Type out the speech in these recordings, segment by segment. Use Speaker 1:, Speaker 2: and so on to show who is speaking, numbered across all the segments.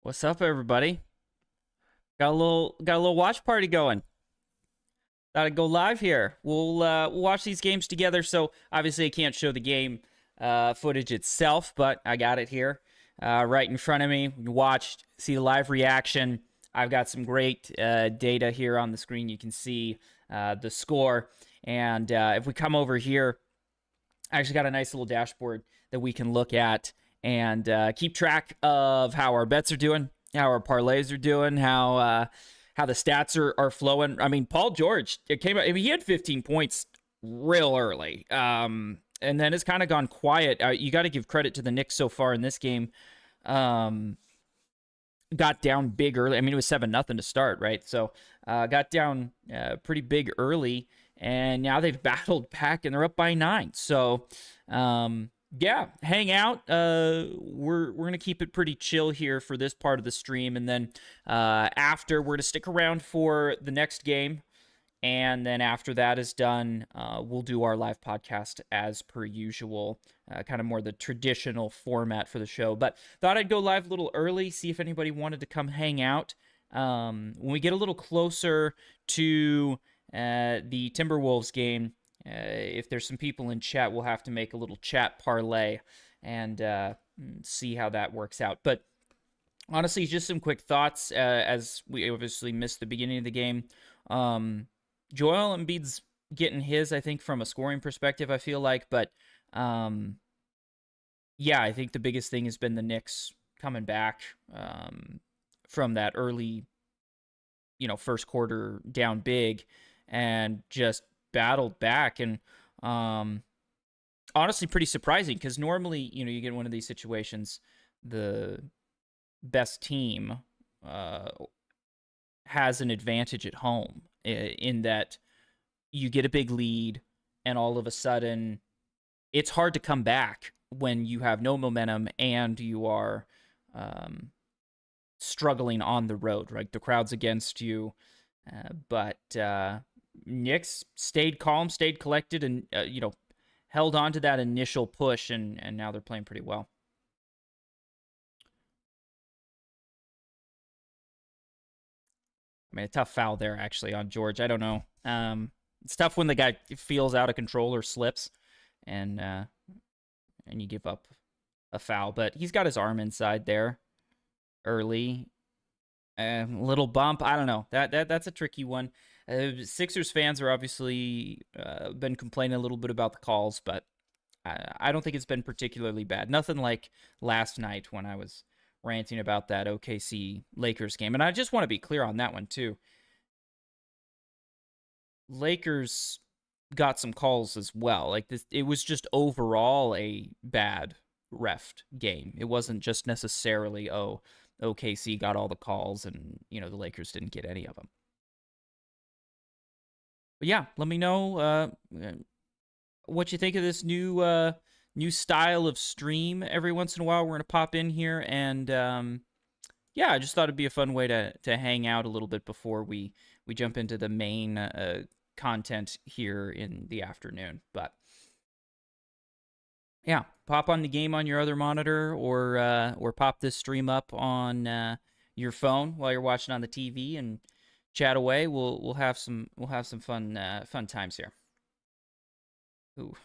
Speaker 1: What's up, everybody? Got a little watch party going. Thought I'd go live here. We'll watch these games together. So obviously, I can't show the game footage itself, but I got it here right in front of me. You watched, see the live reaction. I've got some great data here on the screen. You can see the score, and if we come over here, I actually got a nice little dashboard that we can look at and keep track of how our bets are doing, how our parlays are doing, how the stats are flowing. I mean, Paul George, it came out. I mean, he had 15 points real early, and then it's kind of gone quiet. You got to give credit to the Knicks so far in this game. Got down big early. I mean, it was 7-0 to start, right? So got down pretty big early, and now they've battled back and they're up by 9. So yeah, hang out. We're gonna keep it pretty chill here for this part of the stream, and then after, we're to stick around for the next game, and then after that is done, we'll do our live podcast as per usual, kind of more the traditional format for the show. But thought I'd go live a little early, see if anybody wanted to come hang out. When we get a little closer to the Timberwolves game, if there's some people in chat, we'll have to make a little chat parlay and see how that works out. But honestly, just some quick thoughts as we obviously missed the beginning of the game. Joel Embiid's getting his, I think, from a scoring perspective, I feel like. But yeah, I think the biggest thing has been the Knicks coming back from that early, first quarter down big and just battled back. And honestly, pretty surprising because normally, you get one of these situations, the best team has an advantage at home in that you get a big lead and all of a sudden it's hard to come back when you have no momentum and you are struggling on the road, right? The crowd's against you. But Knicks stayed calm, stayed collected, and, held on to that initial push, and now they're playing pretty well. I mean, a tough foul there, actually, on George. I don't know. It's tough when the guy feels out of control or slips, and you give up a foul. But he's got his arm inside there early. Little bump. I don't know. That's a tricky one. Sixers fans are obviously been complaining a little bit about the calls, but I don't think it's been particularly bad. Nothing like last night when I was ranting about that OKC Lakers game. And I just want to be clear on that one too. Lakers got some calls as well. Like this, it was just overall a bad ref game. It wasn't just necessarily, OKC got all the calls and, the Lakers didn't get any of them. But yeah, let me know what you think of this new style of stream. Every once in a while, we're going to pop in here. And yeah, I just thought it'd be a fun way to hang out a little bit before we jump into the main content here in the afternoon. But yeah, pop on the game on your other monitor, or pop this stream up on your phone while you're watching on the TV and chat away. We'll have some fun times here. Ooh,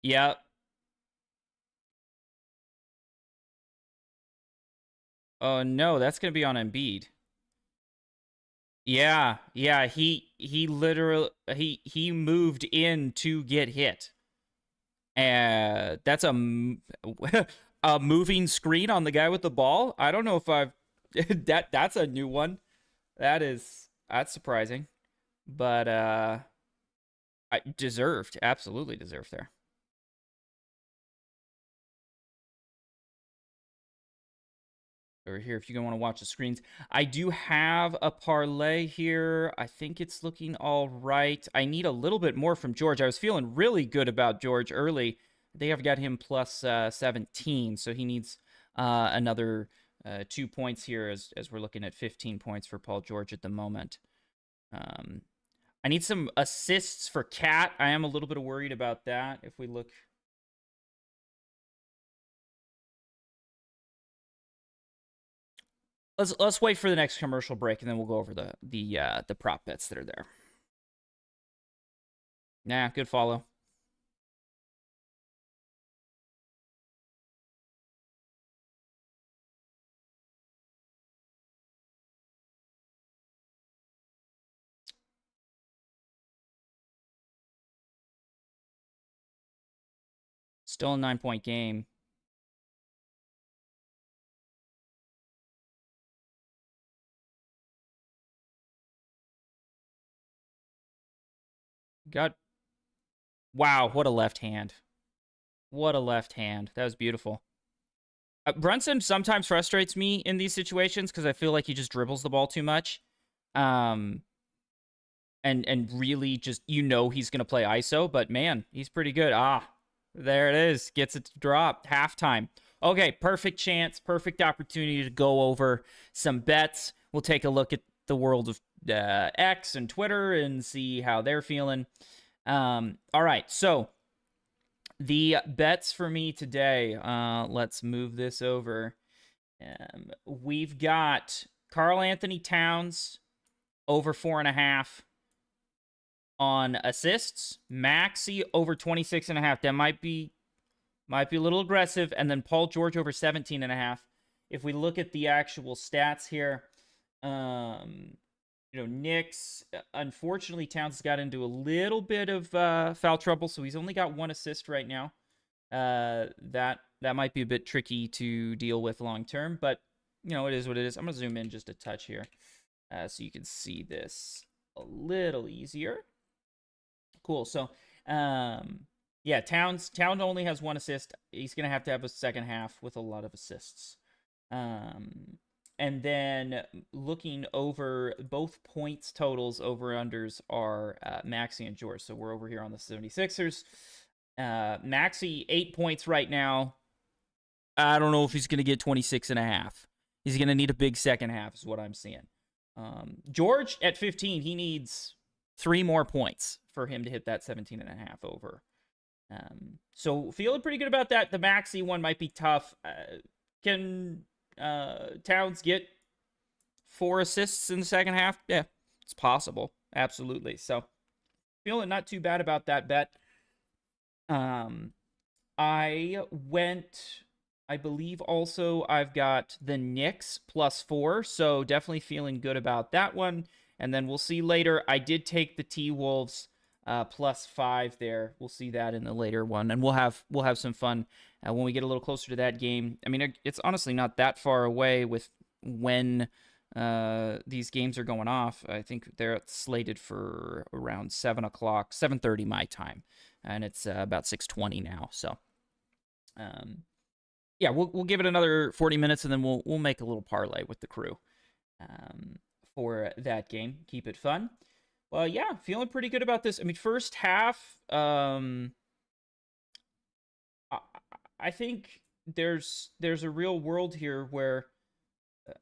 Speaker 1: yeah. Oh no, that's gonna be on Embiid. Yeah, yeah. He literally he moved in to get hit. That's a moving screen on the guy with the ball. I don't know if I've that's a new one. That's surprising, but I deserved, absolutely deserved there. Over here, if you want to watch the screens, I do have a parlay here. I think it's looking all right. I need a little bit more from George. I was feeling really good about George early. They have got him plus 17, so he needs another 2 points here as we're looking at 15 points for Paul George at the moment. I need some assists for Cat. I am a little bit worried about that. If we look Let's wait for the next commercial break, and then we'll go over the prop bets that are there. Nah, good follow. Still a 9-point game. Got wow, what a left hand. What a left hand. That was beautiful. Brunson sometimes frustrates me in these situations because I feel like he just dribbles the ball too much. And really just he's gonna play ISO, but man, he's pretty good. There it is. Gets it to drop. Halftime. Okay, perfect chance, perfect opportunity to go over some bets. We'll take a look at the world of X and Twitter and see how they're feeling. All right, so the bets for me today. Let's move this over. We've got Karl Anthony Towns over 4.5 on assists. Maxey over 26.5. That might be a little aggressive. And then Paul George over 17.5. If we look at the actual stats here, Knicks, unfortunately, Towns got into a little bit of foul trouble, so he's only got 1 assist right now. That might be a bit tricky to deal with long term, but it is what it is. I'm gonna zoom in just a touch here, so you can see this a little easier. Cool. So, yeah, Towns only has 1 assist. He's gonna have to have a second half with a lot of assists. And then looking over both points totals, over-unders are Maxey and George. So we're over here on the 76ers. Maxey, 8 points right now. I don't know if he's going to get 26.5. He's going to need a big second half is what I'm seeing. George, at 15, he needs 3 more points for him to hit that 17.5 over. So feeling pretty good about that. The Maxey one might be tough. Can Towns get 4 assists in the second half? Yeah, it's possible. Absolutely. So feeling not too bad about that bet. I believe also I've got the Knicks +4, so definitely feeling good about that one. And then we'll see later. I did take the T-Wolves +5 there. We'll see that in the later one, and we'll have some fun when we get a little closer to that game. I mean, it's honestly not that far away with when these games are going off. I think they're slated for around 7 o'clock, 7:30 my time, and it's about 6:20 now. So, yeah, we'll give it another 40 minutes, and then we'll make a little parlay with the crew for that game. Keep it fun. Well, yeah, feeling pretty good about this. I mean, first half, I think there's a real world here where,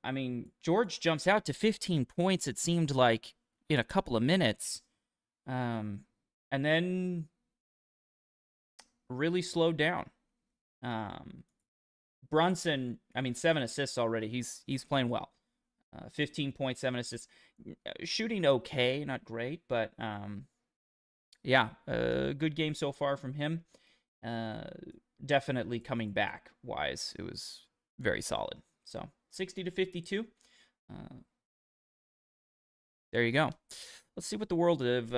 Speaker 1: I mean, George jumps out to 15 points, it seemed like, in a couple of minutes. And then really slowed down. Brunson, I mean, 7 assists already. He's playing well. 15.7 assists. Shooting okay, not great, but yeah, good game so far from him. Definitely coming back wise, it was very solid. So 60 to 52. There you go. Let's see what the world of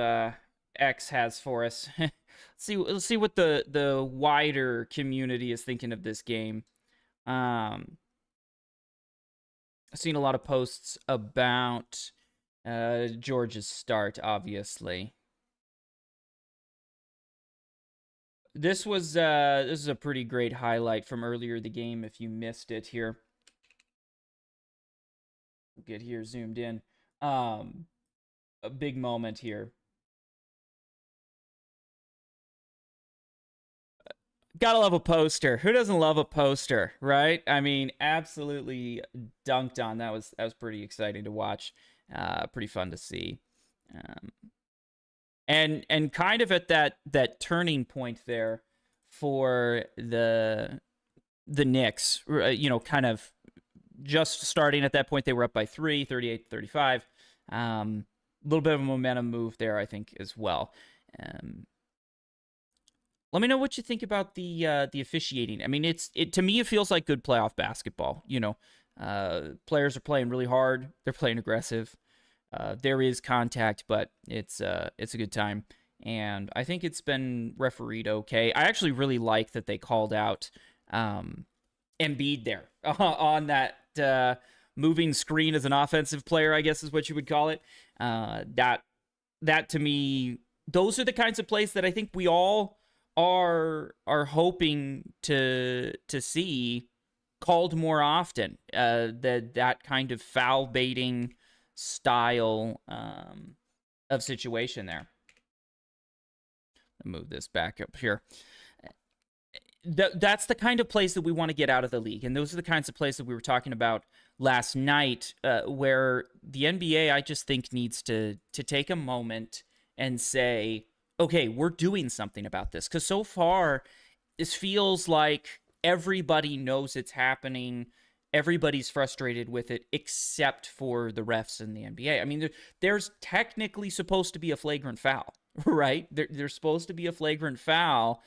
Speaker 1: X has for us. Let's see what the wider community is thinking of this game. I've seen a lot of posts about George's start, obviously. This is a pretty great highlight from earlier in the game if you missed it here. We'll get here zoomed in. A big moment here. Gotta love a poster. Who doesn't love a poster, right? I mean, absolutely dunked on. That was pretty exciting to watch. Pretty fun to see. And kind of at that turning point there for the Knicks, kind of just starting at that point. They were up by 3, 38-35. A little bit of a momentum move there, I think, as well. Um, Let me know what you think about the officiating. I mean, it to me it feels like good playoff basketball. Players are playing really hard. They're playing aggressive. There is contact, but it's a good time, and I think it's been refereed okay. I actually really like that they called out Embiid there on that moving screen as an offensive player, I guess is what you would call it. That to me, those are the kinds of plays that I think we all are hoping to see called more often. That kind of foul baiting style of situation there. I'll move this back up here. That's the kind of plays that we want to get out of the league, and those are the kinds of plays that we were talking about last night, where the NBA, I just think, needs to take a moment and say, okay, we're doing something about this. Because so far, this feels like everybody knows it's happening. Everybody's frustrated with it, except for the refs in the NBA. I mean, there's technically supposed to be a flagrant foul, right? There's supposed to be a flagrant foul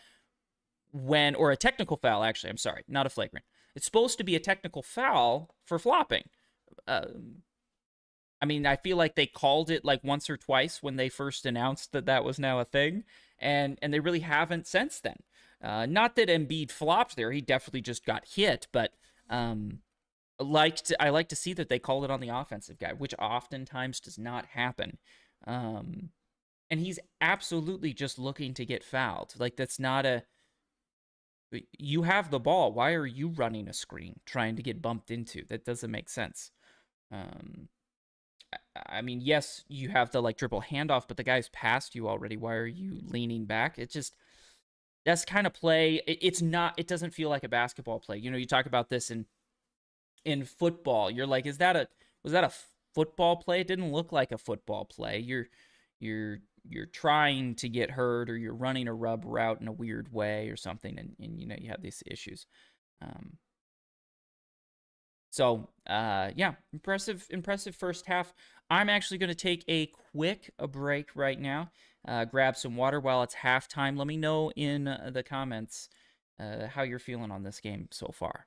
Speaker 1: or a technical foul, actually. I'm sorry, not a flagrant. It's supposed to be a technical foul for flopping. I mean, I feel like they called it like once or twice when they first announced that was now a thing, and they really haven't since then. Not that Embiid flopped there; he definitely just got hit. But I like to see that they call it on the offensive guy, which oftentimes does not happen. And he's absolutely just looking to get fouled. Like, that's not you have the ball. Why are you running a screen trying to get bumped into? That doesn't make sense. I mean, yes, you have the triple handoff, but the guy's past you already. Why are you leaning back? It just, that's kind of play. It doesn't feel like a basketball play. You talk about this in football. You're like, was that a football play? It didn't look like a football play. You're trying to get hurt, or you're running a rub route in a weird way or something, and you have these issues. Yeah, impressive first half. I'm actually going to take a quick break right now, grab some water while it's halftime. Let me know in the comments how you're feeling on this game so far.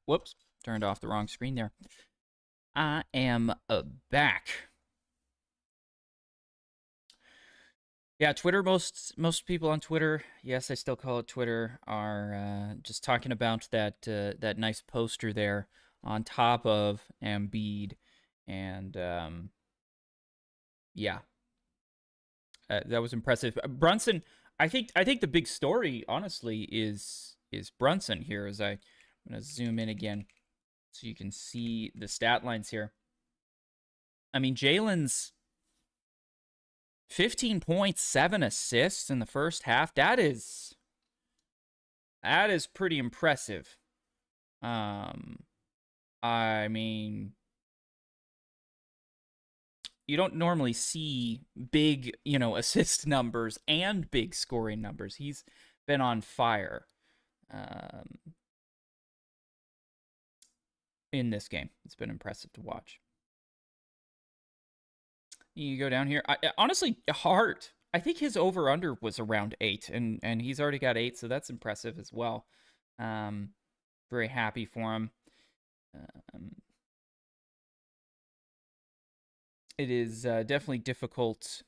Speaker 1: Whoops, turned off the wrong screen there. I am back. Yeah, Twitter. Most people on Twitter, yes, I still call it Twitter, are just talking about that nice poster there on top of Embiid. And yeah, that was impressive. Brunson, I think the big story, honestly, is Brunson here. I'm gonna zoom in again so you can see the stat lines here. I mean, Jalen's 15 points, 7 assists in the first half. That is pretty impressive. I mean, you don't normally see big, assist numbers and big scoring numbers. He's been on fire in this game. It's been impressive to watch. You go down here. Honestly, Hart, I think his over under was around 8, and he's already got 8, so that's impressive as well. Very happy for him. It is definitely difficult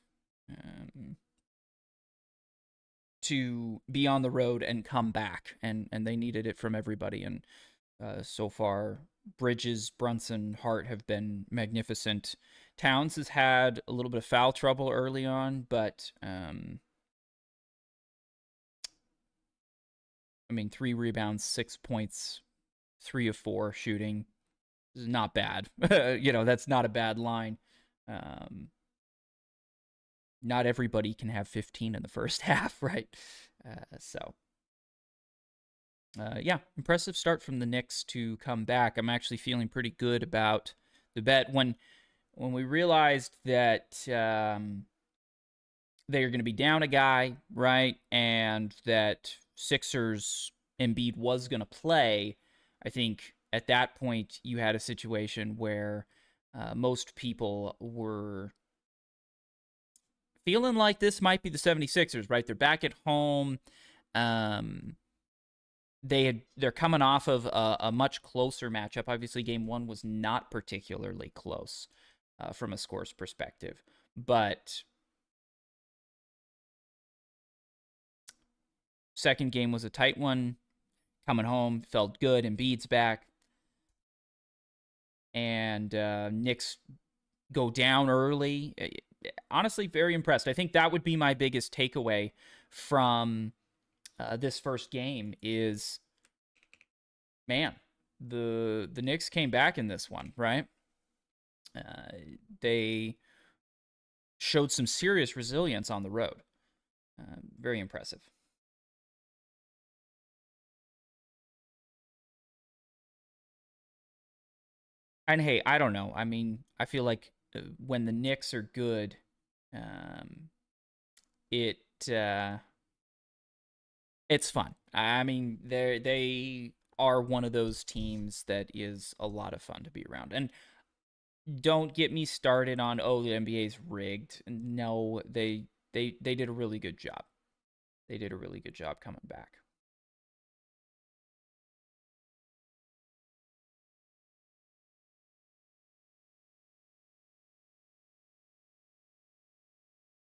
Speaker 1: to be on the road and come back, and they needed it from everybody. And so far, Bridges, Brunson, Hart have been magnificent. Towns has had a little bit of foul trouble early on, but I mean, 3 rebounds, 6 points, 3 of 4 shooting is not bad. That's not a bad line. Not everybody can have 15 in the first half, right? Yeah, impressive start from the Knicks to come back. I'm actually feeling pretty good about the bet. When we realized that they are going to be down a guy, right, and that Sixers Embiid was going to play, I think at that point you had a situation where most people were feeling like this might be the 76ers, right? They're back at home. They're coming off of a much closer matchup. Obviously, game 1 was not particularly close from a scores perspective, but second game was a tight one. Coming home, felt good. Embiid's back. And Knicks go down early. Honestly, very impressed. I think that would be my biggest takeaway from this first game is, man, the Knicks came back in this one, right? They showed some serious resilience on the road. Very impressive. And hey, I don't know. I mean, I feel like when the Knicks are good, it it's fun. I mean, they are one of those teams that is a lot of fun to be around. And don't get me started on, oh, the NBA's rigged. No, they did a really good job. They did a really good job coming back.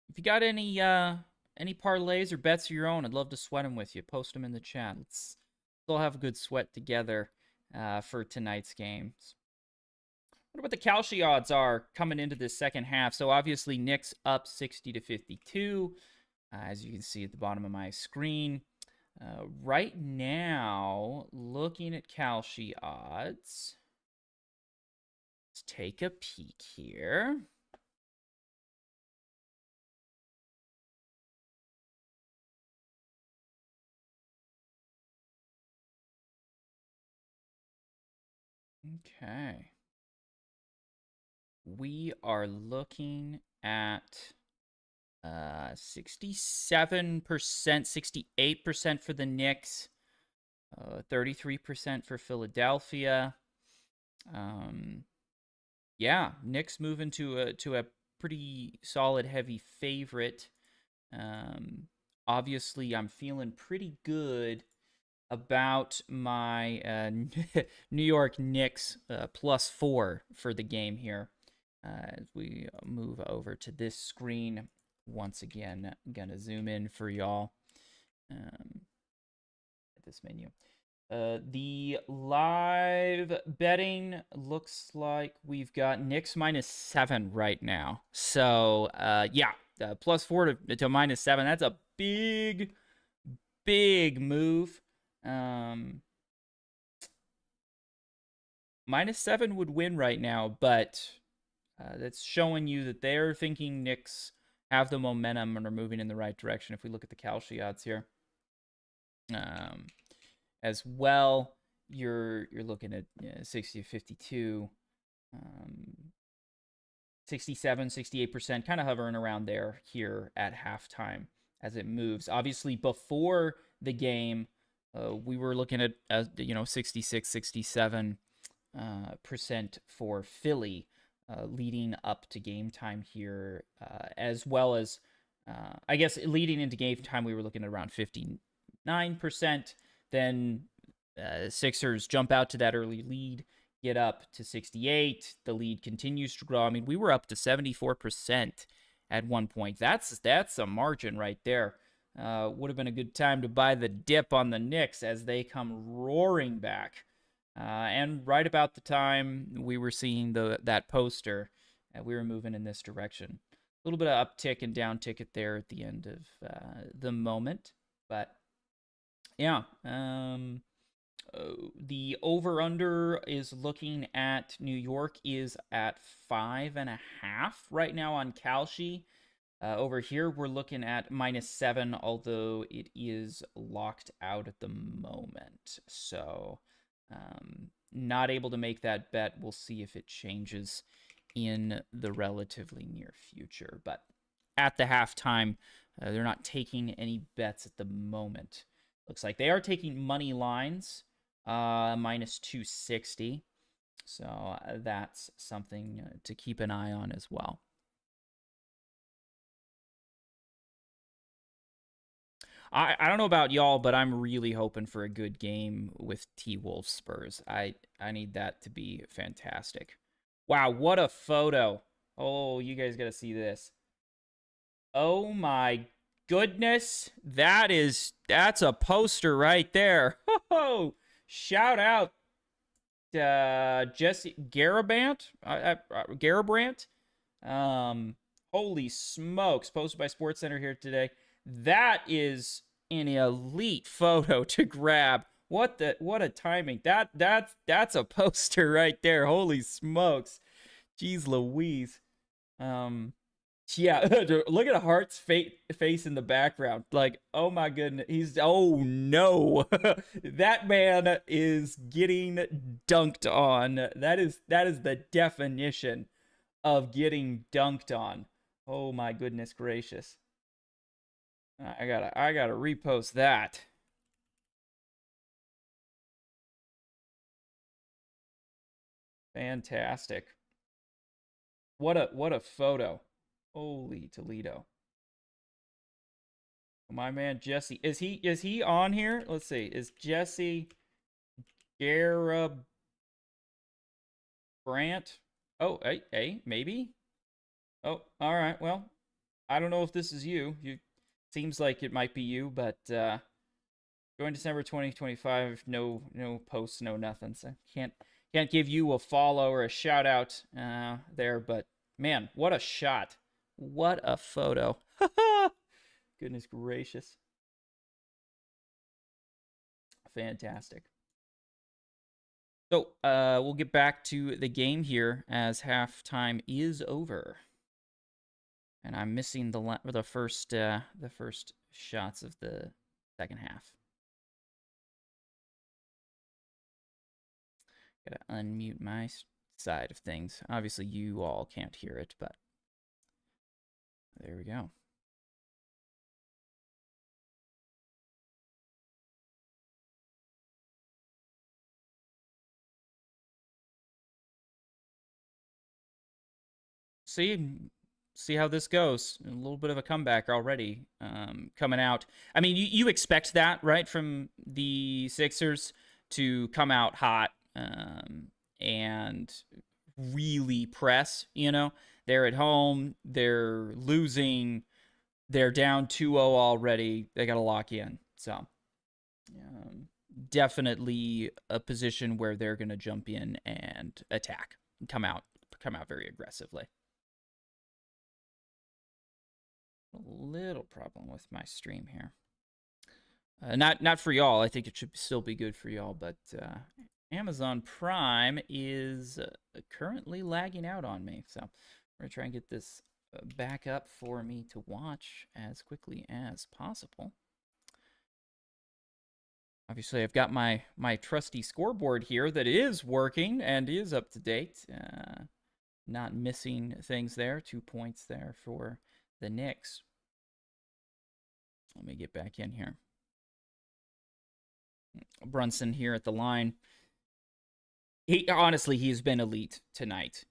Speaker 1: If you got any parlays or bets of your own, I'd love to sweat them with you. Post them in the chat. Let's all have a good sweat together for tonight's games. What about the Kalshi odds are coming into this second half? So obviously Knicks up 60 to 52, as you can see at the bottom of my screen. Right now, looking at Kalshi odds, let's take a peek here. Okay. We are looking at 67%, 68% for the Knicks, 33% for Philadelphia. Yeah, Knicks moving to a pretty solid, heavy favorite. Obviously, I'm feeling pretty good about my New York Knicks +4 for the game here. As we move over to this screen, once again, gonna zoom in for y'all. This menu. The live betting looks like we've got Knicks -7 right now. So, yeah, +4 to -7. That's a big, big move. -7 would win right now, but that's showing you that they're thinking Knicks have the momentum and are moving in the right direction. If we look at the Kalshi odds here, as well, you're looking at 60 to 52, 67, 68%, kind of hovering around there here at halftime as it moves. Obviously, before the game, we were looking at 66, 67 percent for Philly leading up to game time here, as well as I guess leading into game time we were looking at around 59%. Then Sixers jump out to that early lead, get up to 68. The lead continues to grow. I mean, we were up to 74% at one point. That's a margin right there. Would have been a good time to buy the dip on the Knicks as they come roaring back. And right about the time we were seeing that poster, we were moving in this direction. A little bit of uptick and downtick there at the end of the moment. But yeah, the over-under is looking at New York is at 5.5 right now on Kalshi. Over here, we're looking at -7, although it is locked out at the moment. So, not able to make that bet. We'll see if it changes in the relatively near future. But at the halftime, they're not taking any bets at the moment. Looks like they are taking money lines, -260. So that's something to keep an eye on as well. I don't know about y'all, but I'm really hoping for a good game with T-Wolves Spurs. I need that to be fantastic. Wow, what a photo. Oh, you guys got to see this. Oh my goodness. That's a poster right there. Oh, shout out Jesse Garabant. Garabrandt. Holy smokes, posted by SportsCenter here today. That is an elite photo to grab. What a timing. That's a poster right there. Holy smokes. Jeez Louise. Yeah, look at Hart's face in the background. Like, oh my goodness. Oh no. That man is getting dunked on. That is the definition of getting dunked on. Oh my goodness gracious. I gotta repost that. Fantastic. What a photo. Holy Toledo. My man Jesse. Is he on here? Let's see. Is Jesse Garabrandt? Oh, hey, maybe. Oh, all right. Well, I don't know if this is you. You seems like it might be you, but going December 2025, no posts, no nothing. So can't give you a follow or a shout out there, but man, what a shot. What a photo. Goodness gracious. Fantastic. So, we'll get back to the game here as halftime is over. And I'm missing the first shots of the second half. Gotta unmute my side of things. Obviously, you all can't hear it, but there we go. See how this goes. A little bit of a comeback already coming out. I mean, you expect that, right, from the Sixers to come out hot and really press, They're at home, they're losing, they're down 2-0 already. They got to lock in. So definitely a position where they're going to jump in and attack, come out very aggressively. A little problem with my stream here. Not for y'all. I think it should still be good for y'all, but Amazon Prime is currently lagging out on me. So we're going to try and get this back up for me to watch as quickly as possible. Obviously, I've got my trusty scoreboard here that is working and is up to date. Not missing things there. 2 points there for the Knicks. Let me get back in here. Brunson here at the line. Honestly, he's been elite tonight.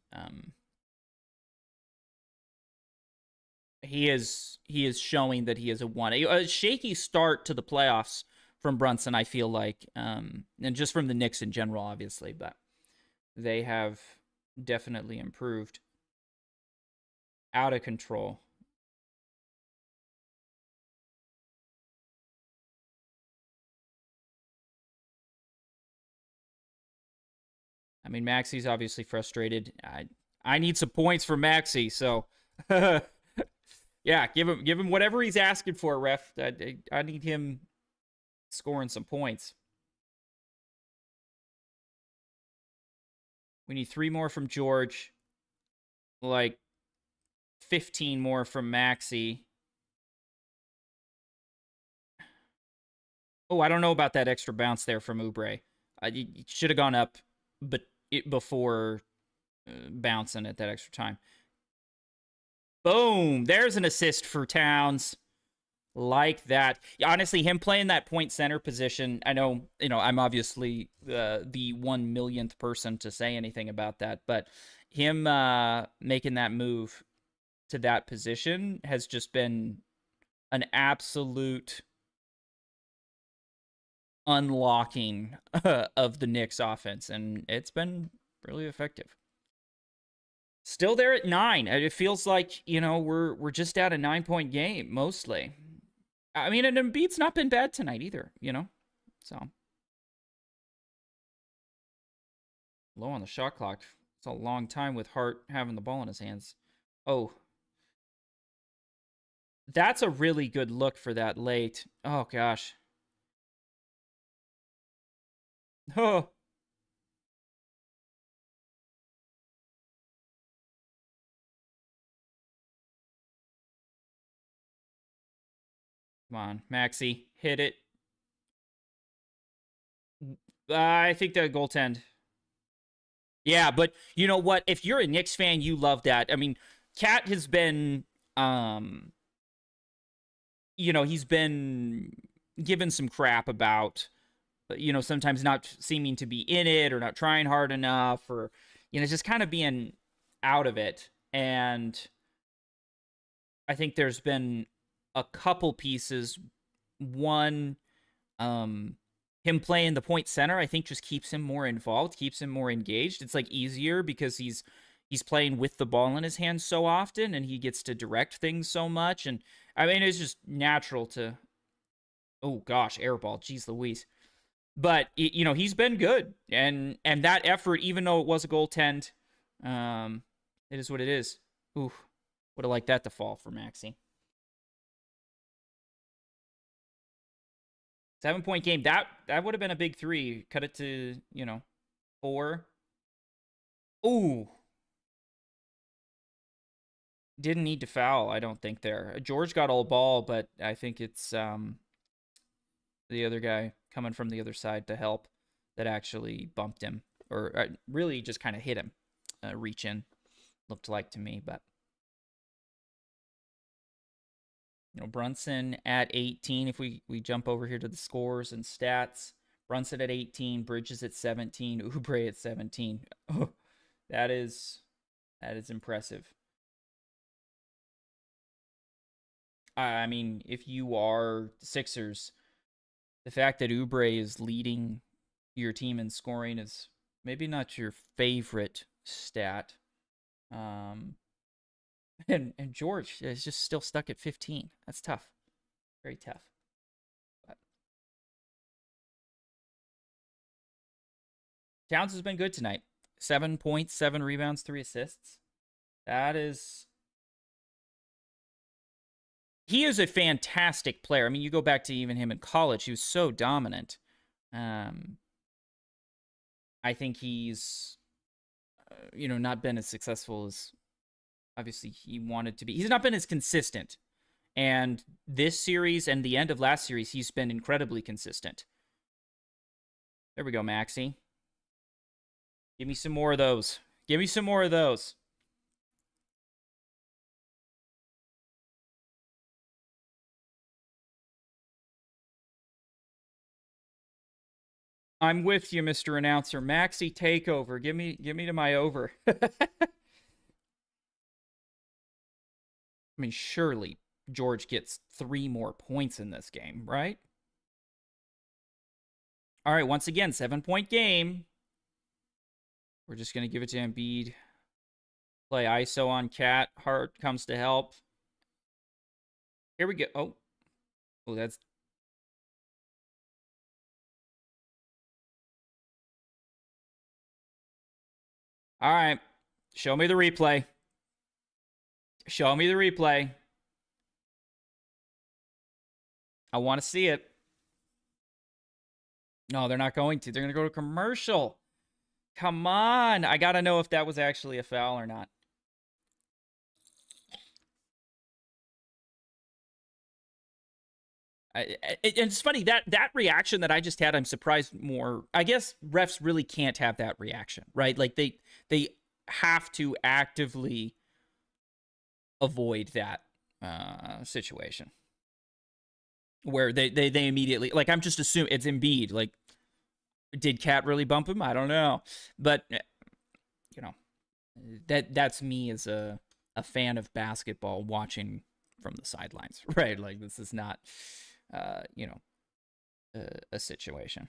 Speaker 1: He is showing that he is a shaky start to the playoffs from Brunson, I feel like, and just from the Knicks in general, obviously, but they have definitely improved. Out of control. I mean, Maxi's obviously frustrated. I need some points for Maxi, so yeah, give him whatever he's asking for, ref. I need him scoring some points. We need 3 more from George, like 15 more from Maxi. Oh, I don't know about that extra bounce there from Oubre. You should have gone up, but before bouncing at that extra time. Boom! There's an assist for Towns. Like that. Honestly, him playing that point center position, I know, I'm obviously the 1 millionth person to say anything about that, but him making that move to that position has just been an absolute unlocking of the Knicks offense, and it's been really effective. Still there at 9. It feels like, we're just at a 9-point game, mostly. I mean, and Embiid's not been bad tonight either, So. Low on the shot clock. It's a long time with Hart having the ball in his hands. Oh. That's a really good look for that late. Oh, gosh. Oh. Come on, Maxi. Hit it. I think the goaltend. Yeah, but you know what? If you're a Knicks fan, you love that. I mean, Cat has been, he's been given some crap about, sometimes not seeming to be in it or not trying hard enough or, just kind of being out of it. And I think there's been a couple pieces. One, him playing the point center, I think just keeps him more involved, keeps him more engaged. It's like easier because he's playing with the ball in his hands so often and he gets to direct things so much. And I mean, it's just natural to, oh gosh, airball, geez Louise. But he's been good, and that effort, even though it was a goaltend, it is what it is. Ooh, would have liked that to fall for Maxi. 7-point game. That would have been a big 3. Cut it to 4. Ooh. Didn't need to foul, I don't think there. George got all ball, but I think it's the other guy coming from the other side to help that actually bumped him, or really just kind of hit him. Reach in, looked like to me, but Brunson at 18. If we jump over here to the scores and stats, Brunson at 18, Bridges at 17, Oubre at 17. Oh, that is impressive. I mean, if you are Sixers, the fact that Oubre is leading your team in scoring is maybe not your favorite stat. And George is just still stuck at 15. That's tough. Very tough. But Towns has been good tonight. 7 points, 7 rebounds, 3 assists. That is. He is a fantastic player. I mean, you go back to even him in college, he was so dominant. Um, I think he's, not been as successful as obviously he wanted to be. He's not been as consistent. And this series and the end of last series, he's been incredibly consistent. There we go, Maxi. Give me some more of those. Give me some more of those. I'm with you, Mr. Announcer. Maxi takeover. Give me to my over. I mean, surely George gets 3 more points in this game, right? All right, once again, 7-point game. We're just going to give it to Embiid. Play ISO on Cat. Hart comes to help. Here we go. Oh, that's. All right. Show me the replay. Show me the replay. I want to see it. No, they're not going to. They're going to go to commercial. Come on. I got to know if that was actually a foul or not. It's funny that reaction that I just had. I'm surprised more. I guess refs really can't have that reaction, right? Like they have to actively avoid that situation where they immediately, like, I'm just assuming it's Embiid. Like, did Cat really bump him? I don't know, but that's me as a fan of basketball watching from the sidelines, right? Like, this is not a situation.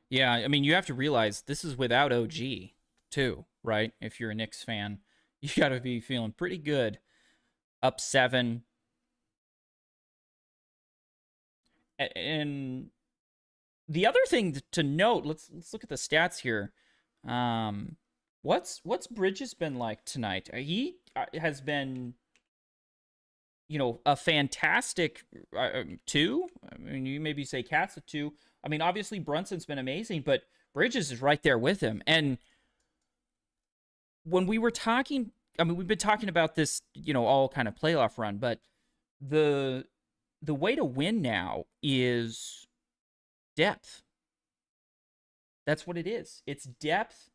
Speaker 1: Yeah, I mean, you have to realize this is without OG too, right? If you're a Knicks fan, you got to be feeling pretty good. Up 7. And the other thing to note, let's look at the stats here. What's Bridges been like tonight? He has been, a fantastic 2. I mean, you maybe say Cat's a 2. I mean, obviously Brunson's been amazing, but Bridges is right there with him. And when we were talking, I mean, we've been talking about this, all kind of playoff run, but the way to win now is depth. That's what it is. It's depth.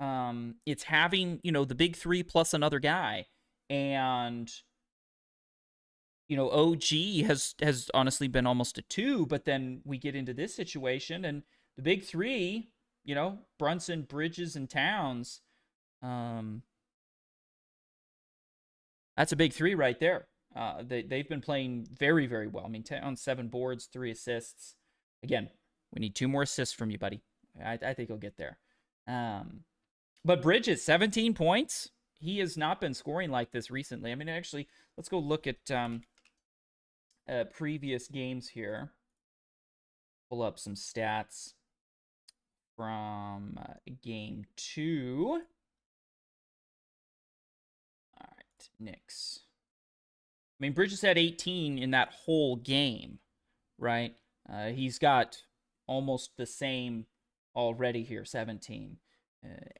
Speaker 1: It's having, the big 3 plus another guy. And OG has honestly been almost a 2, but then we get into this situation and the big 3, Brunson, Bridges, and Towns. That's a big 3 right there. They've been playing very, very well. I mean, on 7 boards, 3 assists. Again, we need 2 more assists from you, buddy. I think he'll get there. But Bridges, 17 points. He has not been scoring like this recently. I mean, actually, let's go look at previous games here. Pull up some stats from game 2. All right, Knicks. I mean, Bridges had 18 in that whole game, right? He's got almost the same already here, 17.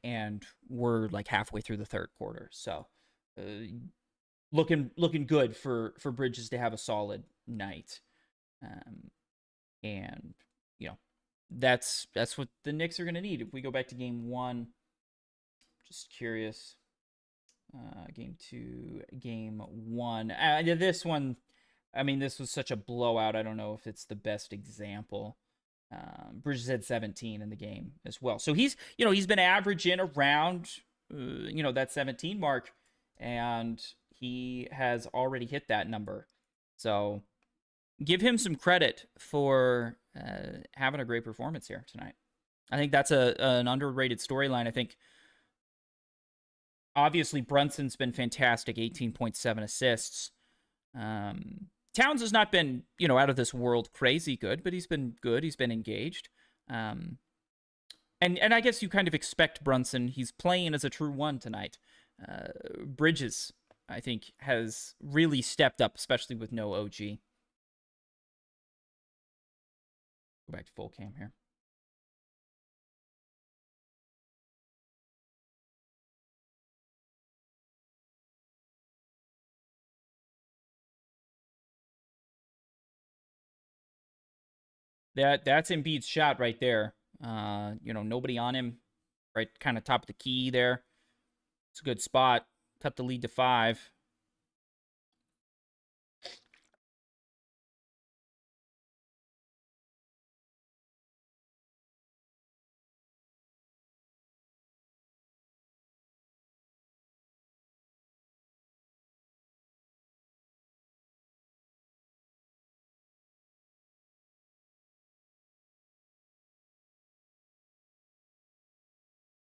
Speaker 1: And we're like halfway through the third quarter. So looking good for Bridges to have a solid night. And, that's what the Knicks are going to need. If we go back to game 1, just curious. Game 2, game 1. This one, I mean, this was such a blowout. I don't know if it's the best example. Bridges had 17 in the game as well. So he's been averaging around, that 17 mark, and he has already hit that number. So give him some credit for having a great performance here tonight. I think that's an underrated storyline. I think obviously Brunson's been fantastic, 18.7 assists. Towns has not been, out of this world crazy good, but he's been good. He's been engaged. Um, and I guess you kind of expect Brunson. He's playing as a true one tonight. Bridges, I think, has really stepped up, especially with no OG. Go back to full cam here. That's Embiid's shot right there. Nobody on him, right, kind of top of the key there. It's a good spot. Cut the lead to 5.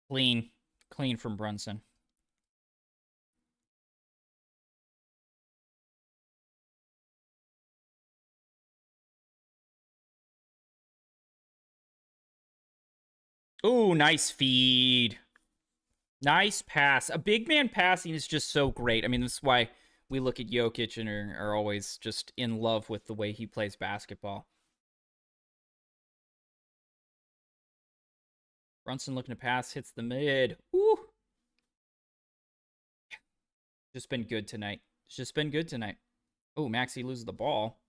Speaker 1: Clean, clean from Brunson. Ooh, nice feed. Nice pass. A big man passing is just so great. I mean, this is why we look at Jokic and are always just in love with the way he plays basketball. Brunson looking to pass, hits the mid. Woo! Just been good tonight. It's just been good tonight. Oh, Maxey loses the ball.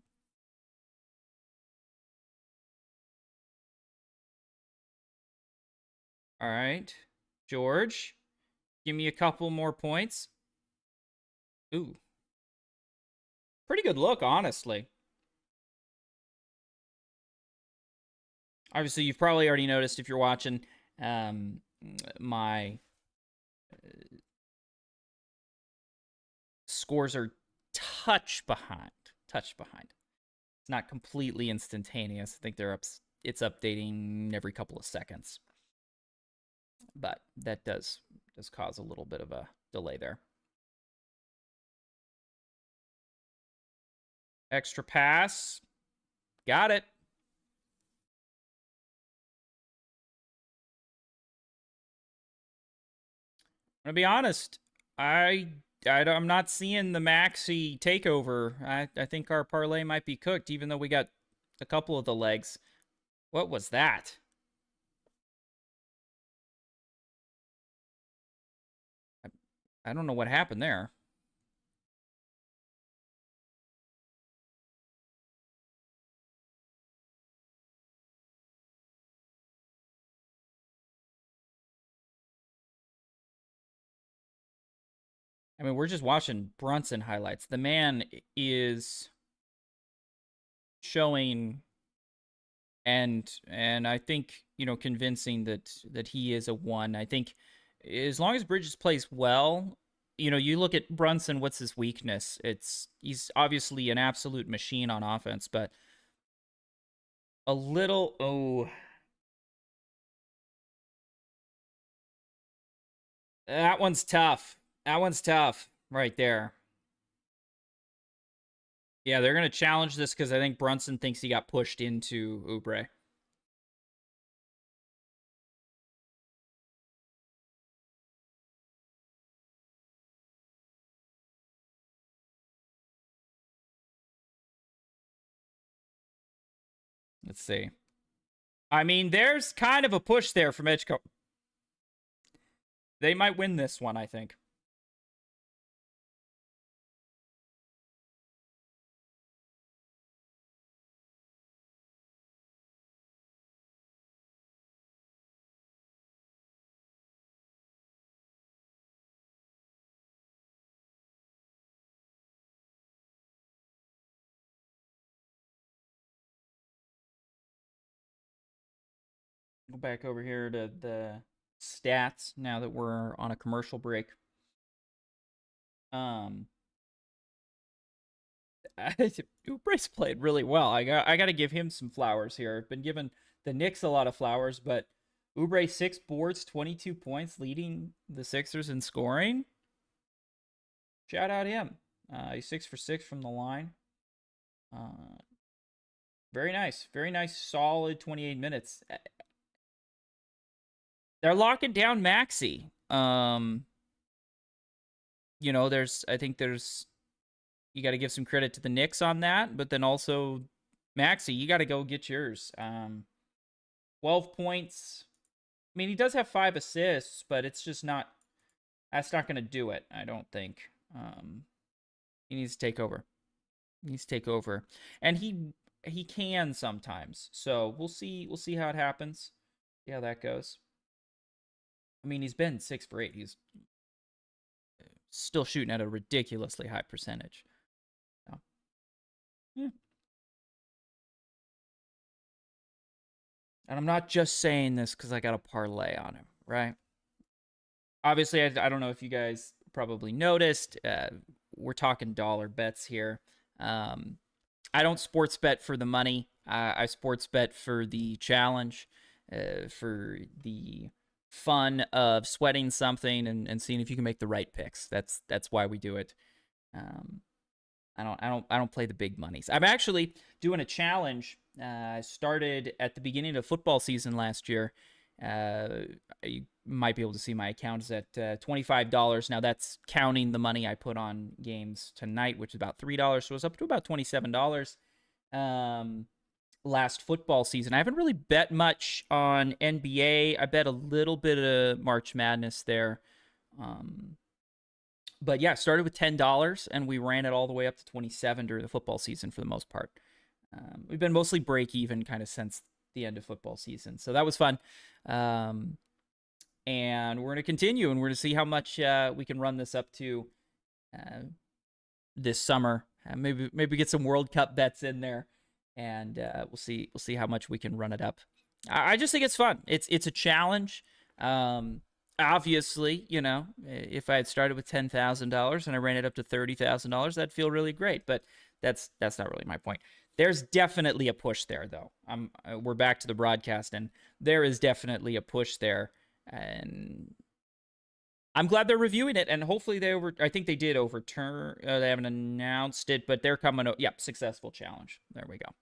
Speaker 1: All right. George, give me a couple more points. Ooh. Pretty good look, honestly. Obviously, you've probably already noticed if you're watching my scores are touch behind. Touch behind. It's not completely instantaneous. I think it's updating every couple of seconds. But that does cause a little bit of a delay there. Extra pass. Got it. I'm gonna be honest. I'm not seeing the Maxi takeover. I think our parlay might be cooked, even though we got a couple of the legs. What was that? I don't know what happened there. I mean, we're just watching Brunson highlights. The man is showing and I think, convincing that he is a one. I think as long as Bridges plays well, you look at Brunson, what's his weakness? He's obviously an absolute machine on offense, but a little that one's tough. That one's tough right there. Yeah, they're gonna challenge this because I think Brunson thinks he got pushed into Oubre. Let's see. I mean, there's kind of a push there from Edgeco. They might win this one, I think. Go back over here to the stats now that we're on a commercial break. Um, Oubre's played really well. I got to give him some flowers here. I've been giving the Knicks a lot of flowers, but Oubre 6 boards, 22 points, leading the Sixers in scoring. Shout out him. He's 6 for 6 from the line. Very nice, very nice, solid 28 minutes. They're locking down Maxey. I think there's you got to give some credit to the Knicks on that, but then also Maxey, you got to go get yours. 12 points. I mean, he does have 5 assists, but it's just not. That's not going to do it. I don't think. He needs to take over. He needs to take over, and he can sometimes. So we'll see. We'll see how it happens. See how that goes. I mean, he's been 6 for 8. He's still shooting at a ridiculously high percentage. So, yeah. And I'm not just saying this because I got a parlay on him, right? Obviously, I don't know if you guys probably noticed. We're talking dollar bets here. I don't sports bet for the money. I sports bet for the challenge, for the fun of sweating something and seeing if you can make the right picks. That's why we do it. I don't play the big monies. I'm actually doing a challenge. I started at the beginning of football season last year. You might be able to see my account is at $25. Now that's counting the money I put on games tonight, which is about $3. So it's up to about $27. Last football season, I haven't really bet much on NBA. I bet a little bit of March Madness there. But yeah, started with $10 and we ran it all the way up to 27 during the football season for the most part. We've been mostly break even kind of since the end of football season. So that was fun. And we're going to continue and we're going to see how much we can run this up to this summer. Maybe get some World Cup bets in there, and we'll see how much we can run it up. I just think it's fun. It's a challenge. Obviously, if I had started with $10,000 and I ran it up to $30,000, that'd feel really great. But that's not really my point. There's definitely a push there, though. We're back to the broadcast, and there is definitely a push there, and I'm glad they're reviewing it, and hopefully I think they did overturn. They haven't announced it, but they're coming. Yep, successful challenge. There we go.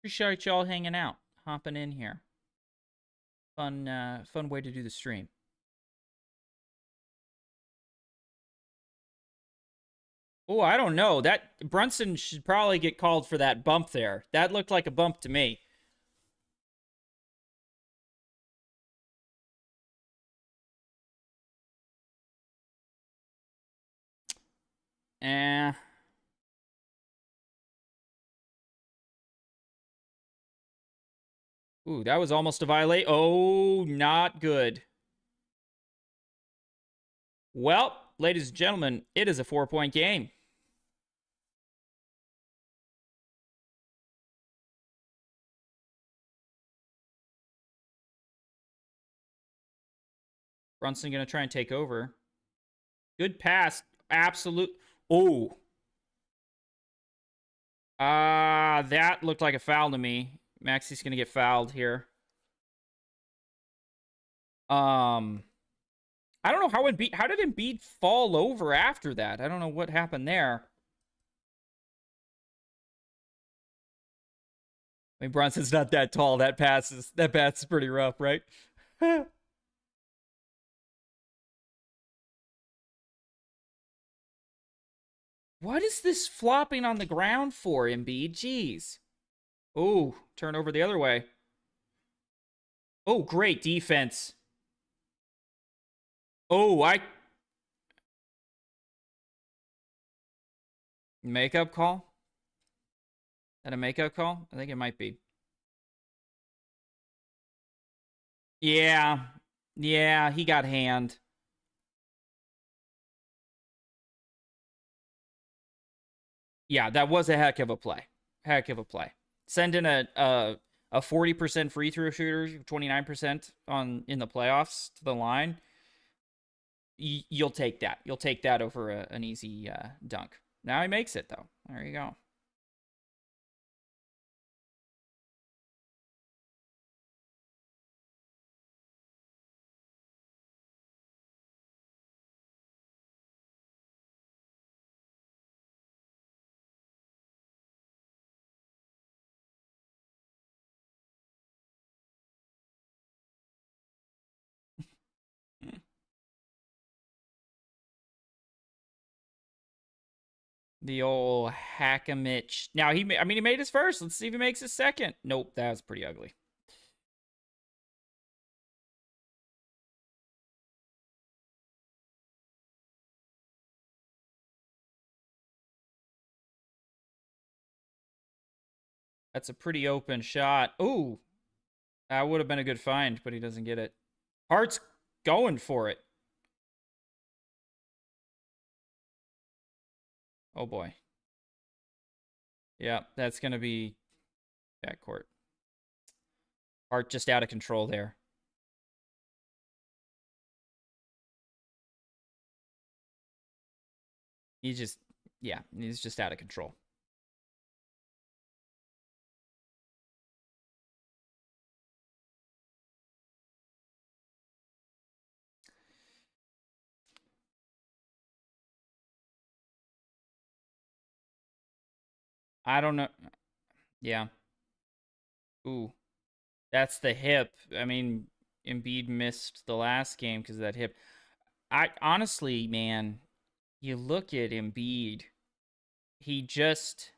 Speaker 1: Appreciate y'all hanging out, hopping in here. Fun way to do the stream. Oh, I don't know. That Brunson should probably get called for that bump there. That looked like a bump to me. Eh. Ooh, that was almost a violate. Oh, not good. Well, ladies and gentlemen, it is a 4-point game. Brunson going to try and take over. Good pass. Absolute. Oh. That looked like a foul to me. Maxey's going to get fouled here. I don't know how did Embiid fall over after that? I don't know what happened there. I mean, Brunson's not that tall. That pass is pretty rough, right? What is this flopping on the ground for, Embiid? Jeez. Oh, turn over the other way. Oh, great defense. Oh, makeup call? That a makeup call? I think it might be. Yeah. Yeah, he got hand. Yeah, that was a heck of a play. Heck of a play. Send in a 40% free throw shooter, 29% on in the playoffs to the line. You'll take that. You'll take that over an easy dunk. Now he makes it though. There you go. The old Hackamich. Now I mean, he made his first. Let's see if he makes his second. Nope, that was pretty ugly. That's a pretty open shot. Ooh, that would have been a good find, but he doesn't get it. Hart's going for it. Oh boy. Yeah, that's gonna be backcourt. Hart just out of control there. He's just, yeah, he's just out of control. I don't know. Yeah. Ooh, that's the hip. I mean, Embiid missed the last game because of that hip. I honestly, man, you look at Embiid, he just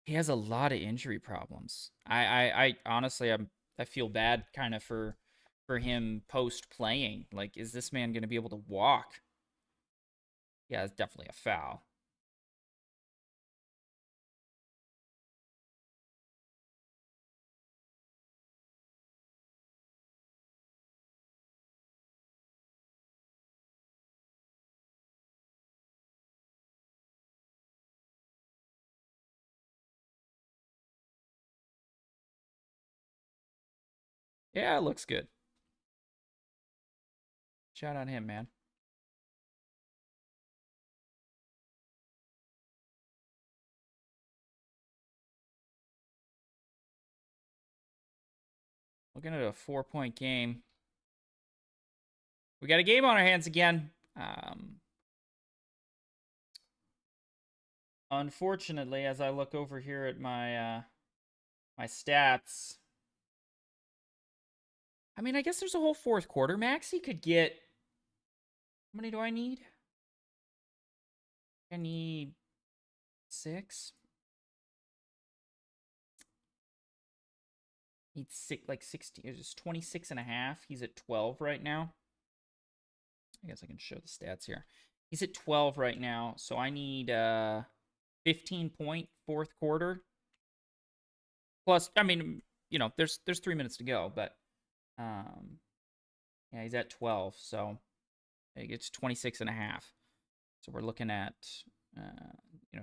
Speaker 1: he has a lot of injury problems. I honestly, I feel bad kind of for him post playing. Like, is this man going to be able to walk? Yeah, it's definitely a foul. Yeah, it looks good. Shout out him, man. Looking at a 4-point game. We got a game on our hands again. Unfortunately, as I look over here at my stats, I mean, I guess there's a whole fourth quarter. Maxi could get. How many do I need? I need 6. Need six, like 16. It's 26 and a half. He's at 12 right now. I guess I can show the stats here. He's at 12 right now, so I need 15-point fourth quarter. Plus, I mean, there's 3 minutes to go, but yeah, he's at 12, so it gets 26 and a half. So we're looking at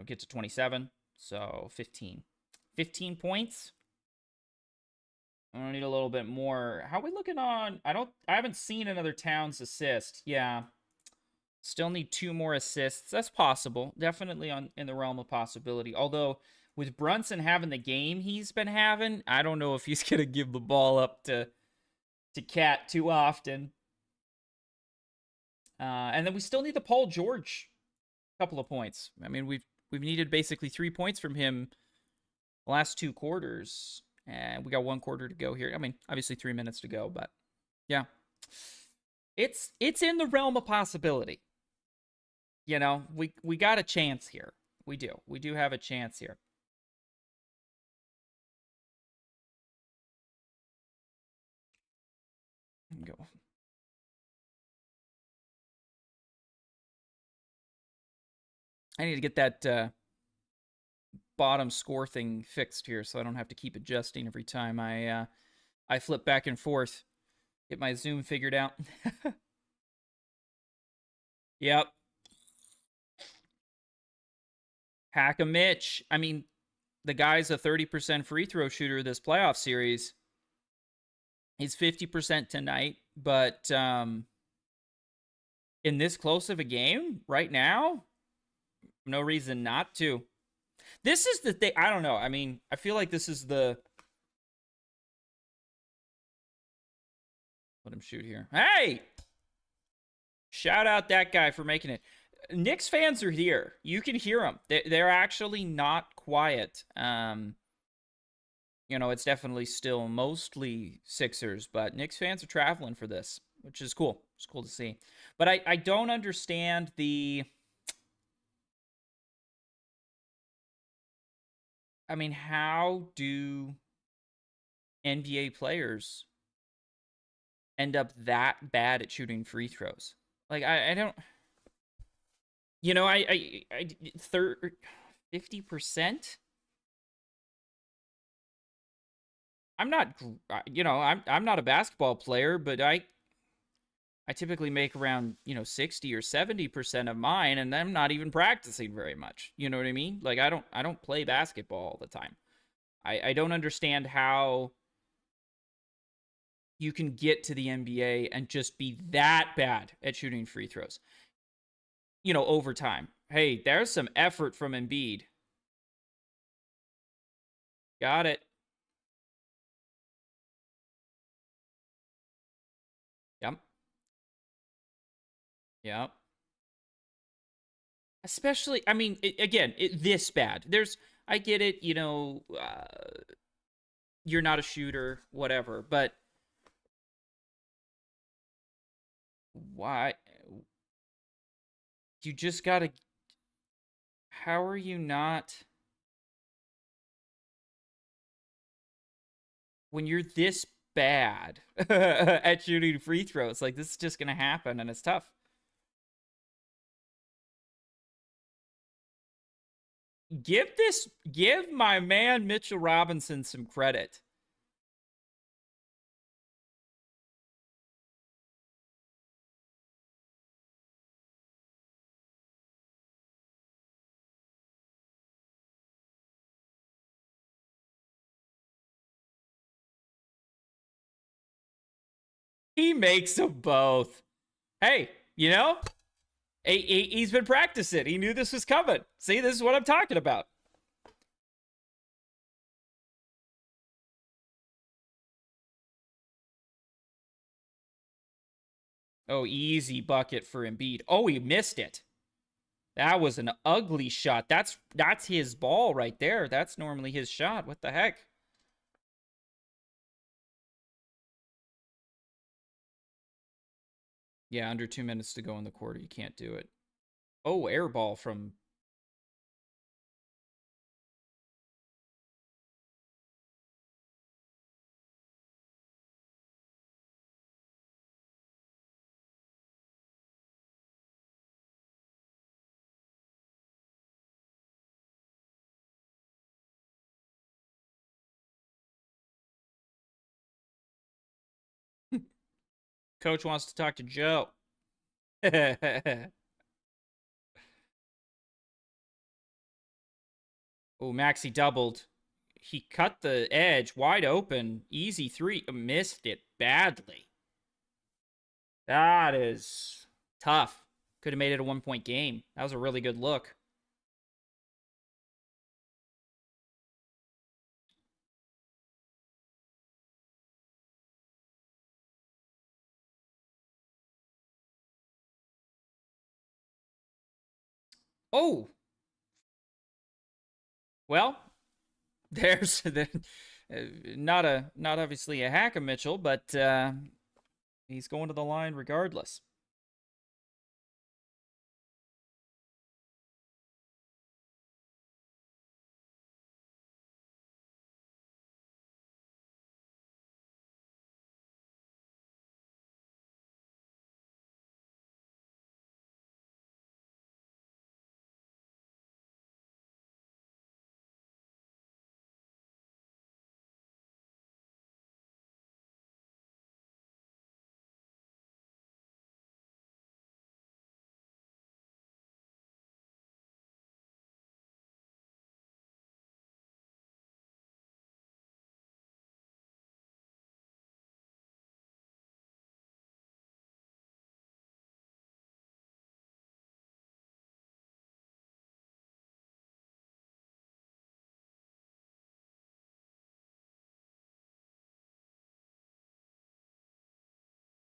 Speaker 1: get to 27, so 15. 15 points. I'm gonna need a little bit more. How are we looking on? I haven't seen another Towns assist. Yeah. Still need 2 more assists. That's possible. Definitely in the realm of possibility. Although with Brunson having the game he's been having, I don't know if he's gonna give the ball up to Cat too often. And then we still need the Paul George couple of points. I mean, we've needed basically 3 points from him the last 2 quarters. And we got 1 quarter to go here. I mean, obviously 3 minutes to go, but yeah. It's in the realm of possibility. We got a chance here. We do. We do have a chance here. Go. I need to get that bottom score thing fixed here so I don't have to keep adjusting every time I flip back and forth. Get my zoom figured out. Yep. Hack a Mitch. I mean, the guy's a 30% free throw shooter this playoff series. He's 50% tonight, but in this close of a game right now, no reason not to. This is the thing. I don't know. I mean, I feel like this is the. Let him shoot here. Hey! Shout out that guy for making it. Knicks fans are here. You can hear them. They're actually not quiet. It's definitely still mostly Sixers, but Knicks fans are traveling for this, which is cool. It's cool to see. But I don't understand the. I mean, how do NBA players end up that bad at shooting free throws? Like, I don't. I 50%. I'm not, I'm not a basketball player, but I typically make around 60 or 70% of mine, and I'm not even practicing very much. You know what I mean? Like I don't play basketball all the time. I don't understand how you can get to the NBA and just be that bad at shooting free throws. Over time. Hey, there's some effort from Embiid. Got it. Yep. Yep. Especially, I mean, again, this bad. I get it, you're not a shooter, whatever, but why? You just gotta. How are you not. When you're this bad at shooting free throws, like, this is just gonna happen, and it's tough. Give my man Mitchell Robinson some credit. He makes them both. Hey, he's been practicing. He knew this was coming. See, this is what I'm talking about. Oh, easy bucket for Embiid. Oh, he missed it. That was an ugly shot. That's his ball right there. That's normally his shot. What the heck? Yeah, under 2 minutes to go in the quarter. You can't do it. Oh, air ball from. Coach wants to talk to Joe. Oh, Maxi doubled. He cut the edge wide open. Easy three. Missed it badly. That is tough. Could have made it a 1 point game. That was a really good look. Oh, well, there's not obviously a hack of Mitchell, but he's going to the line regardless.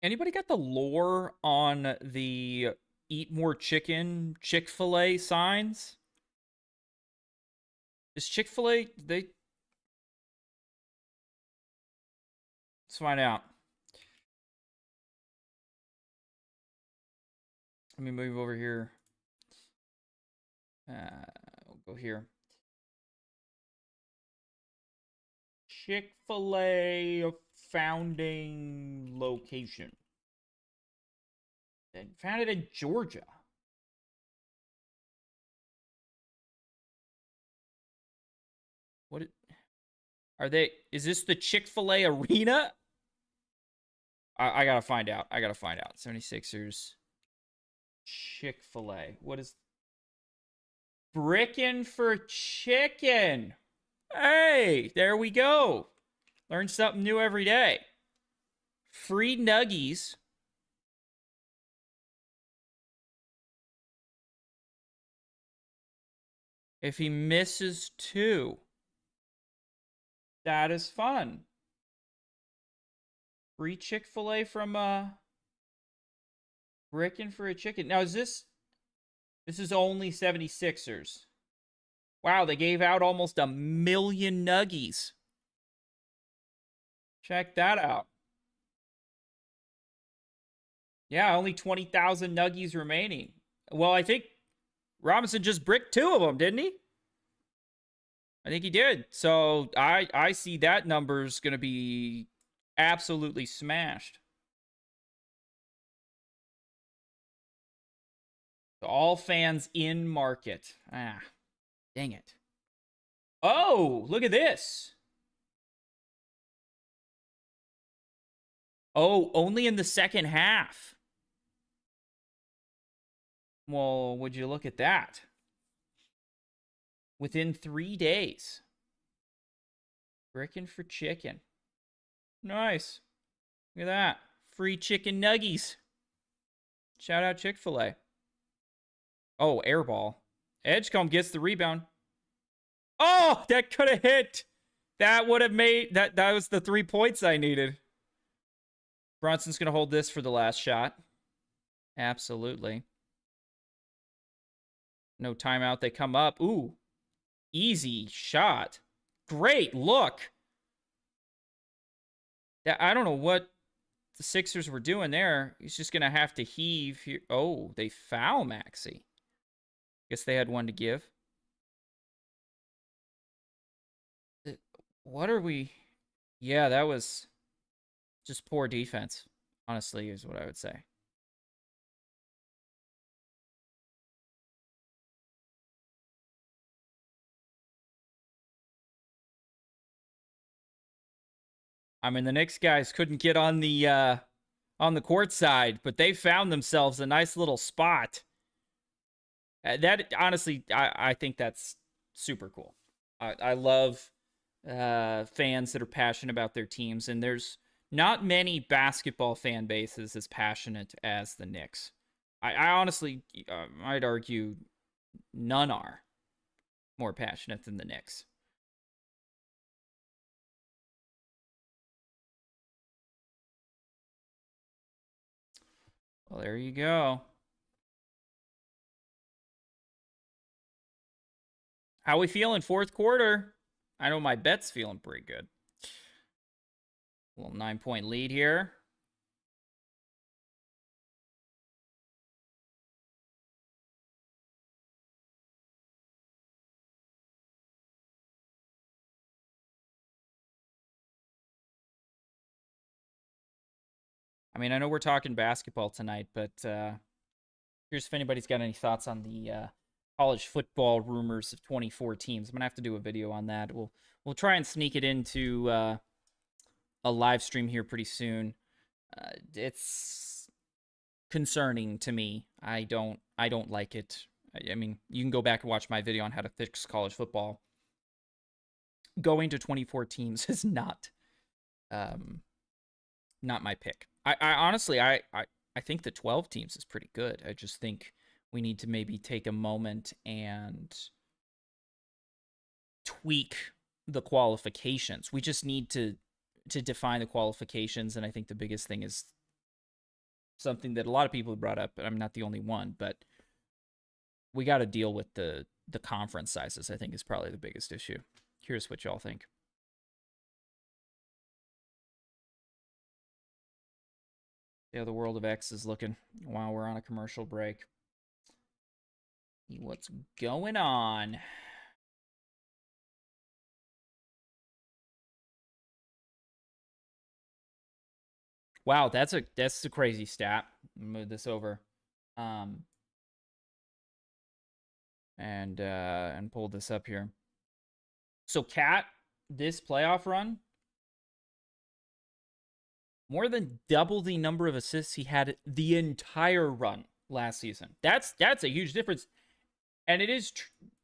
Speaker 1: Anybody got the lore on the eat more chicken Chick-fil-A signs? Is Chick-fil-A they let's find out. Let me move over here. We'll go here. Chick-fil-A founding location. Founded in Georgia. What are they? Is this the Chick-fil-A arena? I gotta find out. I gotta find out. 76ers. Chick-fil-A. What is Brickin' for chicken? Hey, there we go. Learn something new every day. Free nuggies. If he misses two. That is fun. Free Chick-fil-A from Brickin' for a chicken. Now is this is only 76ers. Wow, they gave out almost 1 million nuggies. Check that out. Yeah, only 20,000 nuggies remaining. Well, I think Robinson just bricked 2 of them, didn't he? I think he did. So I see that number's going to be absolutely smashed. So all fans in market. Ah, dang it. Oh, look at this. Oh, only in the second half. Well, would you look at that? Within 3 days. Brickin' for chicken. Nice. Look at that. Free chicken nuggies. Shout out Chick-fil-A. Oh, airball. Edgecombe gets the rebound. Oh, that could have hit. That would have made that was the 3 points I needed. Brunson's going to hold this for the last shot. Absolutely. No timeout. They come up. Ooh. Easy shot. Great look. I don't know what the Sixers were doing there. He's just going to have to heave here. Oh, they foul Maxey. Guess they had one to give. What are we? Yeah, that was just poor defense, honestly, is what I would say. I mean, the Knicks guys couldn't get on the court side, but they found themselves a nice little spot. That honestly, I think that's super cool. I love fans that are passionate about their teams, and there's not many basketball fan bases as passionate as the Knicks. I honestly, I'd argue, none are more passionate than the Knicks. Well, there you go. How we feeling fourth quarter? I know my bet's feeling pretty good. A little 9-point lead here. I mean, I know we're talking basketball tonight, but here's if anybody's got any thoughts on the college football rumors of 24 teams. I'm gonna have to do a video on that. We'll try and sneak it into a live stream here pretty soon. It's concerning to me. I don't like it. I mean, you can go back and watch my video on how to fix college football. Going to 24 teams is not my pick. I honestly I think the 12 teams is pretty good. I just think we need to maybe take a moment and tweak the qualifications. We just need to define the qualifications, and I think the biggest thing is something that a lot of people have brought up, but I'm not the only one. But we got to deal with the conference sizes. I think is probably the biggest issue. Curious what y'all think. Yeah, the world of X is looking while we're on a commercial break. See what's going on. Wow, that's a crazy stat. Move this over, um, and pull this up here. So Cat, this playoff run, more than double the number of assists he had the entire run last season. That's a huge difference, and it is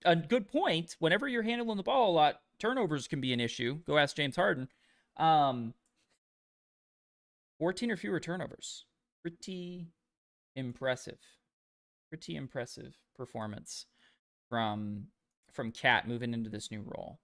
Speaker 1: a good point. Whenever you're handling the ball a lot, turnovers can be an issue. Go ask James Harden. 14 or fewer turnovers. Pretty impressive. Pretty impressive performance from Cat moving into this new role.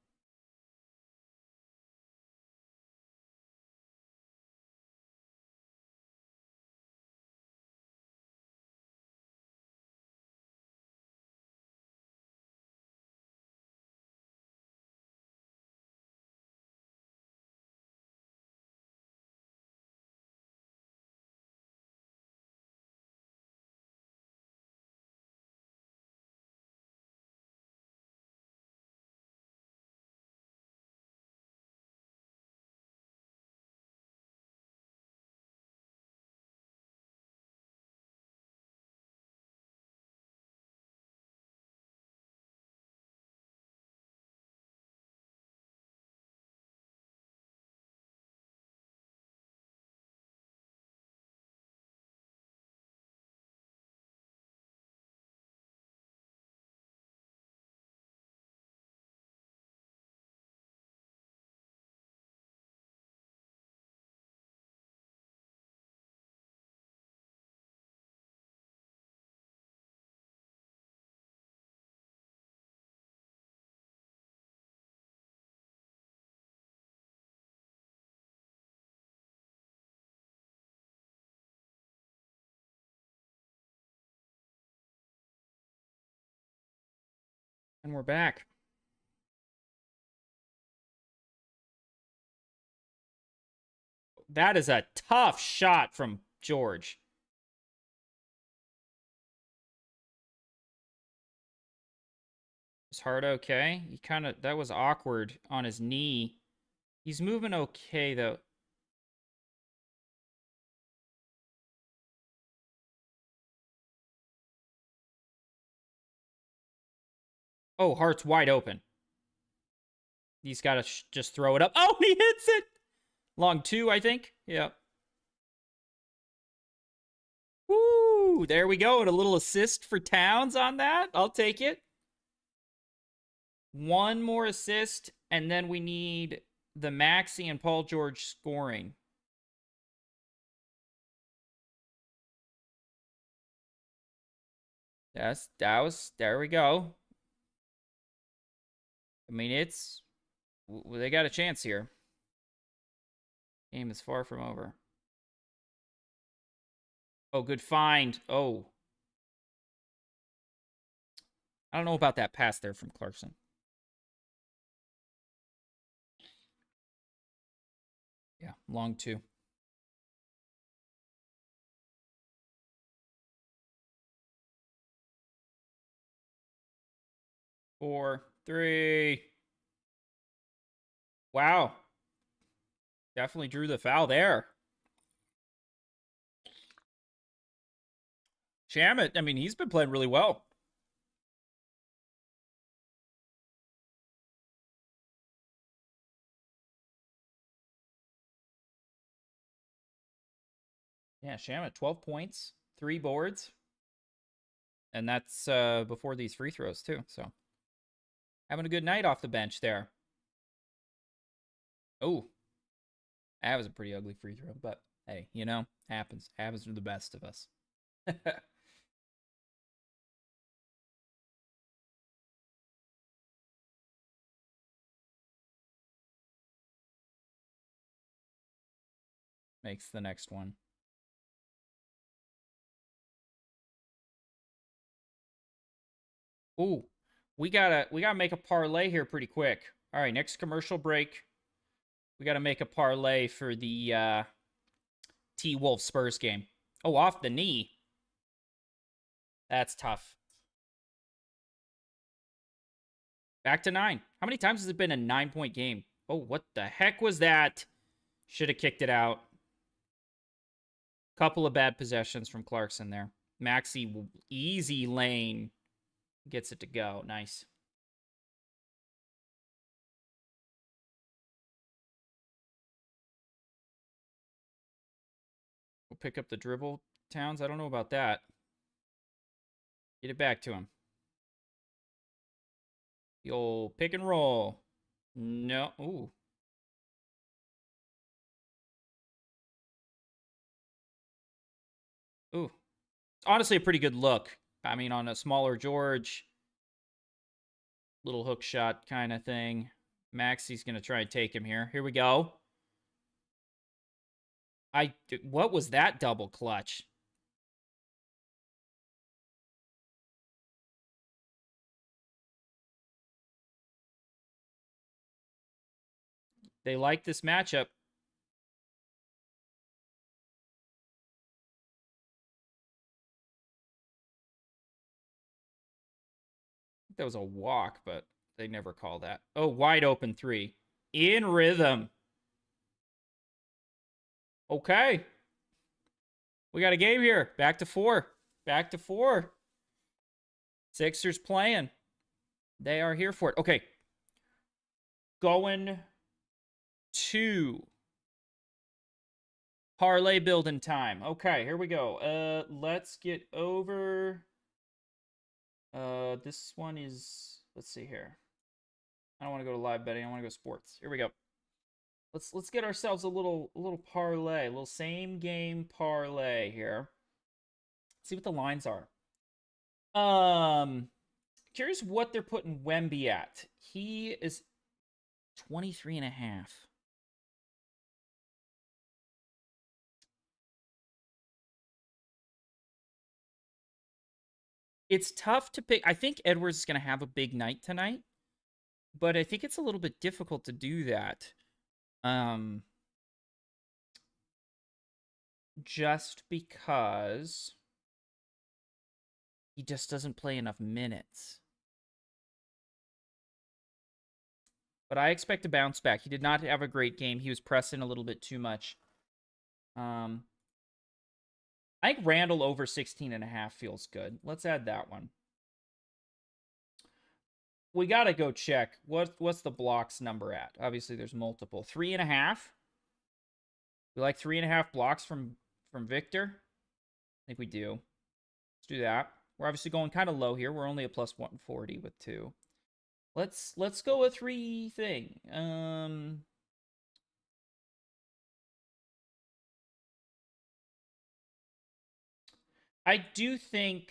Speaker 1: And we're back. That is a tough shot from George. Is Hart okay? He kind of, that was awkward on his knee. He's moving okay though. Oh, Hart's wide open. He's got to just throw it up. Oh, he hits it. Long two, I think. Yeah. Woo! There we go. And a little assist for Towns on that. I'll take it. One more assist, and then we need the Maxey and Paul George scoring. There we go. I mean, they got a chance here. Game is far from over. Oh, good find. Oh. I don't know about that pass there from Clarkson. Yeah, long two. 4, 3. Wow. Definitely drew the foul there. Shamet, I mean, he's been playing really well. Yeah, Shamet, 12 points, 3 boards. And that's before these free throws, too. So, having a good night off the bench there. Oh, that was a pretty ugly free throw. But, hey, you know, happens. Happens to the best of us. Makes the next one. Ooh, we gotta make a parlay here pretty quick. All right, next commercial break. We gotta make a parlay for the T Wolf Spurs game. Oh, off the knee. That's tough. Back to 9. How many times has it been a 9-point game? Oh, what the heck was that? Should have kicked it out. Couple of bad possessions from Clarkson there. Maxi, easy lane. Gets it to go. Nice. We'll pick up the dribble, Towns. I don't know about that. Get it back to him. The old pick and roll. No. Ooh. Ooh. It's honestly a pretty good look. I mean, on a smaller George, little hook shot kind of thing. Maxi's going to try and take him here. Here we go. What was that double clutch? They like this matchup. That was a walk, but they never call that. Oh, wide open 3. In rhythm. Okay. We got a game here. Back to 4. Back to 4. Sixers playing. They are here for it. Okay. Going to parlay building time. Okay, here we go. Let's get over. This one is, let's see here. I don't want to go to live betting. I want to go sports. Here we go. Let's get ourselves a little parlay, a little same game parlay here. See what the lines are. Curious what they're putting Wemby at. He is 23 and a half. It's tough to pick. I think Edwards is going to have a big night tonight, but I think it's a little bit difficult to do that. Just because he just doesn't play enough minutes. But I expect a bounce back. He did not have a great game. He was pressing a little bit too much. I think Randall over 16 and a half feels good. Let's add that one. We got to go check. What's the blocks number at? Obviously, there's multiple. 3.5. We like 3.5 blocks from Victor. I think we do. Let's do that. We're obviously going kind of low here. We're only a plus 140 with 2. Let's go a 3 thing. I do think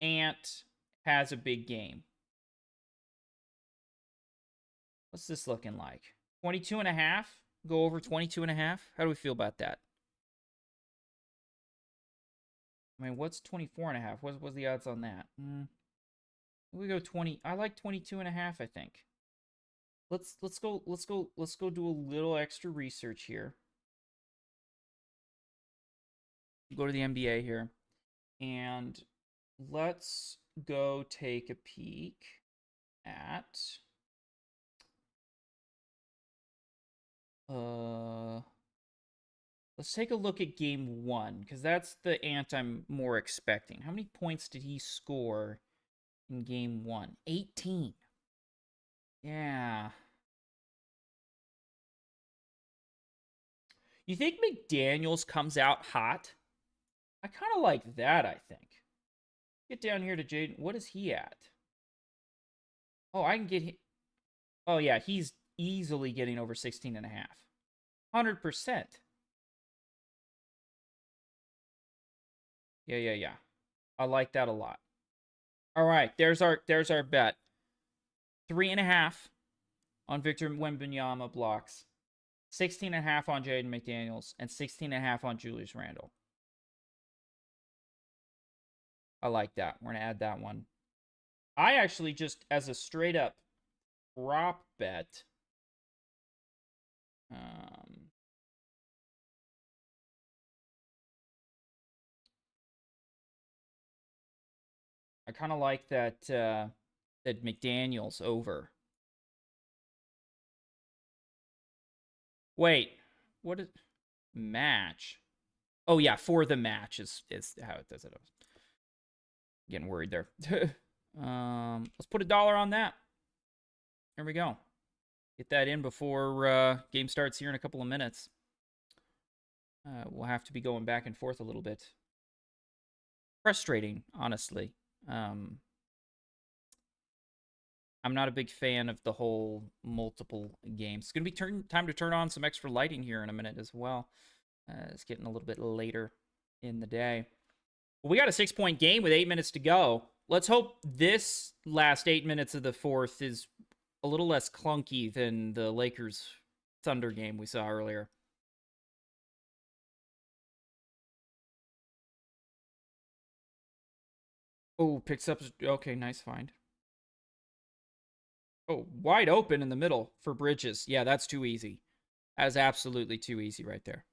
Speaker 1: Ant has a big game. What's this looking like? 22 and a half? Go over 22 and a half? How do we feel about that? I mean, what's 24 and a half? What's the odds on that? We go 20. I like 22 and a half, I think. Let's go do a little extra research here. Go to the NBA here. And let's go take a peek at let's take a look at game 1, because that's the Ant I'm more expecting. How many points did he score in game 1? 18. Yeah. You think McDaniels comes out hot? I kind of like that, I think. Get down here to Jaden. What is he at? Oh, I can get him. Oh, yeah, he's easily getting over 16 and a half. 100%. Yeah. I like that a lot. All right, there's our bet. 3.5 on Victor Wembanyama blocks. 16.5 on Jaden McDaniels. And 16.5 on Julius Randle. I like that. We're going to add that one. I actually just, as a straight up prop bet, um, I kind of like that McDaniel's over. Wait, what is match? Oh yeah, for the match is how it does it. I was getting worried there. Let's put $1 on that. There we go. Get that in before game starts here in a couple of minutes. We'll have to be going back and forth a little bit. Frustrating, honestly. Um, I'm not a big fan of the whole multiple games. It's going to be time to turn on some extra lighting here in a minute as well. It's getting a little bit later in the day. Well, we got a 6-point game with 8 minutes to go. Let's hope this last 8 minutes of the fourth is a little less clunky than the Lakers Thunder game we saw earlier. Oh, picks up. Okay, nice find. Oh, wide open in the middle for Bridges. Yeah, that's too easy. That's absolutely too easy right there.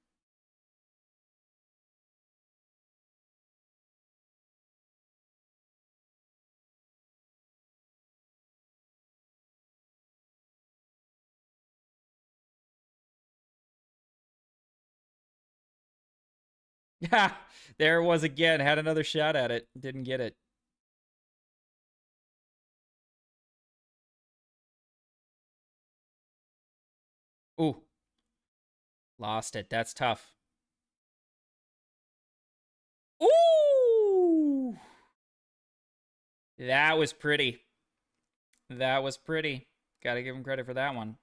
Speaker 1: Yeah, there it was again. Had another shot at it. Didn't get it. Ooh, lost it. That's tough. Ooh, that was pretty. That was pretty. Gotta give him credit for that one.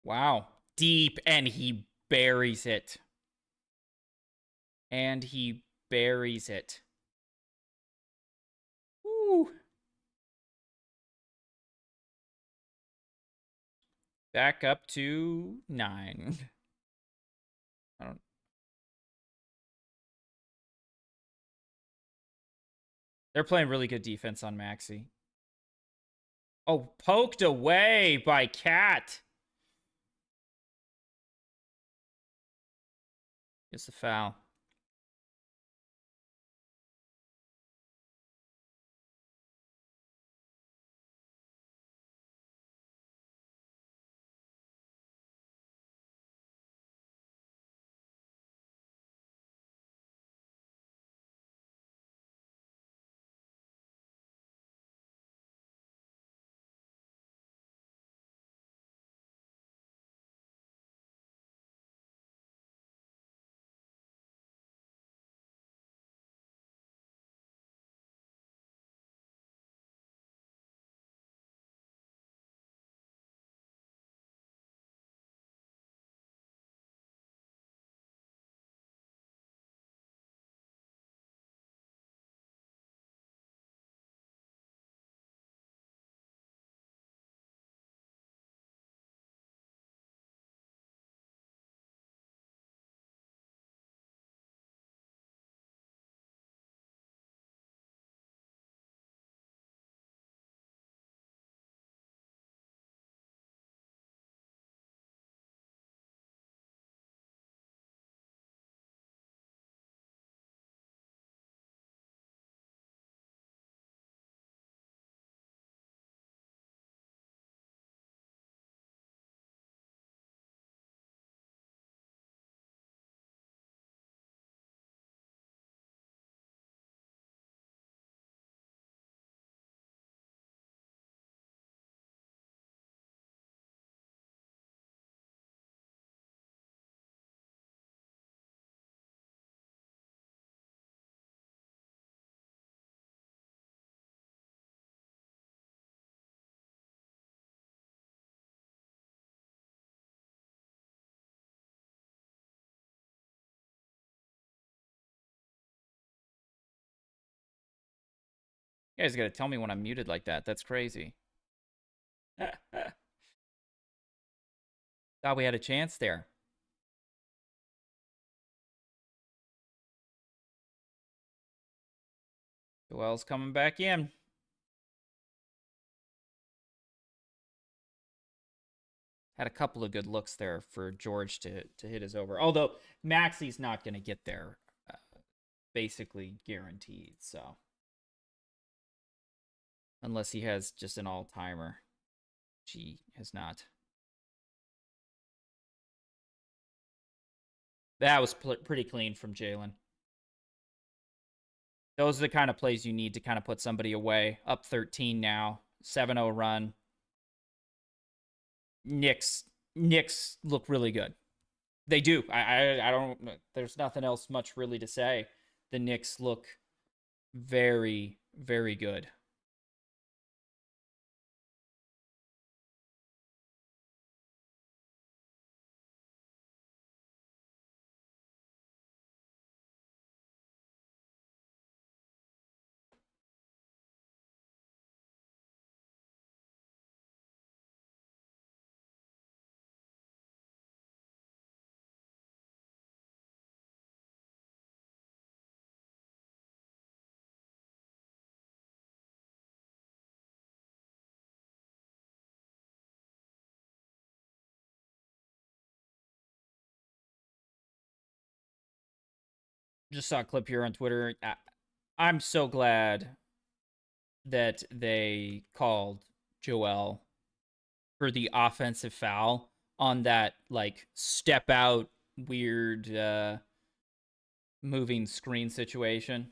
Speaker 1: Wow. Deep, and he buries it. And he buries it. Ooh. Back up to 9. I don't. They're playing really good defense on Maxi. Oh, poked away by Cat. It's a foul. You guys got to tell me when I'm muted like that. That's crazy. Thought we had a chance there. Joel's coming back in. Had a couple of good looks there for George to hit his over. Although Maxi's not going to get there, basically guaranteed. So unless he has just an all-timer, he has not. That was pretty clean from Jalen. Those are the kind of plays you need to kind of put somebody away. Up 13 now, 7-0 run. Knicks look really good. They do. I don't. There's nothing else much really to say. The Knicks look very, very good. Just saw a clip here on Twitter. I'm so glad that they called Joel for the offensive foul on that like step out weird moving screen situation.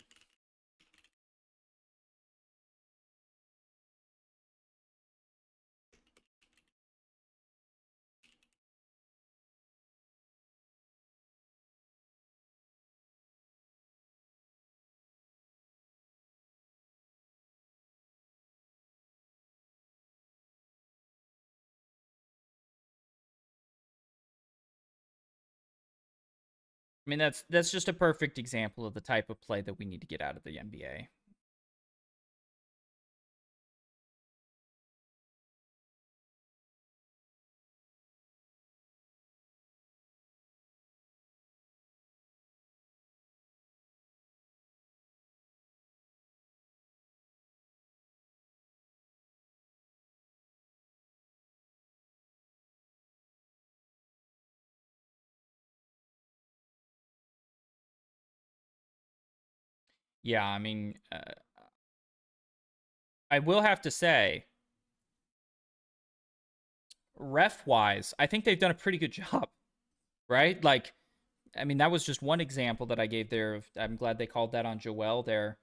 Speaker 1: I mean, that's just a perfect example of the type of play that we need to get out of the NBA. Yeah, I mean, I will have to say, ref wise, I think they've done a pretty good job, right? Like, I mean, that was just one example that I gave there. I'm glad they called that on Joel there.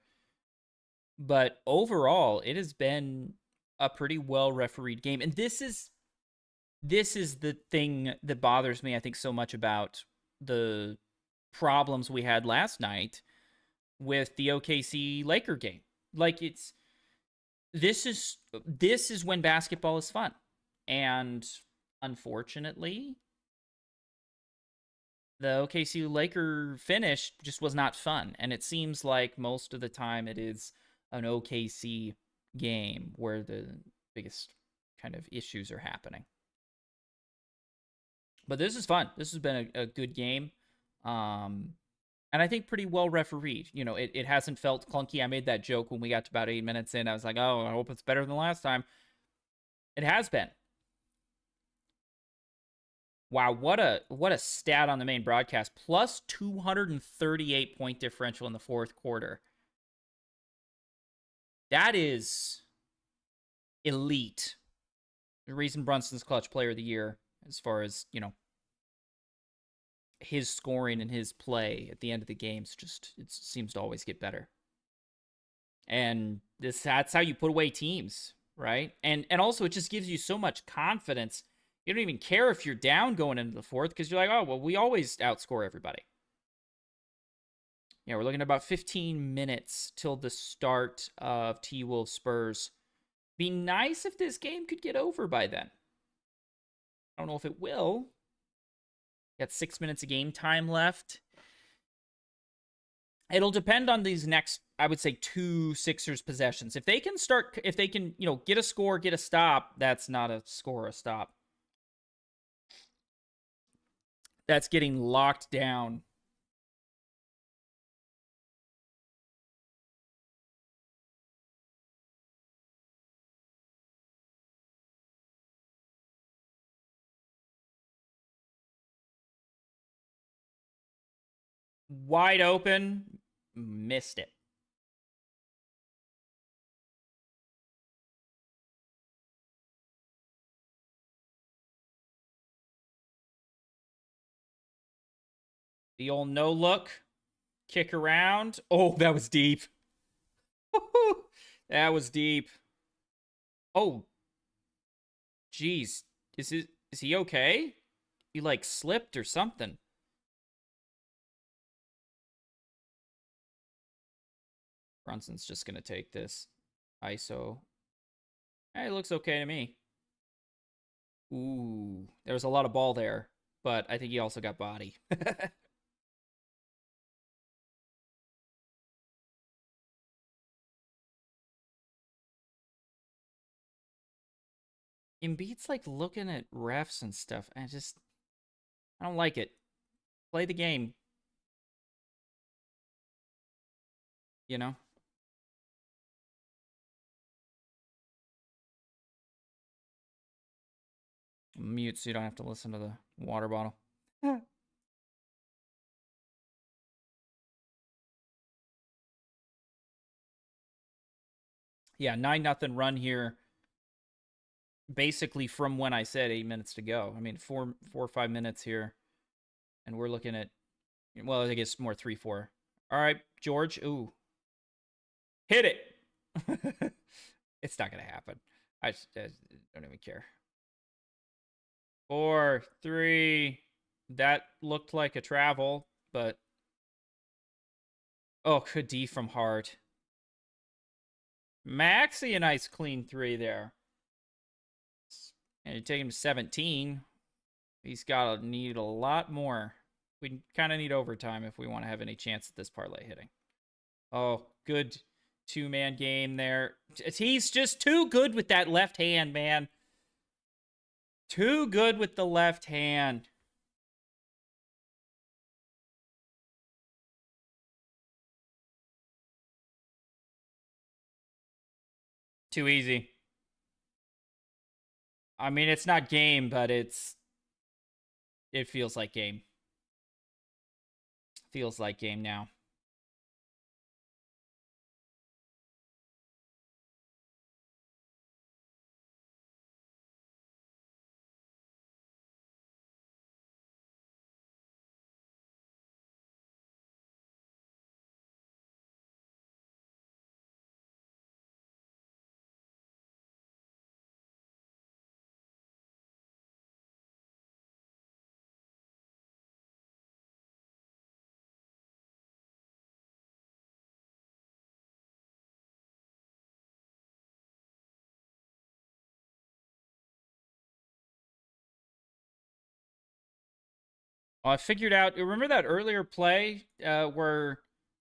Speaker 1: But overall, it has been a pretty well refereed game. And this is the thing that bothers me, I think, so much about the problems we had last night with the OKC Laker game. Like this is when basketball is fun. And unfortunately, the OKC Laker finish just was not fun. And it seems like most of the time it is an OKC game where the biggest kind of issues are happening. But this is fun. This has been a good game. And I think pretty well refereed. You know, it hasn't felt clunky. I made that joke when we got to about 8 minutes in. I was like, oh, I hope it's better than last time. It has been. Wow, what a stat on the main broadcast. Plus 238 point differential in the fourth quarter. That is elite. The reason Brunson's clutch player of the year, as far as, you know, his scoring and his play at the end of the games, just it seems to always get better. And that's how you put away teams, right? And also it just gives you so much confidence. You don't even care if you're down going into the fourth because you're like, oh, well, we always outscore everybody. Yeah, we're looking at about 15 minutes till the start of T-Wolves Spurs. Be nice if this game could get over by then. I don't know if it will. Got 6 minutes of game time left. It'll depend on these next, I would say, two Sixers possessions. If they can, get a score, get a stop, that's not a score, a stop. That's getting locked down. Wide open, missed it. The old no look, kick around. Oh, that was deep. That was deep. Oh, geez. Is he okay? He like slipped or something. Brunson's just gonna take this. ISO. Hey, it looks okay to me. Ooh, there was a lot of ball there, but I think he also got body. Embiid's like looking at refs and stuff. I don't like it. Play the game, you know? Mute so you don't have to listen to the water bottle. Yeah, 9-0 run here. Basically from when I said 8 minutes to go. I mean, four or 5 minutes here. And we're looking at, well, I guess more 3-4. All right, George. Ooh. Hit it. It's not going to happen. I don't even care. 4, 3. That looked like a travel, but. Oh, good D from Hart. Maxi, a nice clean 3 there. And you take him to 17. He's got to need a lot more. We kind of need overtime if we want to have any chance at this parlay hitting. Oh, good 2-man game there. He's just too good with that left hand, man. Too good with the left hand. Too easy. I mean, it's not game, but it feels like game. Feels like game now. I figured out. Remember that earlier play where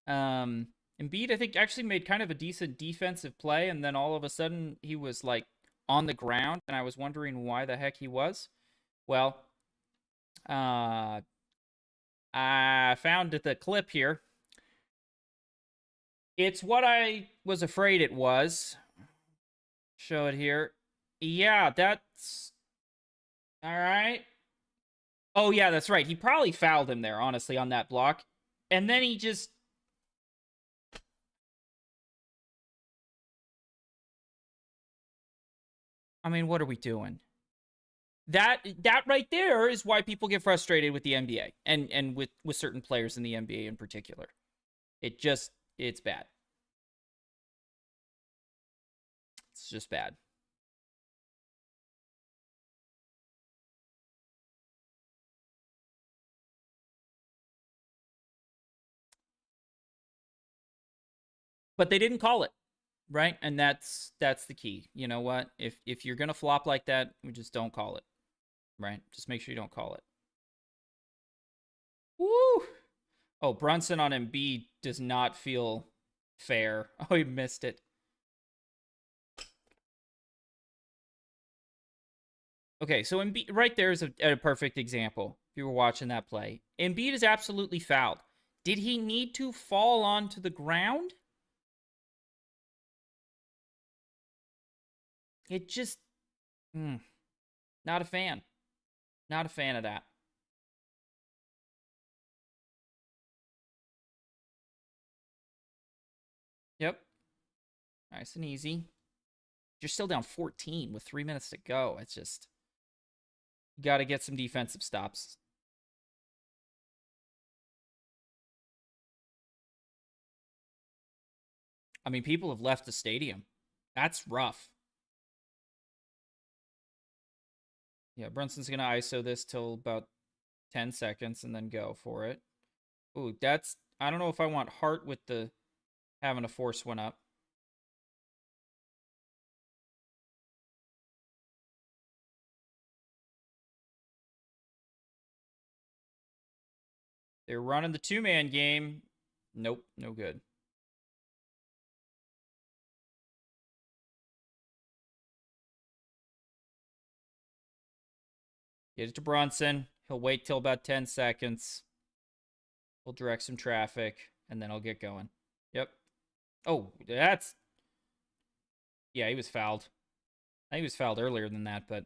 Speaker 1: Embiid, I think, actually made kind of a decent defensive play, and then all of a sudden he was like on the ground, and I was wondering why the heck he was. Well, I found the clip here. It's what I was afraid it was. Show it here. Yeah, that's all right. Oh, yeah, that's right. He probably fouled him there, honestly, on that block. And then he just. I mean, what are we doing? That right there is why people get frustrated with the NBA and with certain players in the NBA in particular. It's bad. It's just bad. But they didn't call it, right? And that's the key. You know what? If you're gonna flop like that, we just don't call it, right? Just make sure you don't call it. Woo! Oh, Brunson on Embiid does not feel fair. Oh, he missed it. Okay, so Embiid right there is a perfect example. If you were watching that play, Embiid is absolutely fouled. Did he need to fall onto the ground? It just, not a fan. Not a fan of that. Yep, nice and easy. You're still down 14 with 3 minutes to go. It's just, you got to get some defensive stops. I mean, people have left the stadium. That's rough. Yeah, Brunson's going to ISO this till about 10 seconds and then go for it. Ooh, that's, I don't know if I want Hart with the having to force one up. They're running the two-man game. Nope, no good. Get it to Brunson. He'll wait till about 10 seconds. We'll direct some traffic, and then I'll get going. Yep. Oh, that's... Yeah, he was fouled. I think he was fouled earlier than that, but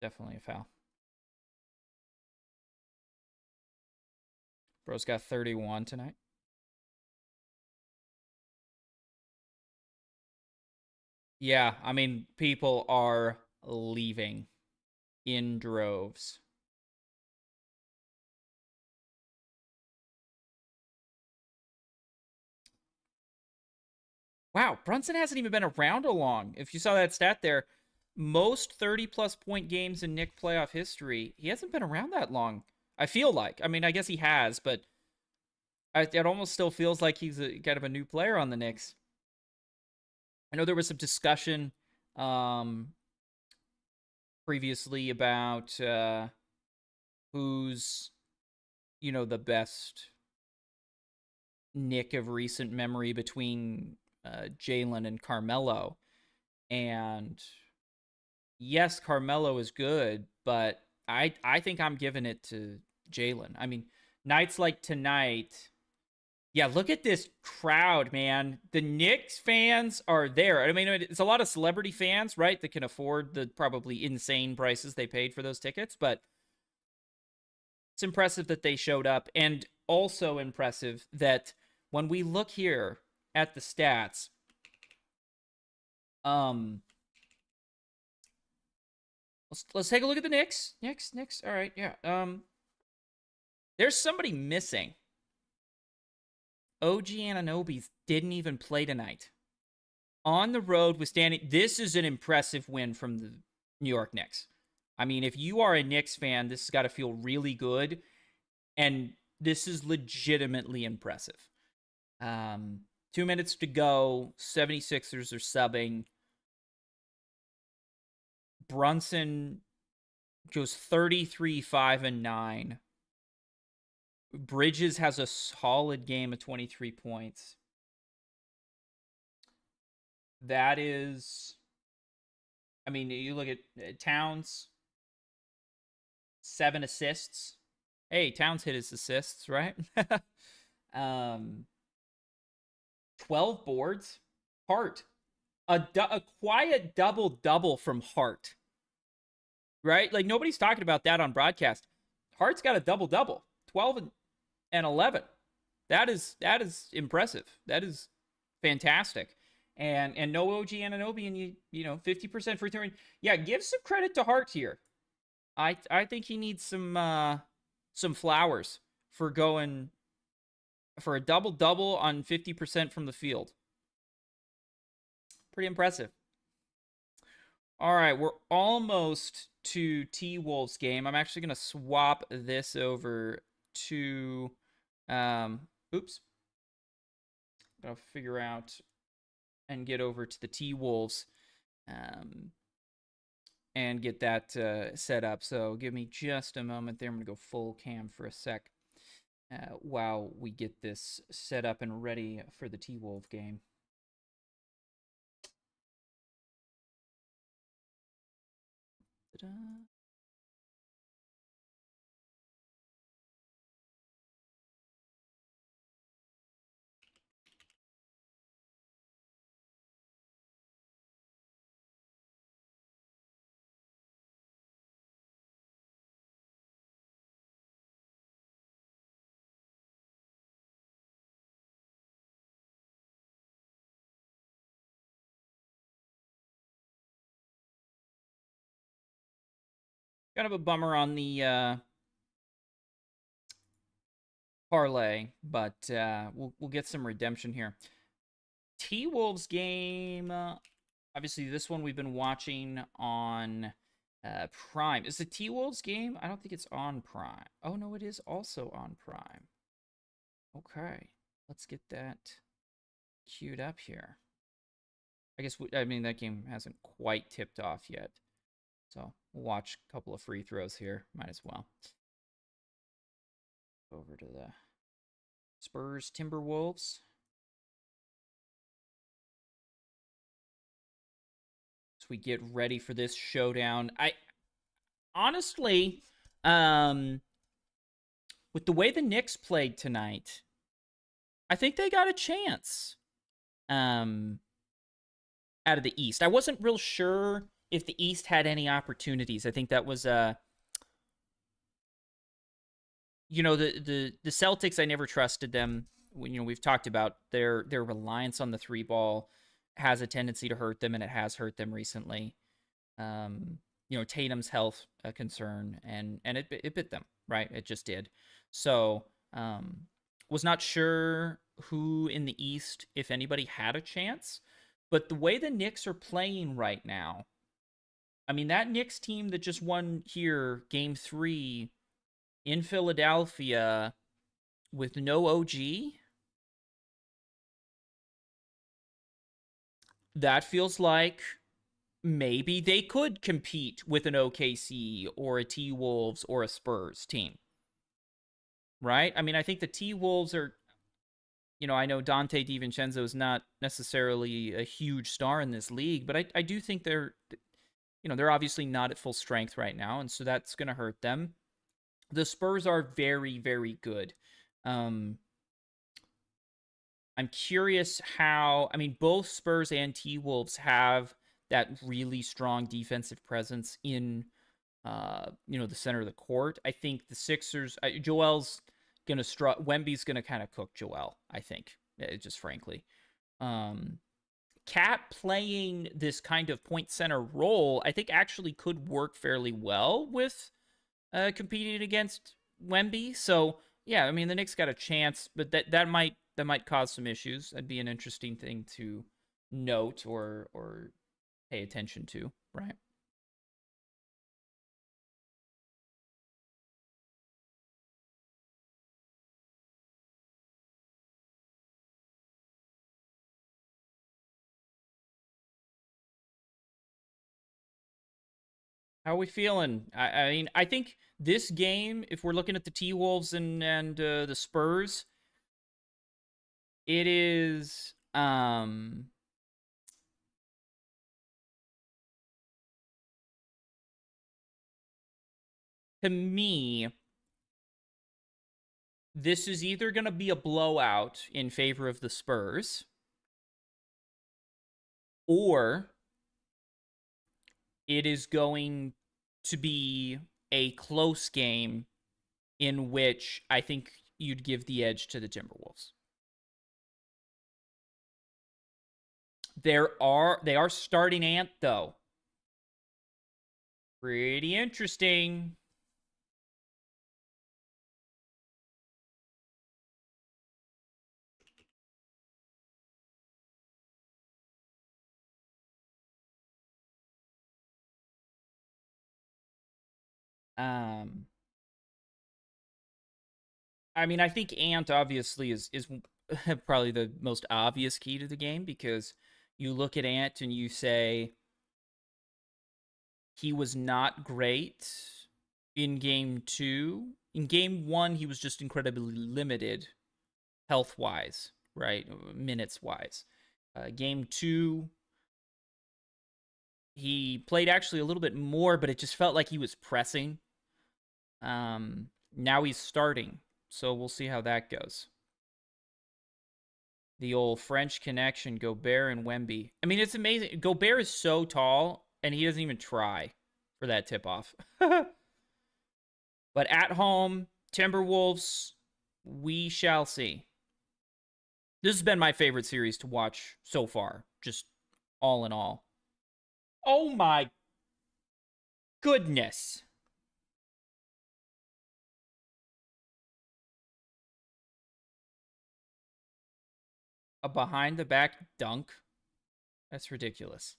Speaker 1: definitely a foul. Bro's got 31 tonight. Yeah, I mean, people are leaving in droves. Wow, Brunson hasn't even been around a long. If you saw that stat there, most 30-plus point games in Knick playoff history, he hasn't been around that long. I feel like. I mean, I guess he has, but it almost still feels like he's kind of a new player on the Knicks. I know there was some discussion um, previously about who's, the best Knick of recent memory between Jalen and Carmelo. And yes, Carmelo is good, but I think I'm giving it to Jalen. I mean, nights like tonight. Yeah, look at this crowd, man. The Knicks fans are there. I mean, it's a lot of celebrity fans, right, that can afford the probably insane prices they paid for those tickets, but it's impressive that they showed up, and also impressive that when we look here at the stats, um let's take a look at the Knicks. Knicks. All right, yeah. There's somebody missing. OG Anunoby didn't even play tonight. On the road with standing. This is an impressive win from the New York Knicks. I mean, if you are a Knicks fan, this has got to feel really good. And this is legitimately impressive. 2 minutes to go. 76ers are subbing. Brunson goes 33, 5, and 9. Bridges has a solid game of 23 points. That is, I mean, you look at Towns, 7 assists. Hey, Towns hit his assists, right? um, 12 boards. Hart, a quiet double-double from Hart, right? Like, nobody's talking about that on broadcast. Hart's got a double-double, 12 and 11. That is impressive. That is fantastic. And no OG Anunoby, and you know 50% free throw. Yeah, give some credit to Hart here. I think he needs some flowers for going for a double-double on 50% from the field. Pretty impressive. All right, we're almost to T-Wolves game. I'm actually going to swap this over to oops. Gotta figure out and get over to the T-Wolves. and get that set up. So give me just a moment there. I'm going to go full cam for a sec while we get this set up and ready for the T-Wolf game. Ta-da. Kind of a bummer on the parlay, but we'll get some redemption here. T-Wolves game. Obviously, this one we've been watching on Prime. Is the T-Wolves game? I don't think it's on Prime. Oh, no, it is also on Prime. Okay. Let's get that queued up here. I guess, I mean, that game hasn't quite tipped off yet. So we'll watch a couple of free throws here. Might as well. Over to the Spurs Timberwolves. As we get ready for this showdown. I honestly, with the way the Knicks played tonight, I think they got a chance. Out of the East. I wasn't real sure if the East had any opportunities. I think that was you know, the Celtics, I never trusted them. You know, we've talked about their reliance on the three ball has a tendency to hurt them, and it has hurt them recently. You know, Tatum's health a concern, and it bit them, right? It just did. So, was not sure who in the East, if anybody, had a chance. But the way the Knicks are playing right now, I mean, that Knicks team that just won here, game 3 in Philadelphia with no OG, that feels like maybe they could compete with an OKC or a T-Wolves or a Spurs team. Right? I mean, I think the T-Wolves are, you know, I know Dante DiVincenzo is not necessarily a huge star in this league, but I do think they're, you know, they're obviously not at full strength right now, and so that's going to hurt them. The Spurs are very, very good. I'm curious how, I mean, both Spurs and T-Wolves have that really strong defensive presence in, you know, the center of the court. I think the Sixers, Joel's going to Wemby's going to kind of cook Joel, I think, just frankly. Cat playing this kind of point center role, I think actually could work fairly well with competing against Wemby. So yeah, I mean the Knicks got a chance, but that might cause some issues. That'd be an interesting thing to note or pay attention to, right? How are we feeling? I mean, I think this game, if we're looking at the T Wolves and the Spurs, it is to me, this is either going to be a blowout in favor of the Spurs, or it is going to be a close game in which I think you'd give the edge to the Timberwolves. They are starting Ant though. Pretty interesting. Um, I mean, I think Ant obviously is probably the most obvious key to the game because you look at Ant and you say, He was not great in game 2. In game 1, he was just incredibly limited health wise, right? Minutes wise. Game 2, he played actually a little bit more, but it just felt like he was pressing. Now he's starting, so we'll see how that goes. The old French connection, Gobert and Wemby. I mean, it's amazing. Gobert is so tall, and he doesn't even try for that tip off. But at home, Timberwolves, we shall see. This has been my favorite series to watch so far, just all in all. Oh my goodness. A behind the back dunk? That's ridiculous.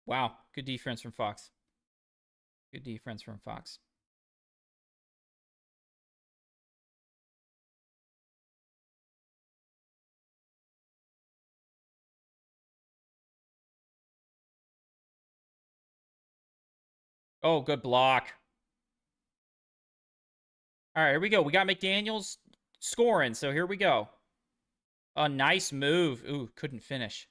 Speaker 1: Wow. Good defense from Fox. Good defense from Fox. Oh, good block. All right, here we go. We got McDaniels scoring, so here we go. A nice move. Ooh, couldn't finish.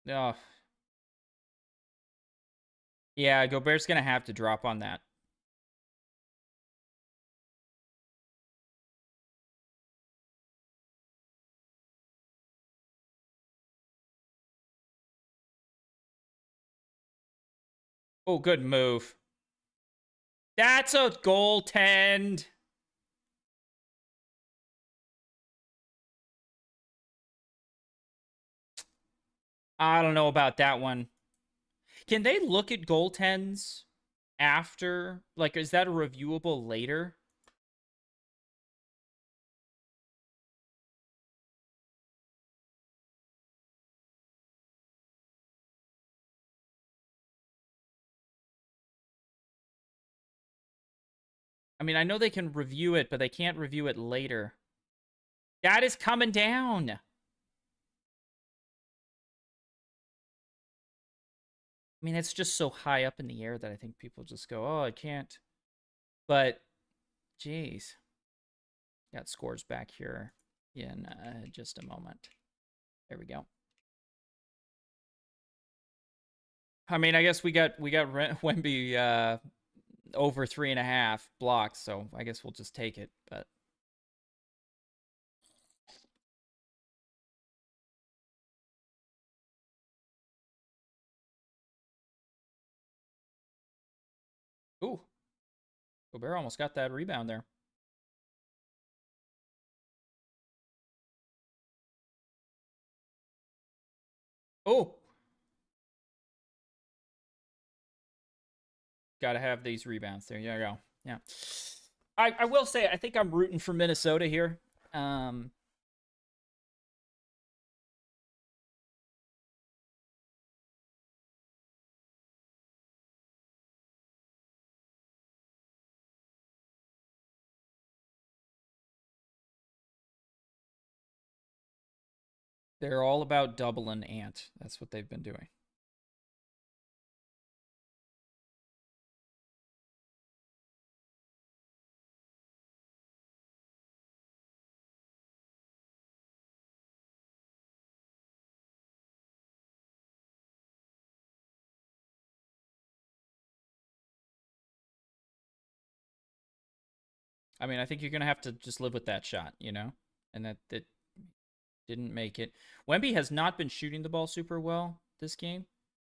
Speaker 1: Oh. Yeah, Gobert's going to have to drop on that. Oh, good move. That's a goaltend. I don't know about that one. Can they look at goaltends after? Like, is that a reviewable later? I mean, I know they can review it, but they can't review it later. That is coming down. I mean, it's just so high up in the air that I think people just go, oh, I can't. But, geez. Got scores back here in just a moment. There we go. I mean, I guess we got Wemby over 3.5 blocks, so I guess we'll just take it. But ooh, Gobert almost got that rebound there. Oh, got to have these rebounds. There you go. Yeah, I will say I think I'm rooting for Minnesota here. They're all about doubling Ant. That's what they've been doing. I mean, I think you're gonna have to just live with that shot, you know, and that didn't make it. Wemby has not been shooting the ball super well this game.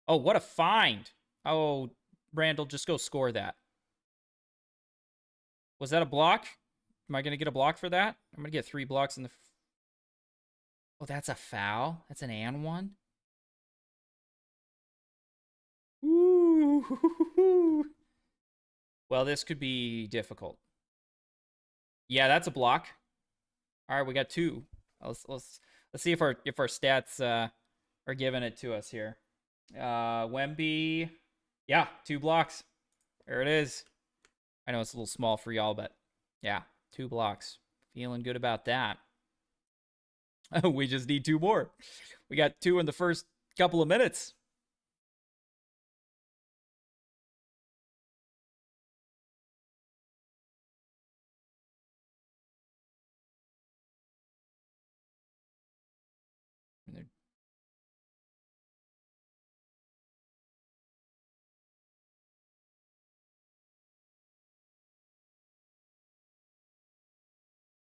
Speaker 1: Oh, what a find! Oh, Randall, just go score that. Was that a block? Am I gonna get a block for that? I'm gonna get 3 blocks in the. Oh, that's a foul. That's an and one. Ooh. Well, this could be difficult. Yeah, that's a block. All right, we got 2. Let's see if our stats are giving it to us here. Wemby, yeah, 2 blocks. There it is. I know it's a little small for y'all, but yeah, 2 blocks. Feeling good about that. We just need 2 more. We got 2 in the first couple of minutes.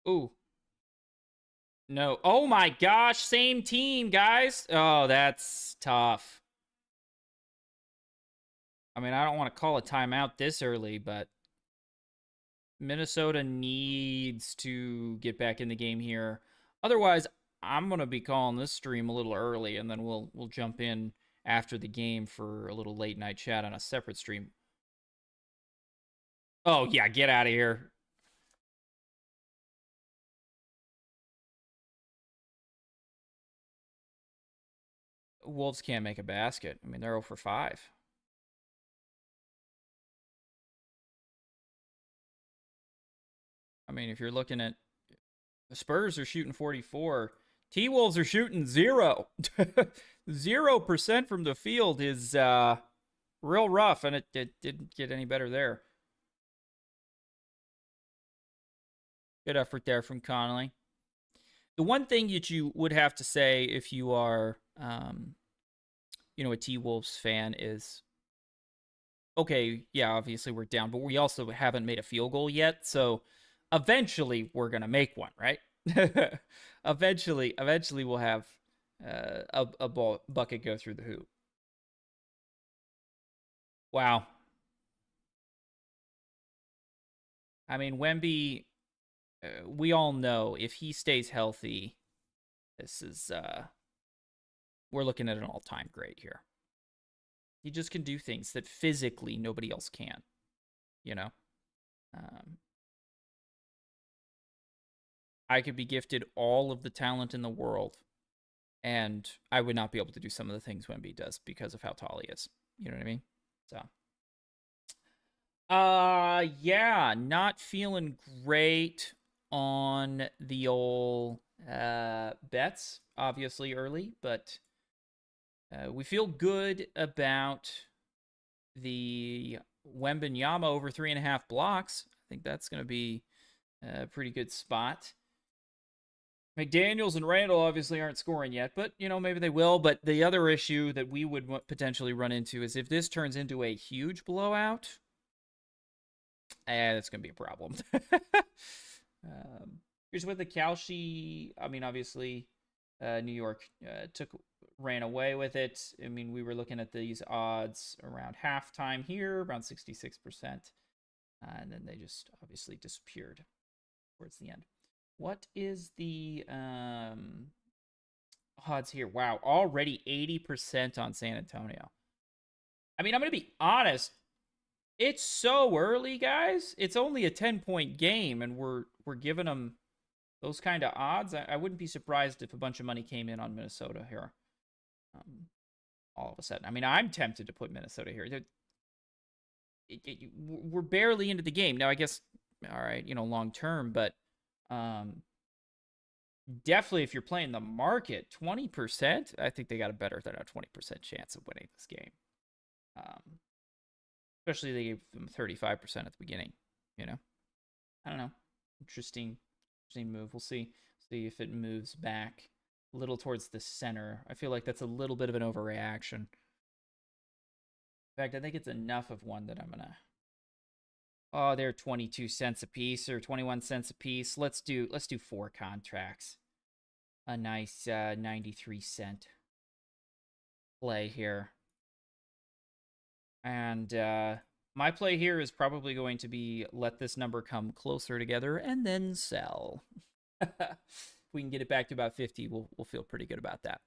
Speaker 1: Ooh, no. Oh my gosh, same team, guys. Oh, that's tough. I mean, I don't want to call a timeout this early, but Minnesota needs to get back in the game here. Otherwise, I'm gonna be calling this stream a little early, and then we'll jump in after the game for a little late night chat on a separate stream. Oh yeah, get out of here. Wolves can't make a basket. I mean, they're 0 for 5. I mean, if you're looking at the Spurs are shooting 44, T-Wolves are shooting 0. 0% from the field is real rough, and it didn't get any better there. Good effort there from Connolly. The one thing that you would have to say if you are, a T-Wolves fan is, okay, yeah, obviously we're down, but we also haven't made a field goal yet, so eventually we're gonna make one, right? eventually we'll have a bucket go through the hoop. Wow. I mean, Wemby, we all know if he stays healthy, this is we're looking at an all-time great here. He just can do things that physically nobody else can, you know. Um, I could be gifted all of the talent in the world, and I would not be able to do some of the things Wemby does because of how tall he is. You know what I mean? So, yeah, not feeling great on the old bets, obviously early, but we feel good about the Wembanyama over 3.5 blocks. I think that's going to be a pretty good spot. McDaniels and Randall obviously aren't scoring yet, but maybe they will. But the other issue that we would potentially run into is if this turns into a huge blowout, that's going to be a problem. Here's what the Kalshi. I mean, obviously, New York ran away with it. I mean, we were looking at these odds around halftime here, around 66%, and then they just obviously disappeared towards the end. What is the odds here? Wow, already 80% on San Antonio. I mean, I'm going to be honest. It's so early, guys. It's only a 10-point game, and we're giving them those kind of odds. I wouldn't be surprised if a bunch of money came in on Minnesota here. All of a sudden. I mean, I'm tempted to put Minnesota here. We're barely into the game. Now, I guess, all right, long term, but definitely if you're playing the market, 20%, I think they got a better than a 20% chance of winning this game. Especially they gave them 35% at the beginning, I don't know. Interesting move. We'll see if it moves back a little towards the center. I feel like that's a little bit of an overreaction. In fact, I think it's enough of one that I'm going to... Oh, they're 22 cents a piece or 21 cents a piece. Let's do 4 contracts. A nice 93-cent play here. And my play here is probably going to be let this number come closer together and then sell. If we can get it back to about 50, we'll feel pretty good about that.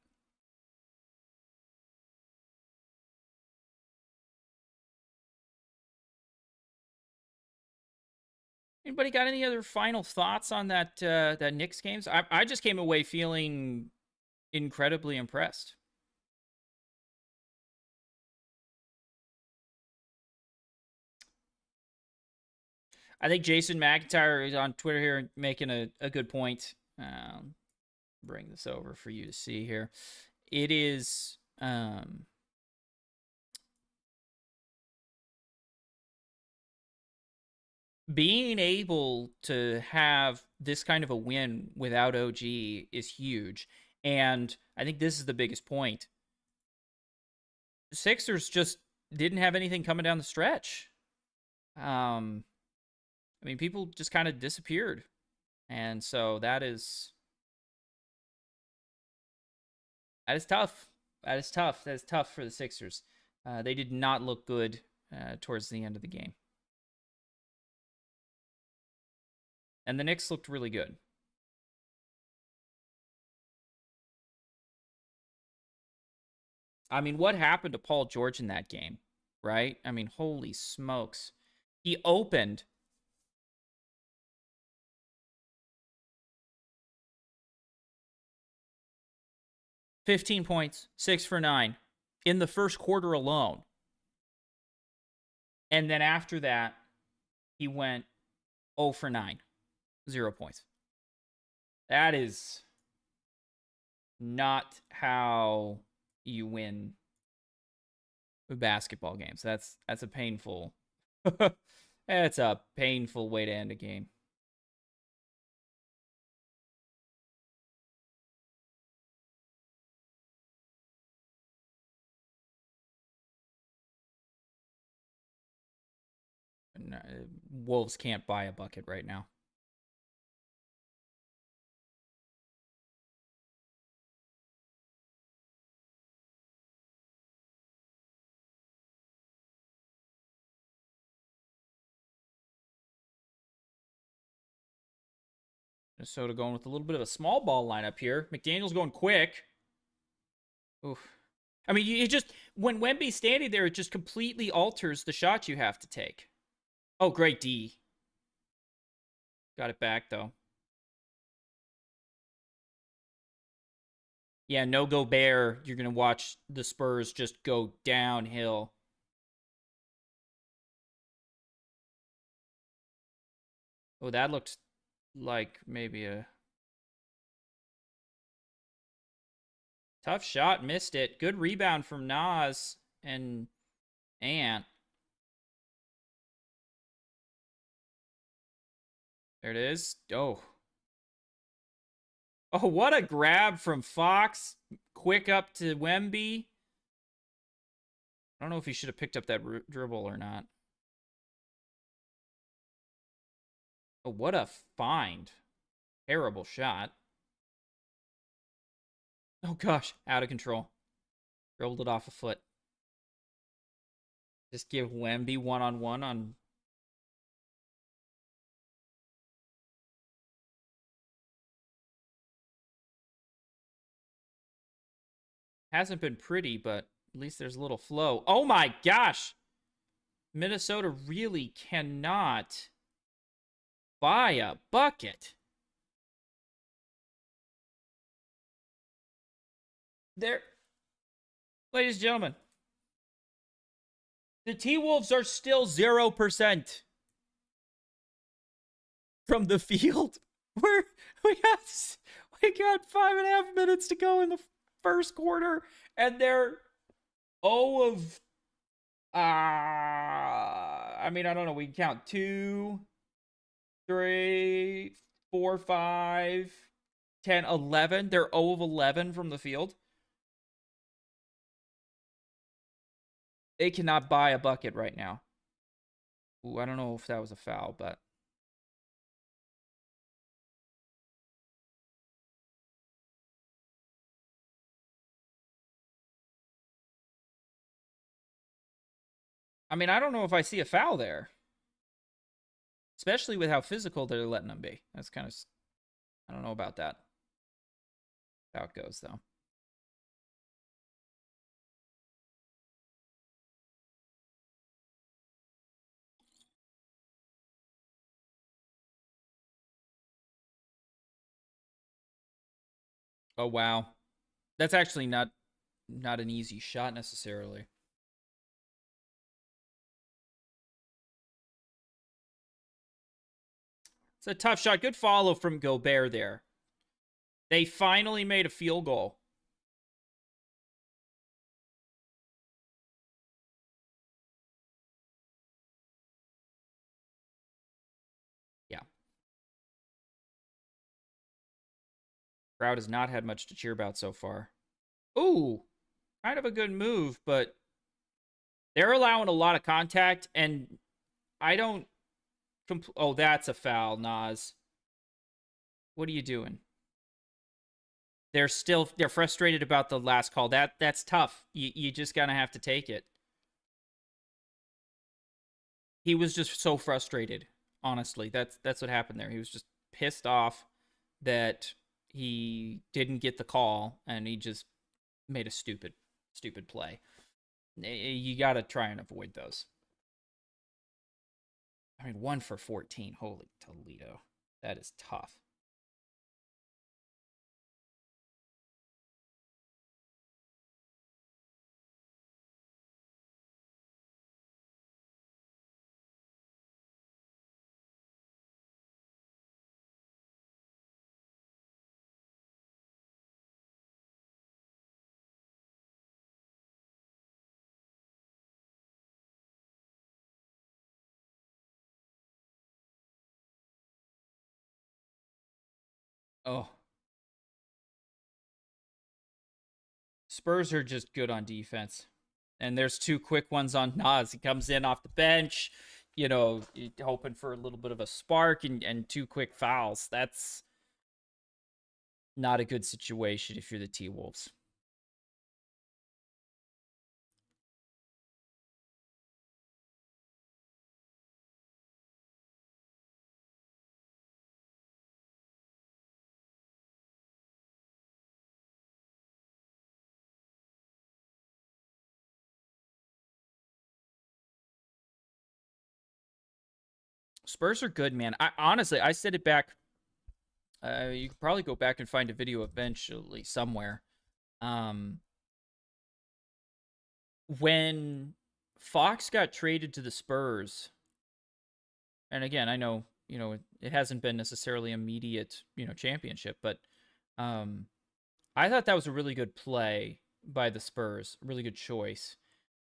Speaker 1: Anybody got any other final thoughts on that Knicks games? I just came away feeling incredibly impressed. I think Jason McIntyre is on Twitter here making a good point. Bring this over for you to see here. It is being able to have this kind of a win without OG is huge. And I think this is the biggest point. Sixers just didn't have anything coming down the stretch. I mean, people just kind of disappeared. And so that is tough. That is tough. That is tough for the Sixers. They did not look good towards the end of the game. And the Knicks looked really good. I mean, what happened to Paul George in that game, right? I mean, holy smokes. He opened 15 points, 6 for 9 in the first quarter alone. And then after that, he went 0 for 9, 0 points. That is not how you win basketball games. That's a painful that's a painful way to end a game. Wolves can't buy a bucket right now. Minnesota going with a little bit of a small ball lineup here. McDaniel's going quick. Oof. I mean, you just when Wemby's standing there, it just completely alters the shot you have to take. Oh, great D. Got it back though. Yeah, no Gobert. You're gonna watch the Spurs just go downhill. Oh, that looked like maybe a tough shot. Missed it. Good rebound from Nas and Ant. There it is. Oh. Oh, what a grab from Fox. Quick up to Wemby. I don't know if he should have picked up that dribble or not. Oh, what a find. Terrible shot. Oh, gosh. Out of control. Dribbled it off a foot. Just give Wemby one-on-one on... Hasn't been pretty, but at least there's a little flow. Oh, my gosh. Minnesota really cannot buy a bucket. There, ladies and gentlemen, the T-Wolves are still 0% from the field. We got 5.5 minutes to go in the first quarter, and they're 0 of I mean, I don't know, we can count 2, 3, 4, 5, 10, 11. They're 0 of 11 from the field. They cannot buy a bucket right now. Ooh, I don't know if that was a foul, but I mean, I don't know if I see a foul there. Especially with how physical they're letting them be. That's kind of... I don't know about that. How it goes, though. Oh wow, that's actually not an easy shot necessarily. It's a tough shot. Good follow from Gobert there. They finally made a field goal. Yeah. Crowd has not had much to cheer about so far. Ooh, kind of a good move, but they're allowing a lot of contact, and I don't. Oh, that's a foul, Nas. What are you doing? They're frustrated about the last call. That's tough. You just gonna have to take it. He was just so frustrated. Honestly, that's what happened there. He was just pissed off that he didn't get the call, and he just made a stupid play. You got to try and avoid those. I mean, 1 for 14. Holy Toledo. That is tough. Oh, Spurs are just good on defense. And there's two quick ones on Nas. He comes in off the bench, hoping for a little bit of a spark and two quick fouls. That's not a good situation if you're the T Wolves. Spurs are good, man. I honestly, I said it back. You could probably go back and find a video eventually somewhere. Um, when Fox got traded to the Spurs, and again, I know it hasn't been necessarily immediate championship, but um, I thought that was a really good play by the Spurs, a really good choice.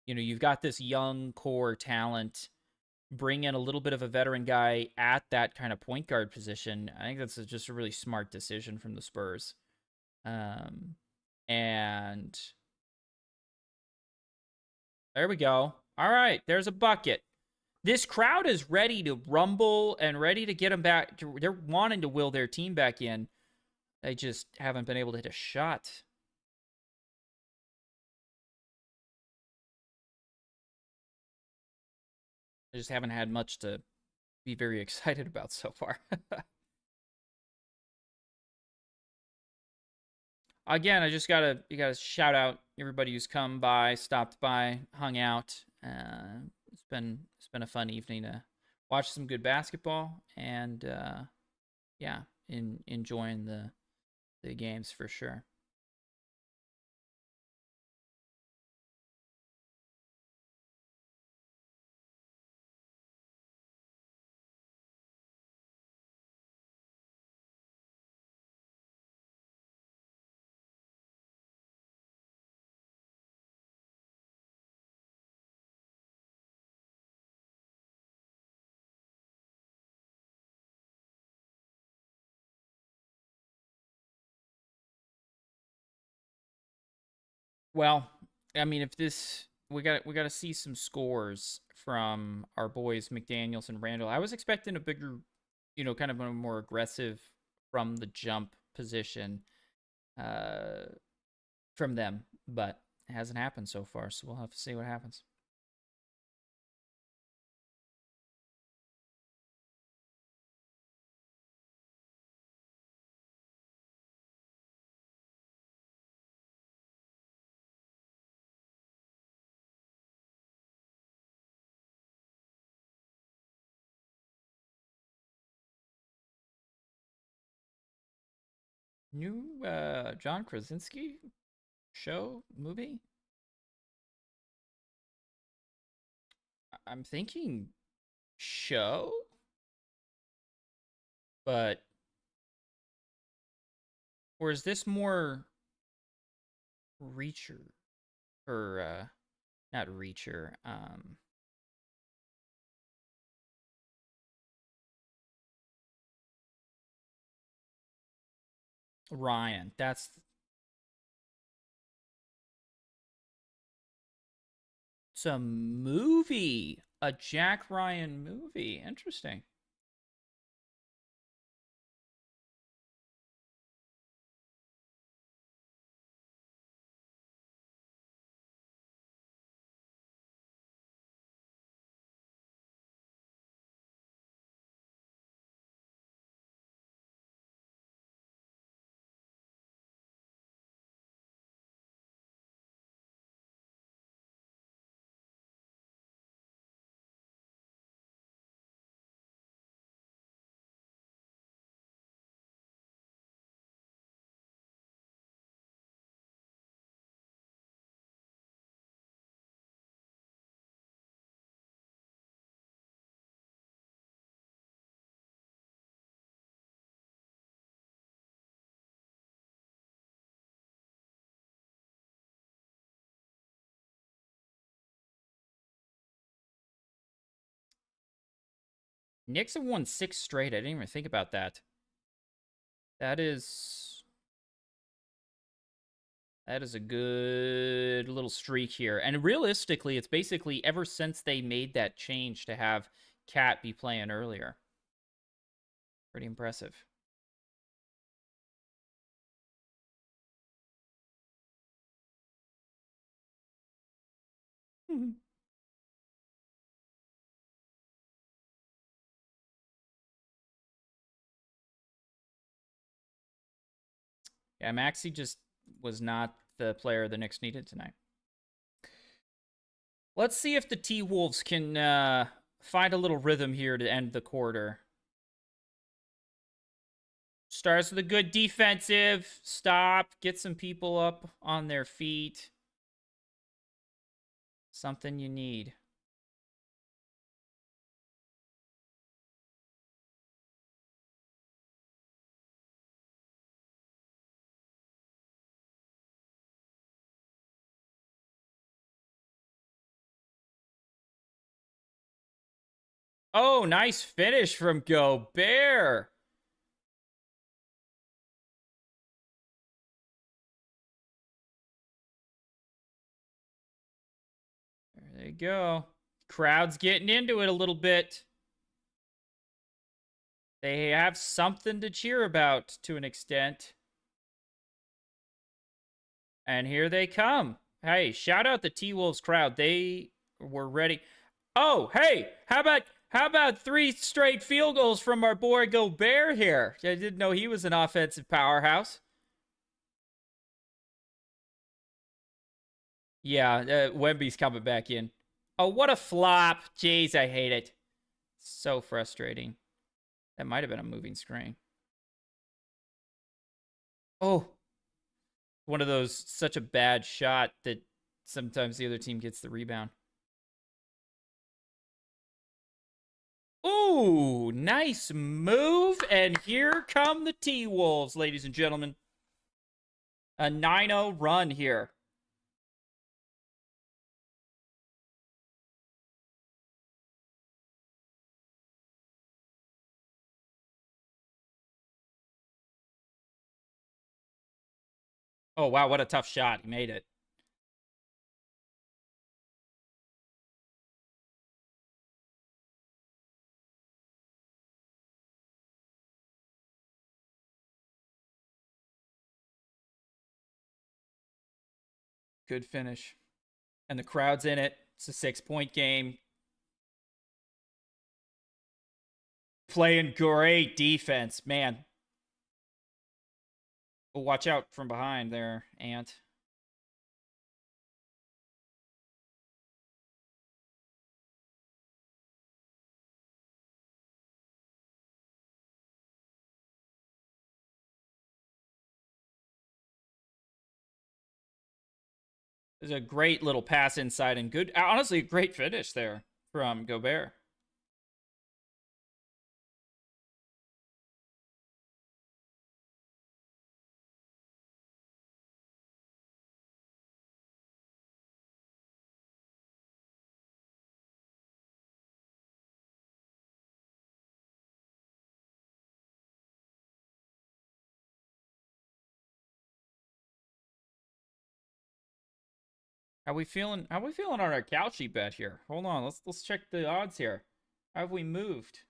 Speaker 1: You've got this young core talent. Bring in a little bit of a veteran guy at that kind of point guard position. I think that's just a really smart decision from the Spurs. Um, and there we go. All right, there's a bucket. This crowd is ready to rumble and ready to get them back. They're wanting to will their team back in. They just haven't been able to hit a shot. They just haven't had much to be very excited about so far. Again, I just gotta shout out everybody who's come by, stopped by, hung out. It's been a fun evening to watch some good basketball and yeah, enjoying the games for sure. Well, I mean, if this we got to see some scores from our boys McDaniels and Randall. I was expecting a bigger, kind of a more aggressive from the jump position uh, from them, but it hasn't happened so far. So we'll have to see what happens. New John Krasinski show movie? I'm thinking show, but or is this more Reacher or not Reacher? Ryan. That's it's a movie, a Jack Ryan movie. Interesting. Knicks have won 6 straight. I didn't even think about that. That is that is a good little streak here. And realistically, it's basically ever since they made that change to have Cat be playing earlier. Pretty impressive. Yeah, Maxi just was not the player the Knicks needed tonight. Let's see if the T Wolves can find a little rhythm here to end the quarter. Starts with a good defensive stop, get some people up on their feet. Something you need. Oh, nice finish from Gobert. There you go. Crowd's getting into it a little bit. They have something to cheer about to an extent. And here they come. Hey, shout out the T-Wolves crowd. They were ready. Oh, hey, how about 3 straight field goals from our boy Gobert here? I didn't know he was an offensive powerhouse. Yeah, Wemby's coming back in. Oh, what a flop. Jeez, I hate it. So frustrating. That might have been a moving screen. Oh, one of those, such a bad shot that sometimes the other team gets the rebound. Ooh, nice move. And here come the T-Wolves, ladies and gentlemen. A 9-0 run here. Oh, wow, what a tough shot. He made it. Good finish. And the crowd's in it. It's a 6-point game. Playing great defense, man. Oh, watch out from behind there, Ant. There's a great little pass inside and good, honestly, a great finish there from Gobert. How we feeling? How we feeling on our Calci bet here? Hold on, let's check the odds here. How have we moved?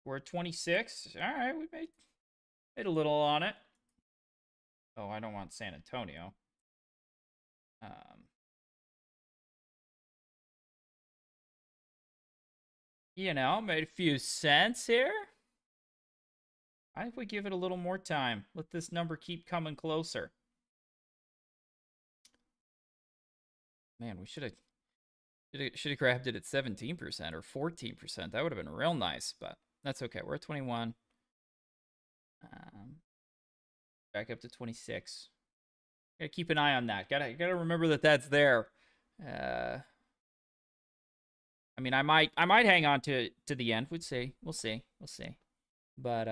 Speaker 1: We're at 26. All right, we made a little on it. Oh, I don't want San Antonio. Um, made a few cents here. I think we give it a little more time. Let this number keep coming closer. Man, we should have grabbed it at 17% or 14%. That would have been real nice, but that's okay. We're at 21. Back up to 26. Gotta keep an eye on that. Gotta remember that that's there. I mean, I might hang on to the end. We'll see. But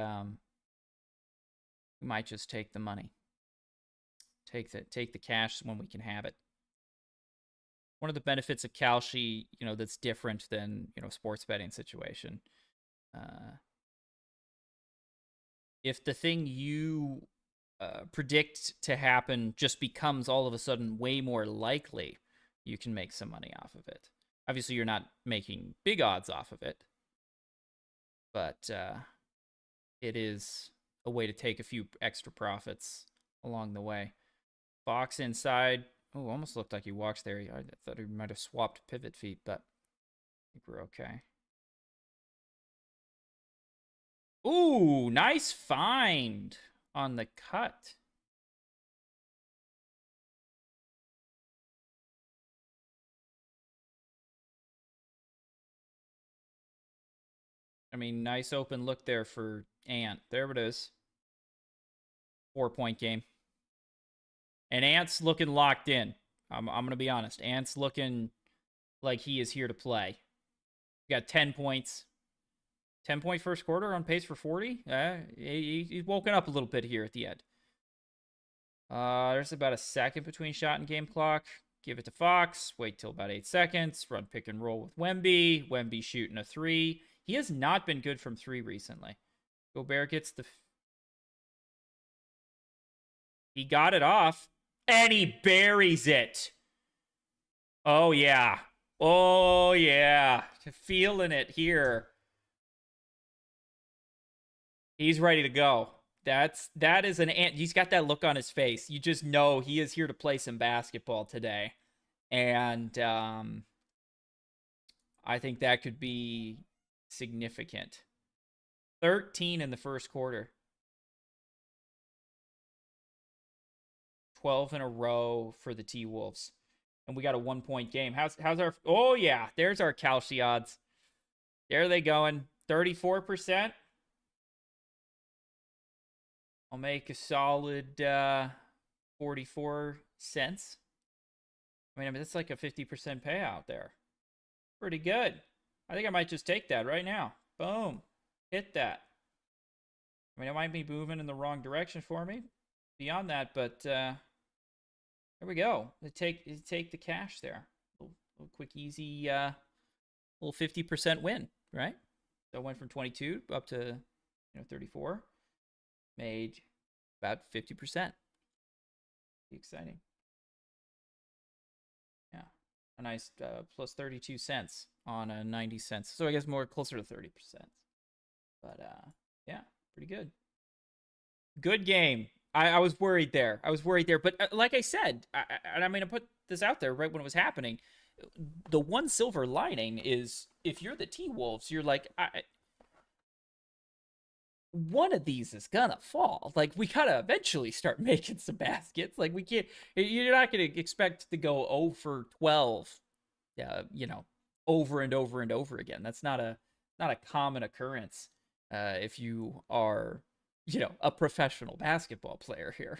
Speaker 1: we might just take the money. Take the cash when we can have it. One of the benefits of Kalshi, that's different than, sports betting situation. If the thing you predict to happen just becomes all of a sudden way more likely, you can make some money off of it. Obviously, you're not making big odds off of it, but it is a way to take a few extra profits along the way. Fox inside. Oh, almost looked like he walks there. I thought he might have swapped pivot feet, but I think we're okay. Ooh, nice find on the cut. I mean, nice open look there for Ant. There it is. 4-point game. And Ant's looking locked in. I'm going to be honest. Ant's looking like he is here to play. Got 10 points. 10-point first quarter, on pace for 40. He's woken up a little bit here at the end. There's about a second between shot and game clock. Give it to Fox. Wait till about 8 seconds. Run pick and roll with Wemby. Wemby shooting a 3. He has not been good from 3 recently. Gobert gets the... He got it off. And he buries it. Oh, yeah. Oh, yeah. Feeling it here. He's ready to go. That is an ant. He's got that look on his face. You just know he is here to play some basketball today. And I think that could be significant. 13 in the first quarter. 12 in a row for the T-Wolves. And we got a 1-point game. How's our... Oh, yeah. There's our Kalshi odds. There they going. 34%. I'll make a solid 44 cents. I mean, that's like a 50% payout there. Pretty good. I think I might just take that right now. Boom. Hit that. I mean, it might be moving in the wrong direction for me beyond that, but there we go. Take the cash there. Little quick, easy, little 50% win, right? So I went from 22 up to 34. Made about 50%. Exciting. Yeah, a nice plus 32 cents on a 90 cents. So I guess more closer to 30%. But yeah, pretty good. Good game. I was worried there. But like I said, and I'm going to put this out there right when it was happening. The one silver lining is if you're the T-Wolves, you're like, one of these is gonna fall. Like, we gotta eventually start making some baskets. Like, we can't... You're not gonna expect to go 0 for 12, over and over and over again. That's not a common occurrence. if you are, a professional basketball player here.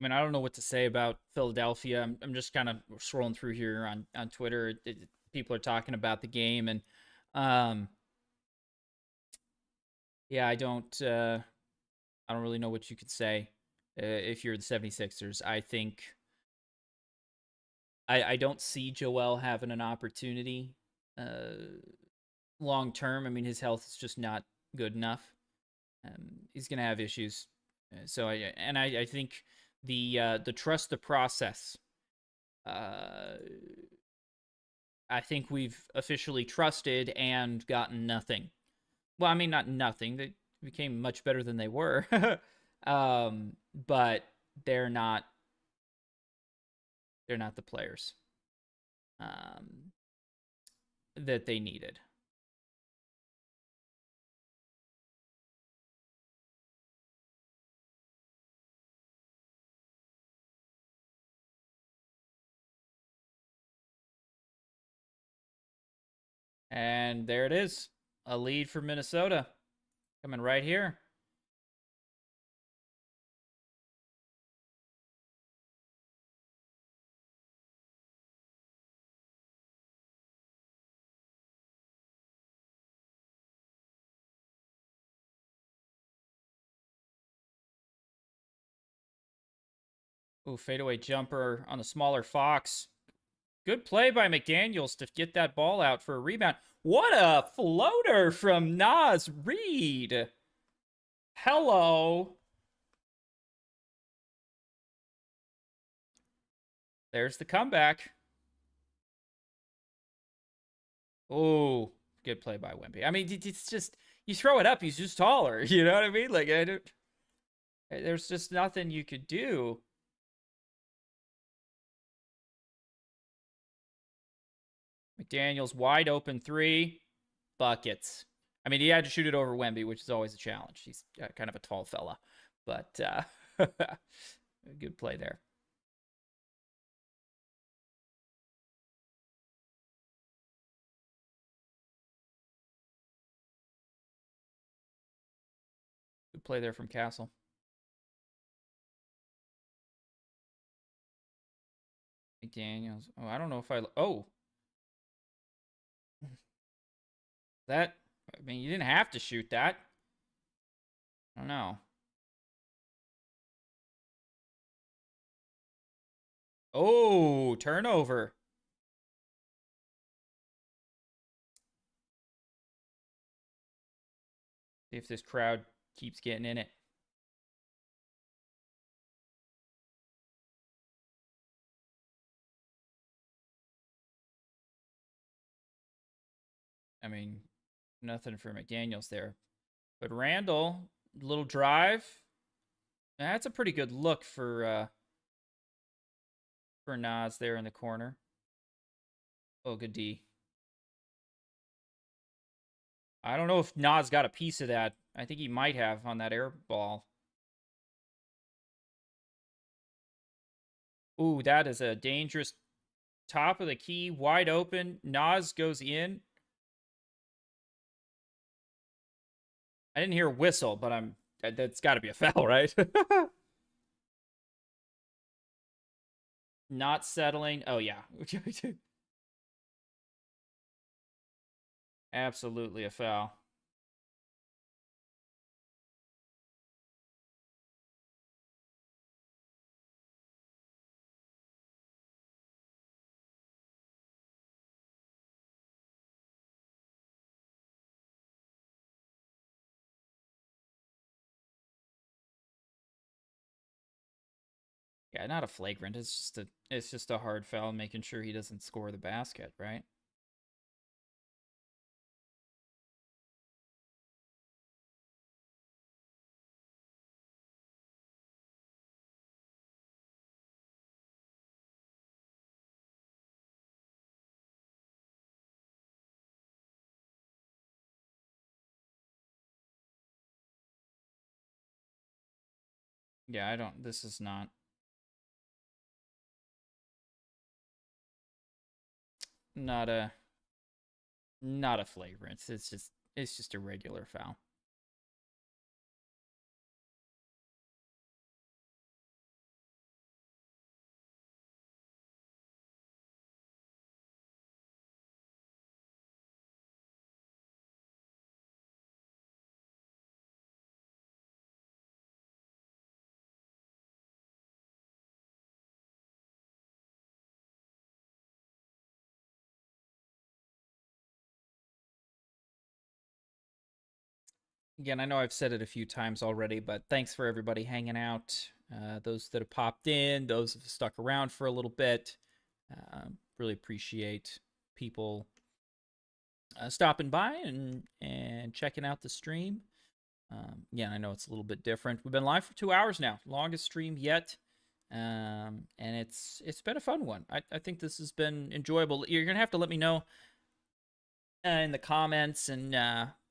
Speaker 1: I mean, I don't know what to say about Philadelphia. I'm just kind of scrolling through here on Twitter. People are talking about the game, and um, yeah, I don't really know what you could say if you're the 76ers. I don't see Joel having an opportunity long term. I mean, his health is just not good enough. He's gonna have issues. I think the trust the process. Uh, I think we've officially trusted and gotten nothing. Well, I mean, not nothing. They became much better than they were, but they're not. They're not the players um, that they needed. And there it is, a lead for Minnesota coming right here. Ooh, fadeaway jumper on the smaller Fox. Good play by McDaniels to get that ball out for a rebound. What a floater from Nas Reed. Hello. There's the comeback. Oh, good play by Wemby. I mean, it's just you throw it up, he's just taller. You know what I mean? Like there's just nothing you could do. McDaniels wide open three buckets. I mean, he had to shoot it over Wemby, which is always a challenge. He's kind of a tall fella, but good play there. Good play there from Castle. McDaniels. Oh, I don't know if I. Oh, that. I mean, you didn't have to shoot that. I don't know. Oh, turnover. See if this crowd keeps getting in it. I mean, nothing for McDaniels there. But Randall, little drive. That's a pretty good look for Nas there in the corner. Oh, good D. I don't know if Nas got a piece of that. I think he might have on that air ball. Ooh, that is a dangerous top of the key, wide open. Nas goes in. I didn't hear a whistle, but that's got to be a foul, right? Not settling. Oh, yeah. Absolutely a foul. Yeah, not a flagrant. It's just a hard foul, making sure he doesn't score the basket, right? Yeah, I don't. This is not a not a flagrant. It's just a regular foul. Again, I know I've said it a few times already, but thanks for everybody hanging out. Those that have popped in, those that have stuck around for a little bit. Really appreciate people stopping by and checking out the stream. Yeah, I know it's a little bit different. We've been live for 2 hours now, longest stream yet, and it's been a fun one. I think this has been enjoyable. You're gonna have to let me know in the comments, and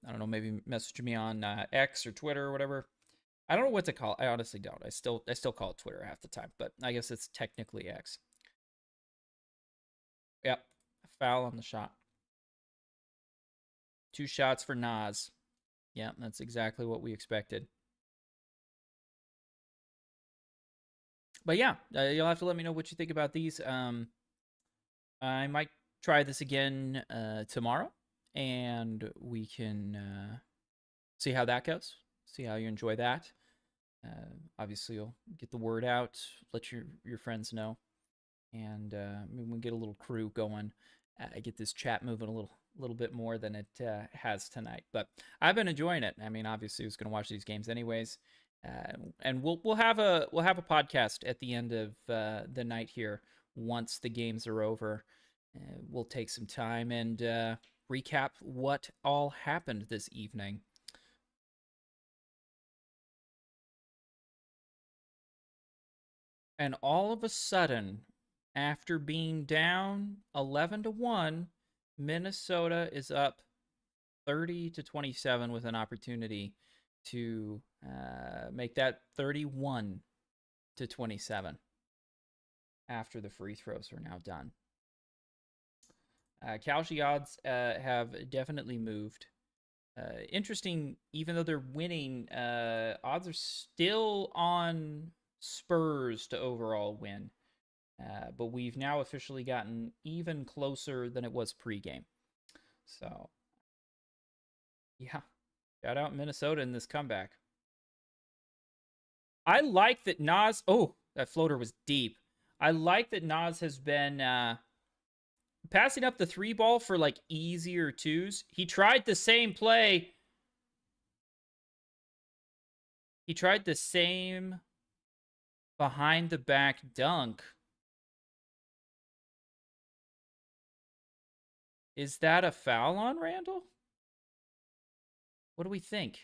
Speaker 1: I don't know, maybe message me on X or Twitter or whatever. I don't know what to call it. I honestly don't. I still call it Twitter half the time, but I guess it's technically X. Yep, foul on the shot. 2 shots for Nas. Yeah, that's exactly what we expected. But yeah, you'll have to let me know what you think about these. I might try this again tomorrow, and we can see how that goes. See how you enjoy that. Obviously, you'll get the word out, let your friends know, and maybe we get a little crew going. Get this chat moving a little bit more than it has tonight. But I've been enjoying it. I mean, obviously, I was going to watch these games anyways, and we'll have a podcast at the end of the night here once the games are over. We'll take some time and recap what all happened this evening. And all of a sudden, after being down 11-1, Minnesota is up 30-27 with an opportunity to make that 31-27 after the free throws are now done. Calci odds have definitely moved. Interesting, even though they're winning, odds are still on Spurs to overall win. But we've now officially gotten even closer than it was pregame. So, yeah, shout out Minnesota in this comeback. I like that Nas. Oh, that floater was deep. I like that Nas has been passing up the three ball for like easier twos. He tried the same play. He tried the same behind the back dunk. Is that a foul on Randall? What do we think?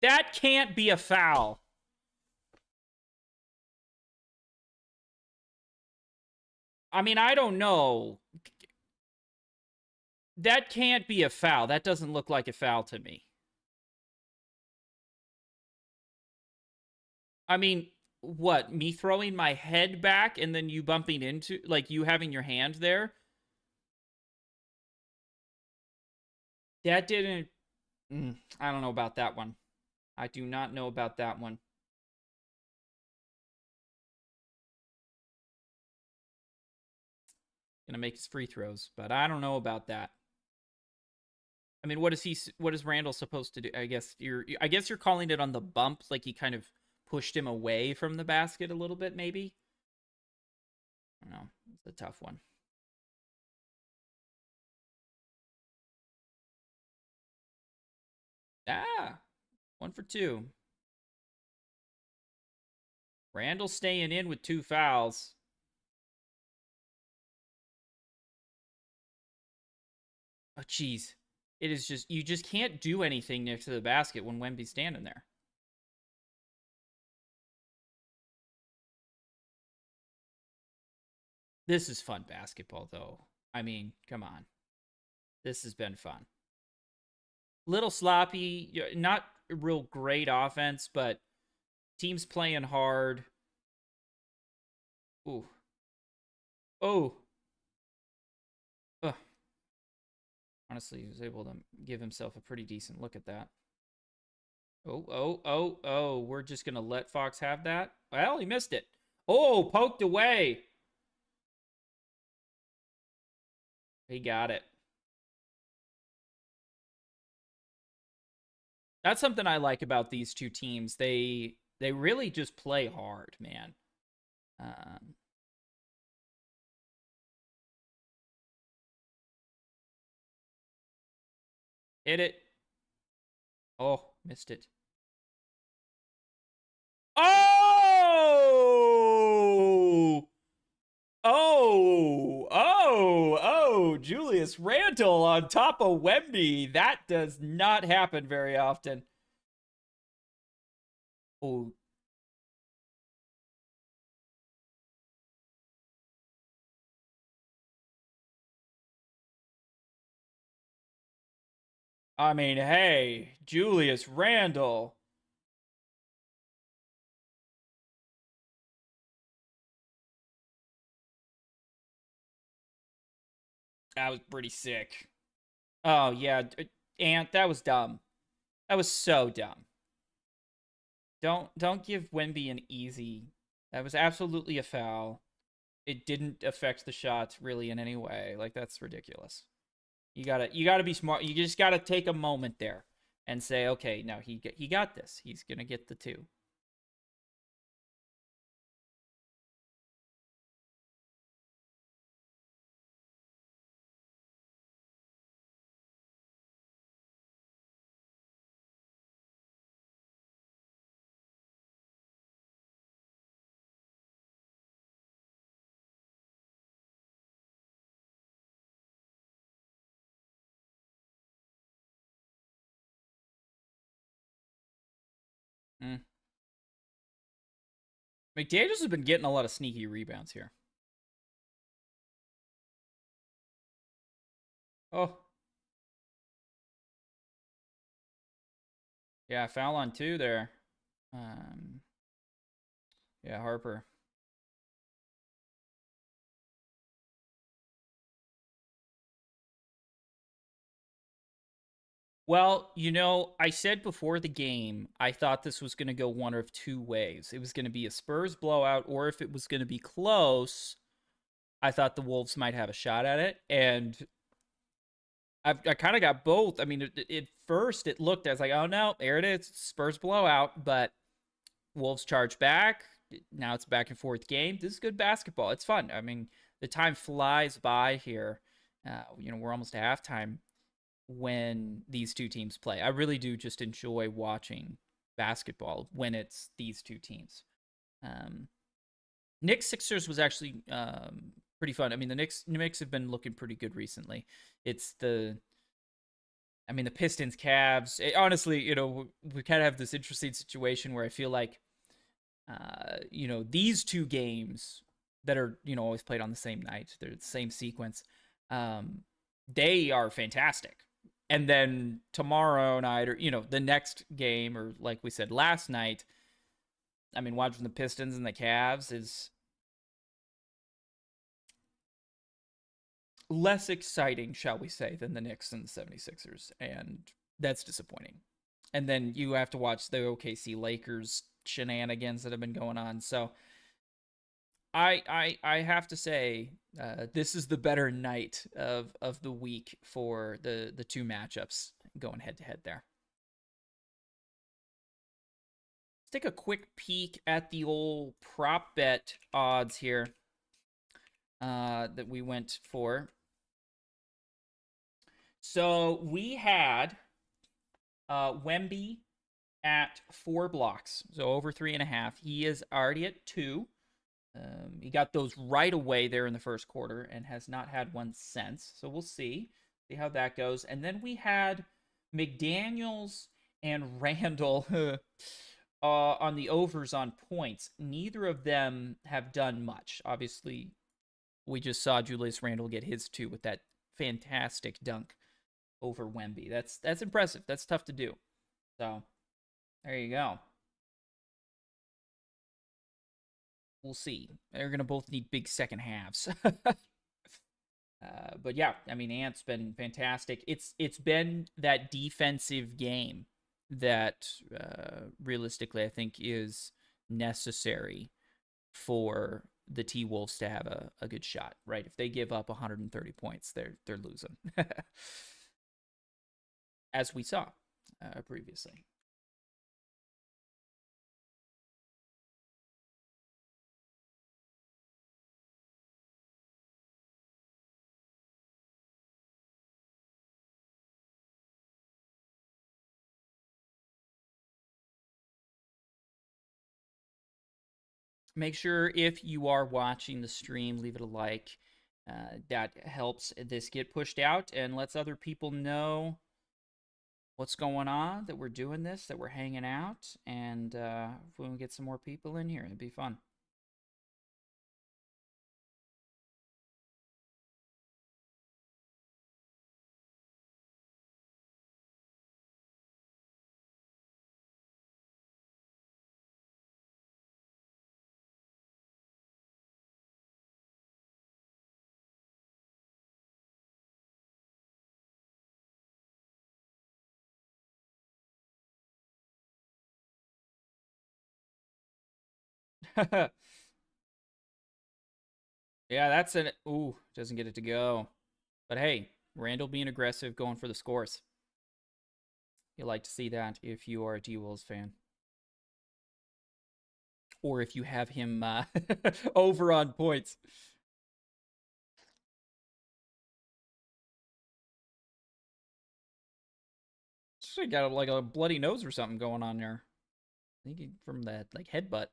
Speaker 1: That can't be a foul. I mean, I don't know. That can't be a foul. That doesn't look like a foul to me. I mean, what? Me throwing my head back and then you bumping into, like, you having your hand there? That didn't. I don't know about that one. I do not know about that one. gonna make his free throws, but I don't know about that. I mean, what is Randall supposed to do? I guess you're calling it on the bump, like he kind of pushed him away from the basket a little bit, maybe. I don't know. It's a tough one. Ah, 1 for 2. Randall staying in with 2 fouls. Oh, jeez. It is just, you just can't do anything next to the basket when Wemby's standing there. This is fun basketball, though. I mean, come on. This has been fun. Little sloppy, not real great offense, but teams playing hard. Ooh. Oh. Ugh. Honestly, he was able to give himself a pretty decent look at that. Oh. We're just going to let Fox have that? Well, he missed it. Oh, poked away. He got it. That's something I like about these two teams. They really just play hard, man. Um, Hit it. Oh, missed it. Oh! Julius Randle on top of Wemby. That does not happen very often. Oh, I mean, hey, Julius Randle. That was pretty sick. Oh, yeah. Ant, that was dumb. That was so dumb. Don't give Wemby an easy. That was absolutely a foul. It didn't affect the shot really in any way. Like, that's ridiculous. You gotta be smart. You just gotta take a moment there and say, okay, no, he got this. He's gonna get the 2. Mm. McDaniels has been getting a lot of sneaky rebounds here. Oh, yeah, foul on 2 there. Um, yeah, Harper. Well, I said before the game, I thought this was going to go one of 2 ways. It was going to be a Spurs blowout, or if it was going to be close, I thought the Wolves might have a shot at it. And I kind of got both. I mean, at first it looked, I was like, oh no, there it is, Spurs blowout. But Wolves charge back. Now it's a back and forth game. This is good basketball. It's fun. I mean, the time flies by here. We're almost to halftime when these two teams play. I really do just enjoy watching basketball when it's these two teams. Um, Knicks Sixers was actually pretty fun. I mean, the Knicks have been looking pretty good recently. It's the Pistons, Cavs. Honestly, we kind of have this interesting situation where I feel like, these 2 games that are, always played on the same night, they're the same sequence. They are fantastic. And then tomorrow night, or, the next game, or like we said last night, I mean, watching the Pistons and the Cavs is less exciting, shall we say, than the Knicks and the 76ers. And that's disappointing. And then you have to watch the OKC Lakers shenanigans that have been going on. So I have to say, this is the better night of the week for the two matchups going head to head there. Let's take a quick peek at the old prop bet odds here that we went for. So we had Wemby at 4 blocks, so over 3.5. He is already at 2. He got those right away there in the first quarter and has not had one since. So we'll see how that goes. And then we had McDaniels and Randall on the overs on points. Neither of them have done much. Obviously, we just saw Julius Randle get his 2 with that fantastic dunk over Wemby. That's impressive. That's tough to do. So there you go. We'll see. They're gonna both need big second halves. But yeah, I mean, Ant's been fantastic. It's been that defensive game that realistically I think is necessary for the T Wolves to have a good shot. Right? If they give up 130 points, they're losing, as we saw previously. Make sure if you are watching the stream, leave it a like. That helps this get pushed out and lets other people know what's going on, that we're doing this, that we're hanging out, and if we can get some more people in here, it'd be fun. Yeah, that's an ooh, doesn't get it to go. But hey, Randall being aggressive, going for the scores. You like to see that if you are a T-Wolves fan. Or if you have him over on points. She got like a bloody nose or something going on there. I think from that like headbutt.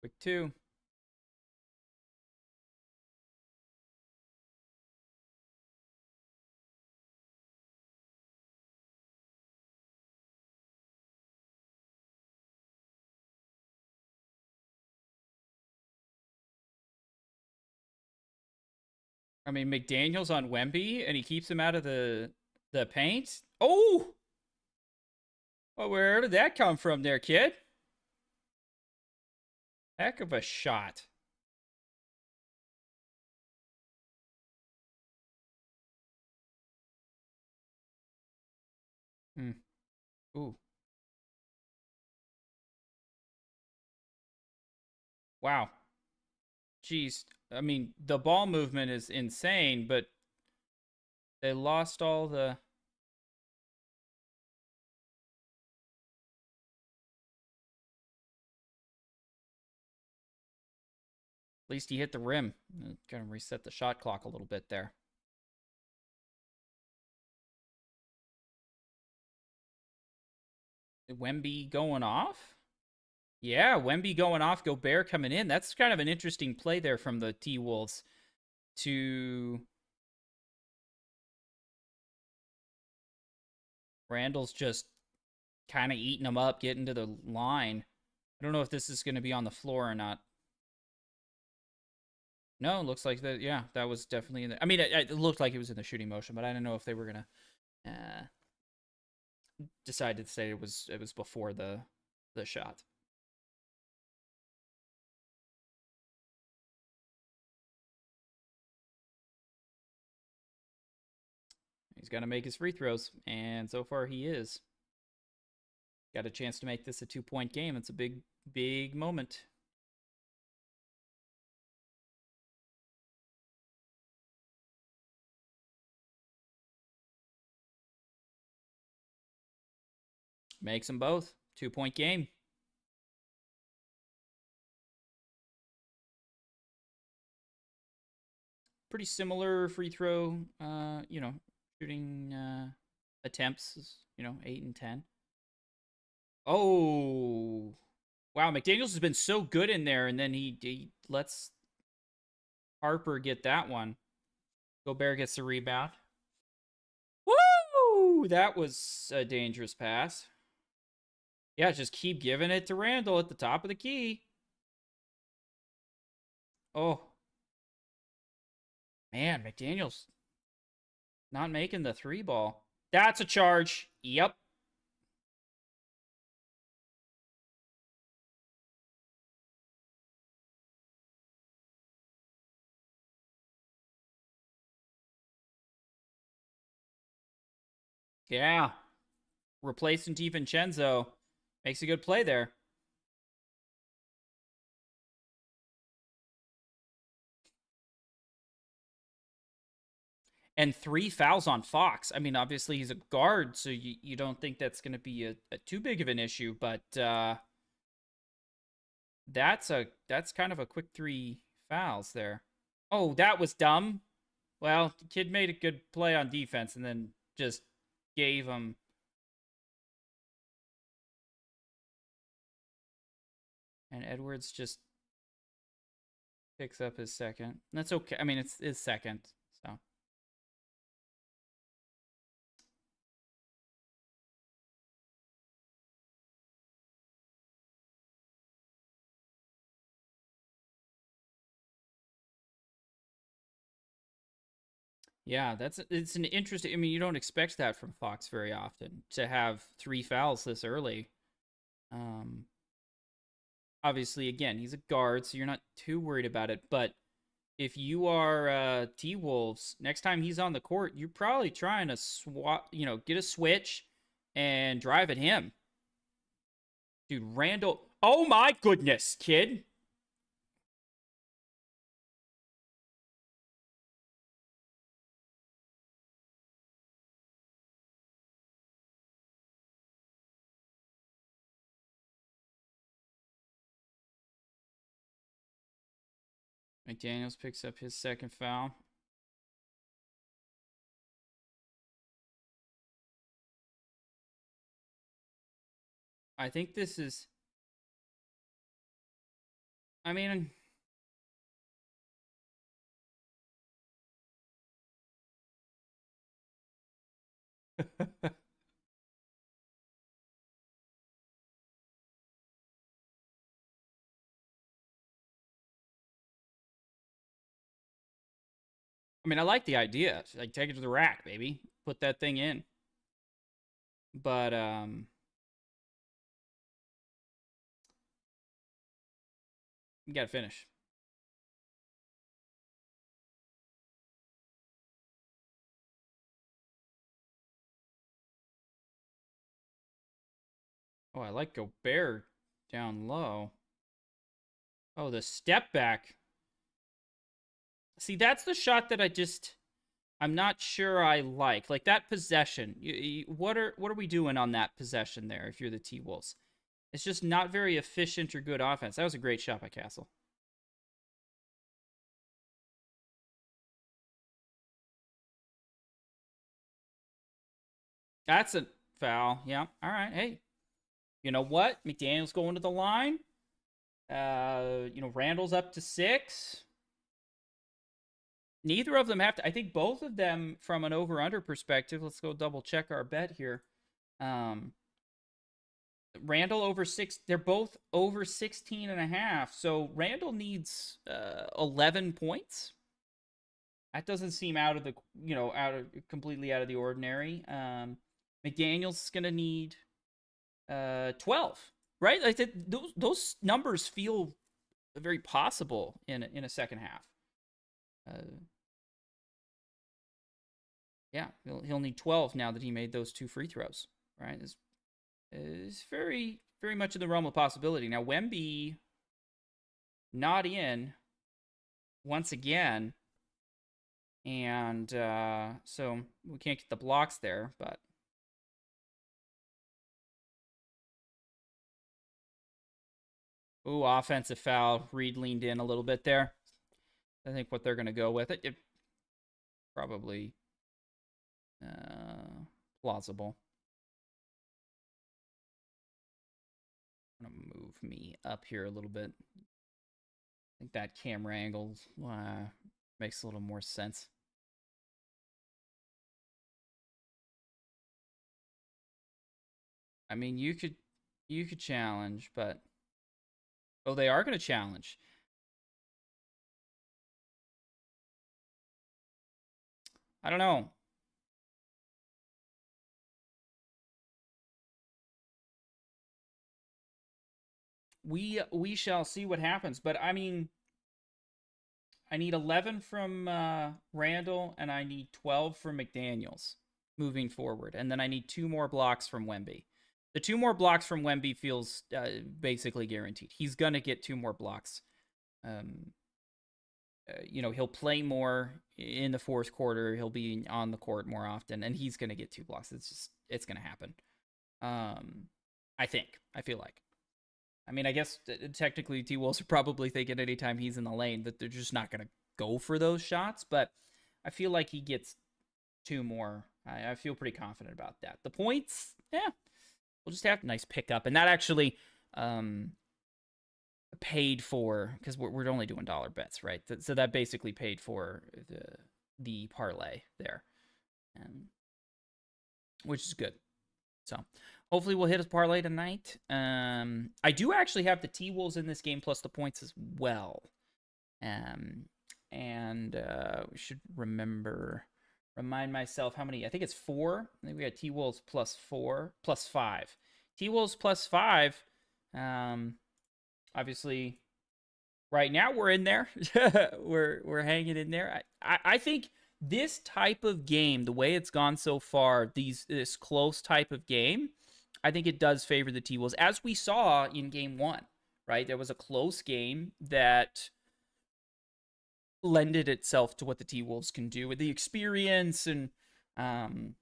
Speaker 1: Quick 2. I mean, McDaniel's on Wemby, and he keeps him out of the paint. Oh, well, where did that come from, there, kid? Heck of a shot. Hmm. Ooh, wow. Jeez. I mean, the ball movement is insane, but they lost all the. At least he hit the rim. Kind of reset the shot clock a little bit there. Wemby going off? Yeah, Wemby going off, Gobert coming in. That's kind of an interesting play there from the T Wolves to Randall's just kind of eating them up, getting to the line. I don't know if this is going to be on the floor or not. No, it looks like that. Yeah, that was definitely in the. I mean, it looked like it was in the shooting motion, but I don't know if they were going to decided to say it was before the shot. He's got to make his free throws, and so far he is. Got a chance to make this a 2-point game. It's a big moment. Makes them both. 2-point game. Pretty similar free throw, shooting attempts, 8 and 10. Oh, wow. McDaniels has been so good in there, and then he lets Harper get that one. Gobert gets the rebound. Woo! That was a dangerous pass. Yeah, just keep giving it to Randall at the top of the key. Oh. Man, McDaniels not making the 3 ball. That's a charge. Yep. Yeah. Replacing DiVincenzo makes a good play there. And 3 fouls on Fox. I mean, obviously he's a guard, so you don't think that's going to be a too big of an issue, but that's kind of a quick 3 fouls there. Oh, that was dumb. Well, the kid made a good play on defense and then just gave him. And Edwards just picks up his second. That's okay. I mean, it's his second, so. Yeah, it's an interesting. I mean, you don't expect that from Fox very often to have 3 fouls this early. Um, Obviously, again, he's a guard, so you're not too worried about it. But if you are T Wolves, next time he's on the court, you're probably trying to swap, get a switch and drive at him. Dude, Randall. Oh my goodness, kid. McDaniels picks up his second foul. I think this is. I mean. I mean, I like the idea. Like, take it to the rack, baby. Put that thing in. But you gotta finish. Oh, I like Gobert down low. Oh, the step back. See, that's the shot that I'm not sure I like. Like that possession. What are we doing on that possession there? If you're the T Wolves, it's just not very efficient or good offense. That was a great shot by Castle. That's a foul. Yeah. All right. Hey, you know what? McDaniel's going to the line. Randall's up to 6. Neither of them have to. I think both of them, from an over/under perspective, let's go double check our bet here. Randall over 6. They're both over 16 and a half. So Randall needs 11 points. That doesn't seem out of the, completely out of the ordinary. McDaniels is going to need 12, right? Like those numbers feel very possible in a second half. Yeah, he'll need 12 now that he made those 2 free throws, right? Is very very much in the realm of possibility. Now Wemby not in once again, and so we can't get the blocks there, but ooh, offensive foul. Reed leaned in a little bit there. I think what they're going to go with it probably plausible. I'm going to move me up here a little bit. I think that camera angle makes a little more sense. I mean, you could challenge, but oh, they are going to challenge. I don't know. We shall see what happens, but I mean, I need 11 from Randall, and I need 12 from McDaniels moving forward, and then I need 2 more blocks from Wemby. The 2 more blocks from Wemby feels basically guaranteed. He's gonna get 2 more blocks. He'll play more in the fourth quarter. He'll be on the court more often, and he's gonna get 2 blocks. It's gonna happen. I think. I feel like. I mean, I guess technically T-Wolves are probably thinking anytime he's in the lane that they're just not going to go for those shots, but I feel like he gets 2 more. I feel pretty confident about that. The points, yeah, we'll just have a nice pickup. And that actually paid for, because we're only doing dollar bets, right? So that basically paid for the parlay there, which is good. So hopefully we'll hit a parlay tonight. I do actually have the T-Wolves in this game plus the points as well. And we should remind myself how many. I think it's 4. I think we got T-Wolves plus 4, plus 5. T-Wolves plus 5. Obviously, right now we're in there. we're hanging in there. I think this type of game, the way it's gone so far, this close type of game, I think it does favor the T-Wolves, as we saw in game 1, right? There was a close game that lended itself to what the T-Wolves can do with the experience and, that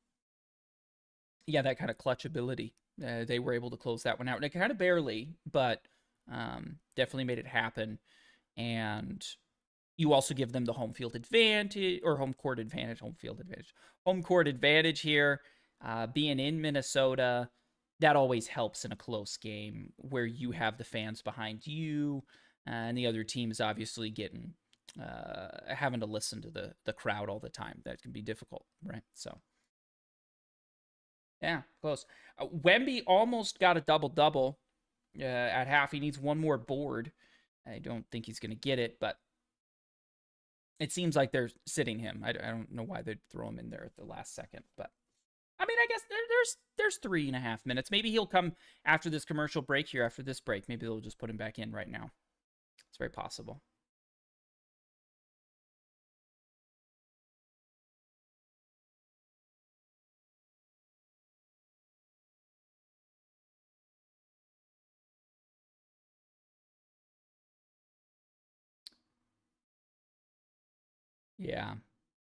Speaker 1: kind of clutch ability. They were able to close that one out. And it kind of barely, but definitely made it happen. And you also give them the home field advantage, or home court advantage, home court advantage here. Being in Minnesota, that always helps in a close game where you have the fans behind you, and the other team is obviously having to listen to the crowd all the time. That can be difficult, right? So, yeah, close. Wemby almost got a double-double at half. He needs 1 more board. I don't think he's going to get it, but it seems like they're sitting him. I don't know why they'd throw him in there at the last second, but I mean, I guess there's 3.5 minutes. Maybe he'll come after this commercial break here. After this break, maybe they'll just put him back in right now. It's very possible. Yeah.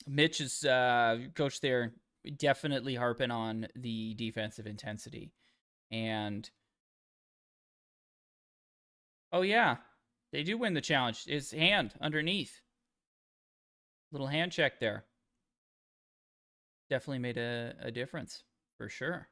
Speaker 1: Mitch is coach there, definitely harping on the defensive intensity. And oh yeah, they do win the challenge. His hand underneath. Little hand check there. Definitely made a difference for sure.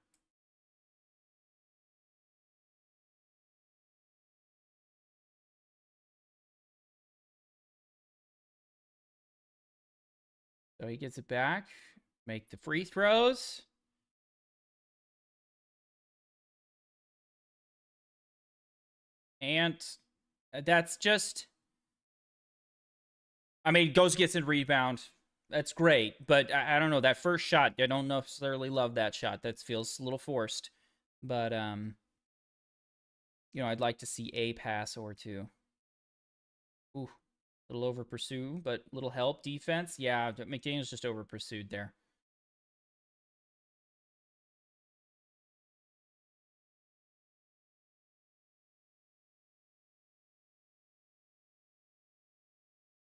Speaker 1: So he gets it back. Make the free throws. And that's just, I mean, goes, gets a rebound. That's great, but I don't know that first shot. I don't necessarily love that shot. That feels a little forced, but I'd like to see a pass or two. Ooh, little over pursue, but little help defense. Yeah, McDaniel's just over pursued there.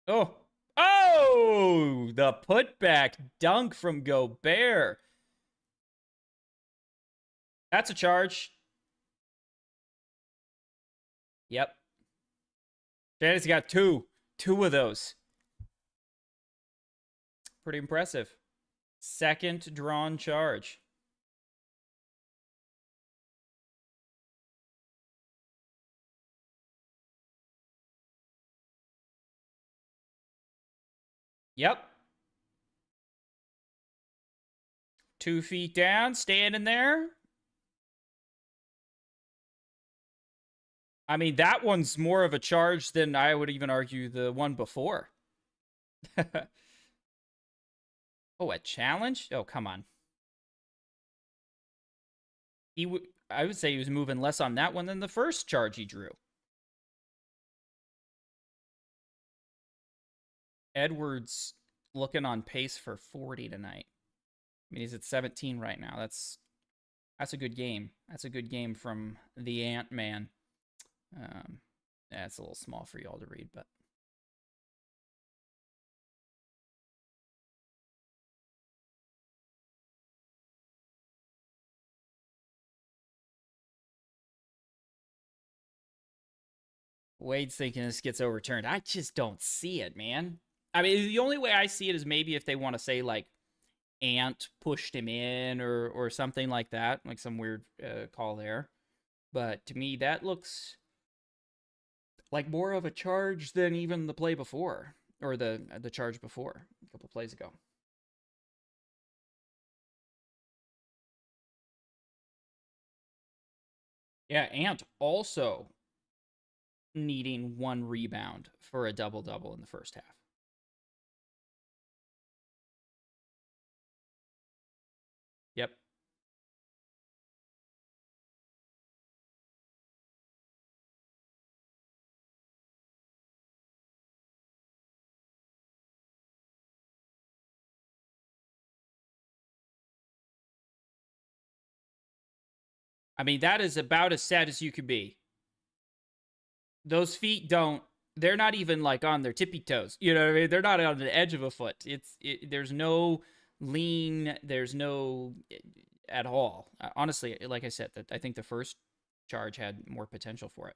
Speaker 1: Oh, oh, the putback dunk from Gobert. That's a charge. Yep. Janice got two of those. Pretty impressive. Second drawn charge. Yep. 2 feet down, standing there. I mean, that one's more of a charge than I would even argue the one before. Oh, a challenge? Oh, come on. I would say he was moving less on that one than the first charge he drew. Edwards looking on pace for 40 tonight. I mean, he's at 17 right now. That's a good game. That's a good game from the Ant-Man. It's a little small for y'all to read, but Wade's thinking this gets overturned. I just don't see it, man. I mean, the only way I see it is maybe if they want to say like Ant pushed him in or something like that, like some weird call there. But to me, that looks like more of a charge than even the play before or the charge before a couple plays ago. Yeah, Ant also needing one rebound for a double double in the first half. Yep. I mean, that is about as sad as you could be. Those feet don't, they're not even like on their tippy toes. You know what I mean? They're not on the edge of a foot. There's no lean, there's no at all. Honestly, like I said, that I think the first charge had more potential for it.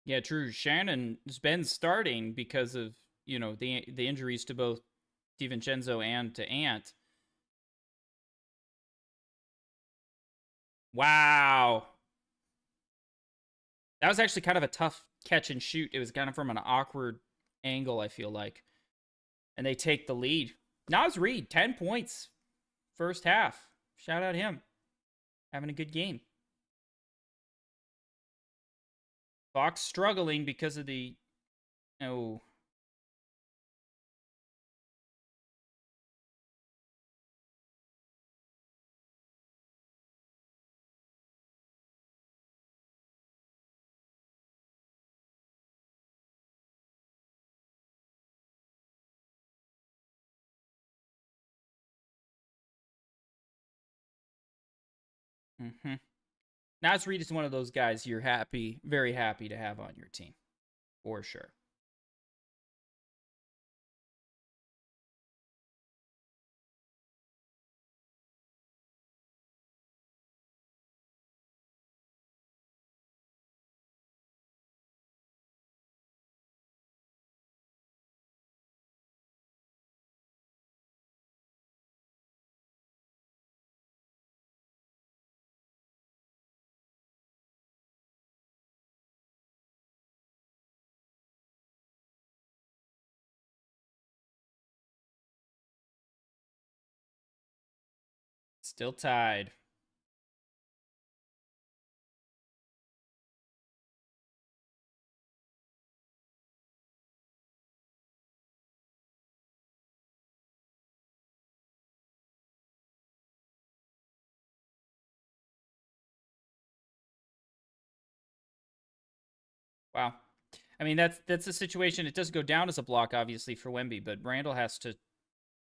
Speaker 1: Yeah, true. Shannon's been starting because of, the injuries to both DiVincenzo and to Ant. Wow. That was actually kind of a tough catch and shoot. It was kind of from an awkward angle, I feel like. And they take the lead. Naz Reid, 10 points first half. Shout out him. Having a good game. Fox struggling because of the. Oh. Mm-hmm. Naz Reid is one of those guys you're happy, very happy to have on your team. For sure. Still tied. Wow. I mean, that's a situation. It does go down as a block, obviously, for Wemby, but Randall has to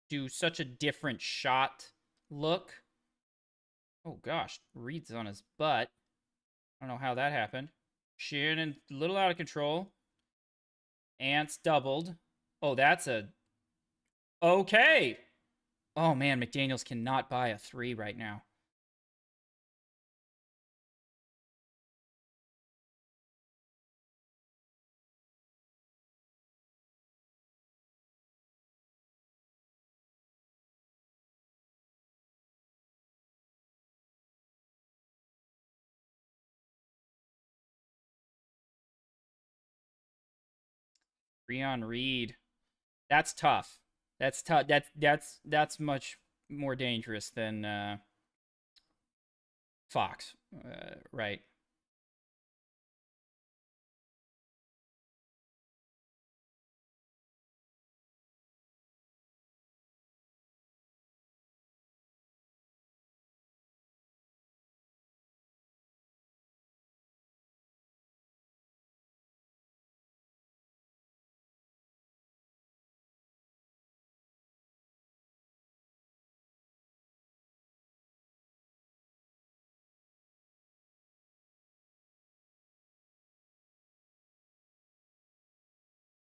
Speaker 1: do such a different shot look. Oh gosh, Reed's on his butt. I don't know how that happened. Shannon, a little out of control. Ants doubled. Oh, that's a okay. Oh man, McDaniels cannot buy a 3 right now. Breon Reed. That's tough. That's tough. That's much more dangerous than Fox, right?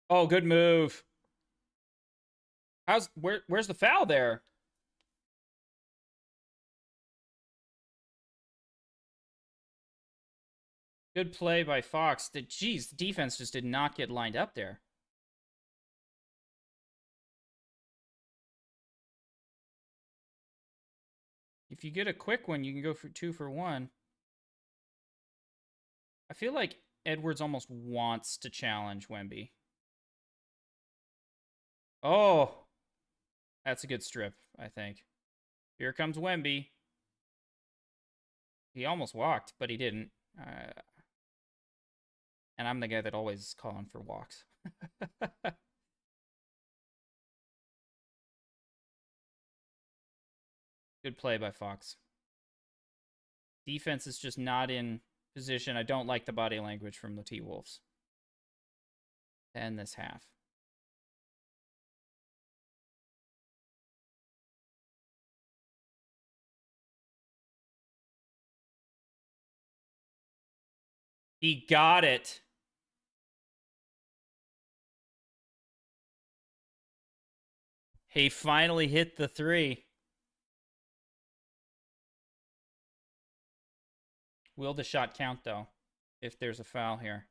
Speaker 1: Oh, good move. Where's the foul there? Good play by Fox. The defense just did not get lined up there. If you get a quick one, you can go for 2 for 1. I feel like Edwards almost wants to challenge Wemby. Oh, that's a good strip, I think. Here comes Wemby. He almost walked, but he didn't. And I'm the guy that always is calling for walks. Good play by Fox. Defense is just not in position. I don't like the body language from the T-Wolves. And this half. He got it. He finally hit the 3. Will the shot count, though, if there's a foul here?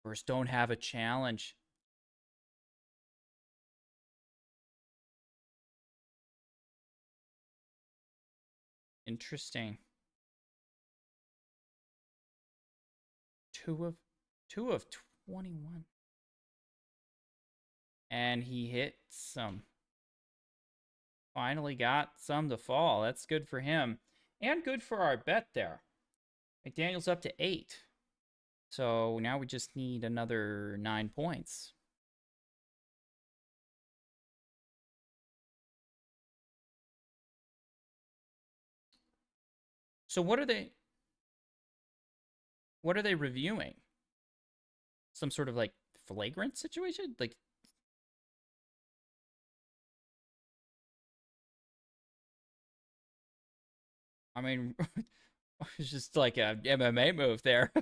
Speaker 1: Spurs don't have a challenge. Interesting. Two of 21. And he hit some. Finally got some to fall. That's good for him. And good for our bet there. McDaniel's up to 8. So now we just need another 9 points. So what are they reviewing? Some sort of like flagrant situation? Like I mean it's just like a MMA move there.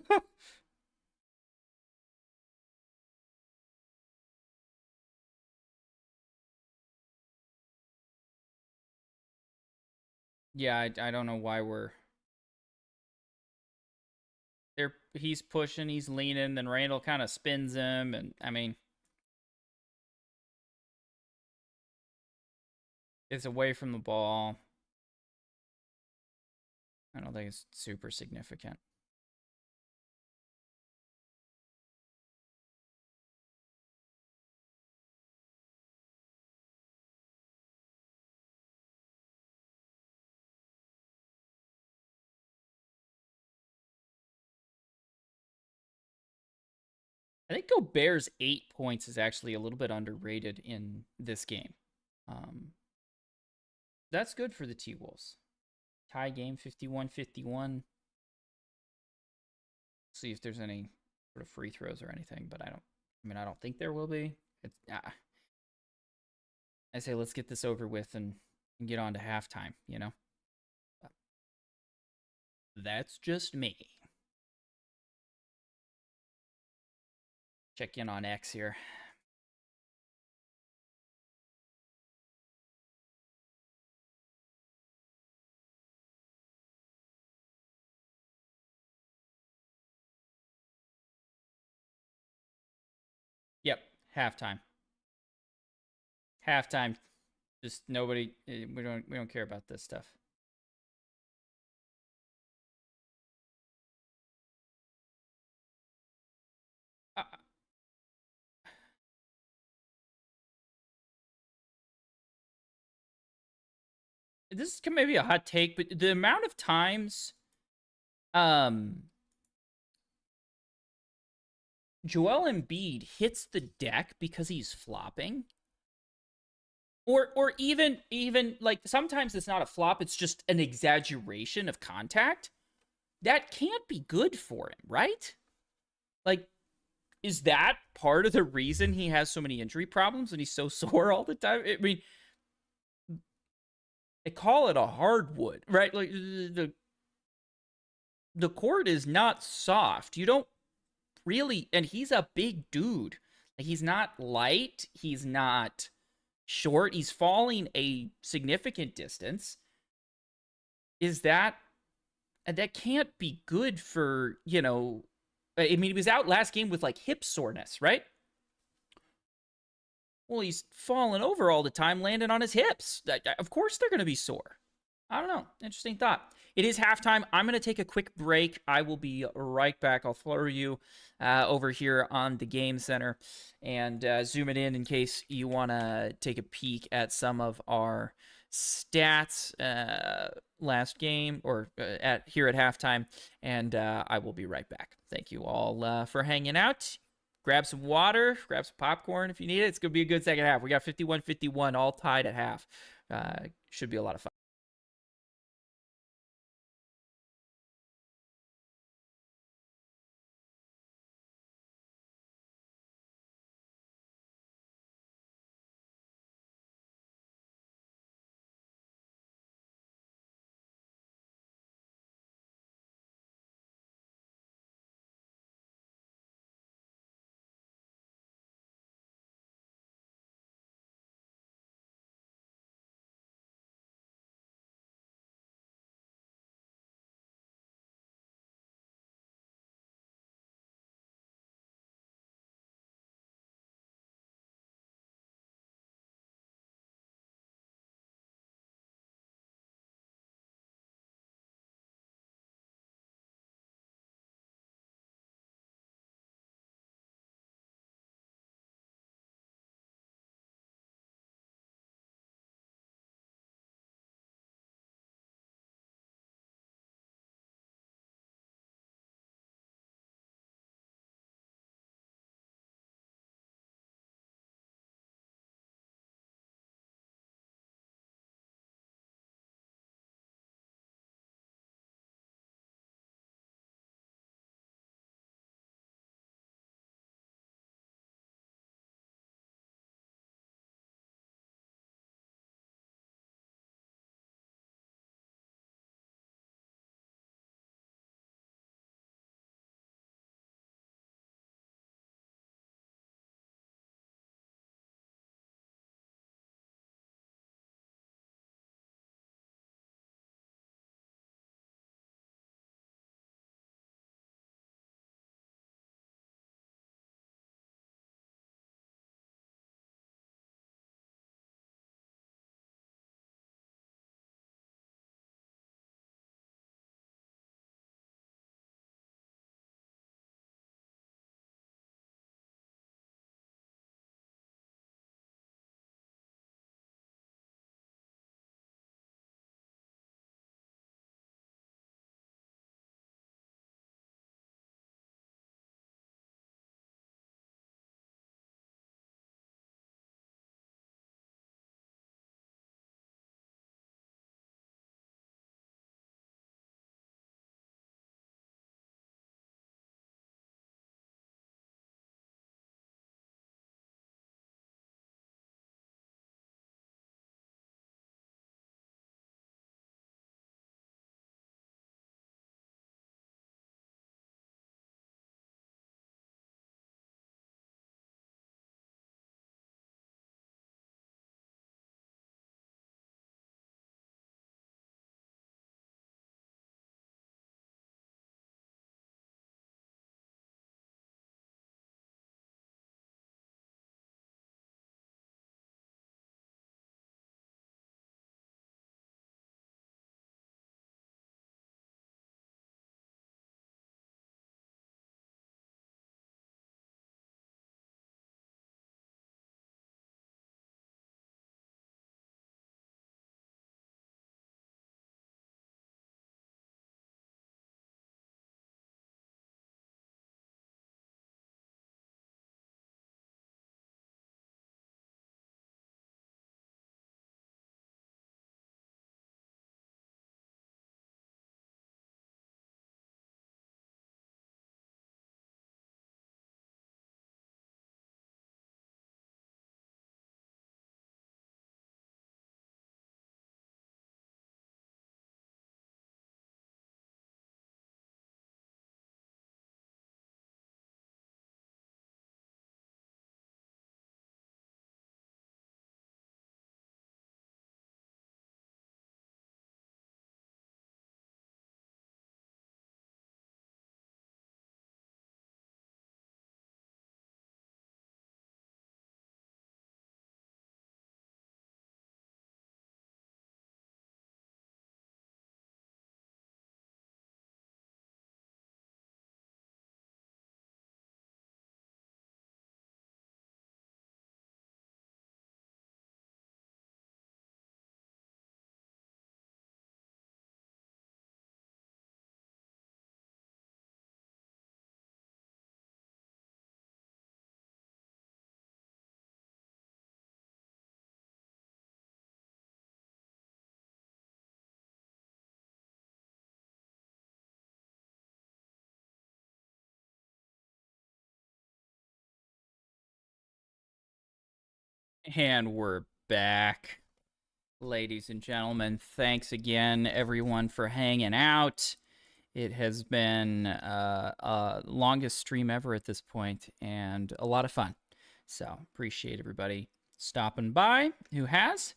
Speaker 1: Yeah, I don't know why he's pushing, he's leaning, then Randall kind of spins him, and I mean it's away from the ball. I don't think it's super significant. I think Gobert's 8 points is actually a little bit underrated in this game. Um, that's good for the T Wolves. Tie game 51-51. See if there's any sort of free throws or anything, but I don't think there will be. It's I say let's get this over with and get on to halftime, you know? That's just me. Check in on X here. Yep, halftime. Halftime. Just nobody. We don't care about this stuff. Uh, this may be a hot take, but the amount of times, um, Joel Embiid hits the deck because he's flopping, or even like sometimes it's not a flop, it's just an exaggeration of contact. That can't be good for him, right? Like, is that part of the reason he has so many injury problems and he's so sore all the time? I mean, they call it a hardwood, right? Like the court is not soft. You don't really, and he's a big dude. Like, he's not light. He's not short. He's falling a significant distance. Is that can't be good for, I mean, he was out last game with like hip soreness, right? Well, he's falling over all the time, landing on his hips. Of course they're going to be sore. I don't know. Interesting thought. It is halftime. I'm going to take a quick break. I will be right back. I'll throw you over here on the Game Center and zoom it in case you want to take a peek at some of our stats last game or at here at halftime. And I will be right back. Thank you all for hanging out. Grab some water, grab some popcorn if you need it. It's going to be a good second half. We got 51-51 all tied at half. Should be a lot of fun. And we're back, ladies and gentlemen. Thanks again, everyone, for hanging out. It has been longest stream ever at this point, and a lot of fun. So appreciate everybody stopping by who has,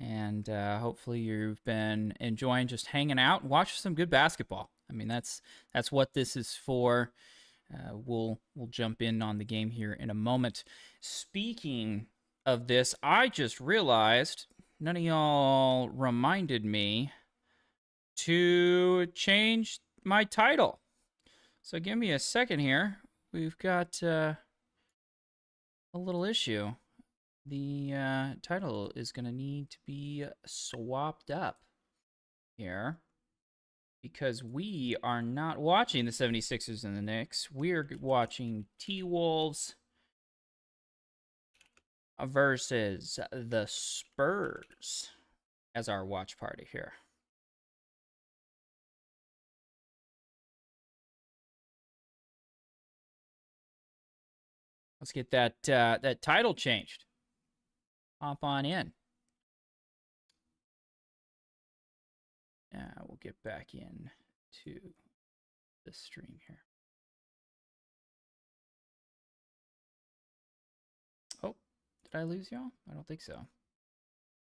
Speaker 1: and hopefully you've been enjoying just hanging out and watching some good basketball. I mean, that's what this is for. We'll jump in on the game here in a moment. Speaking of this, I just realized none of y'all reminded me to change my title. So give me a second here. We've got a little issue. The title is going to need to be swapped up here because we are not watching the 76ers and the Knicks. We're watching T-Wolves versus the Spurs as our watch party here. Let's get that title changed. Hop on in. We'll get back in to the stream here. Oh, did I lose y'all? I don't think so. I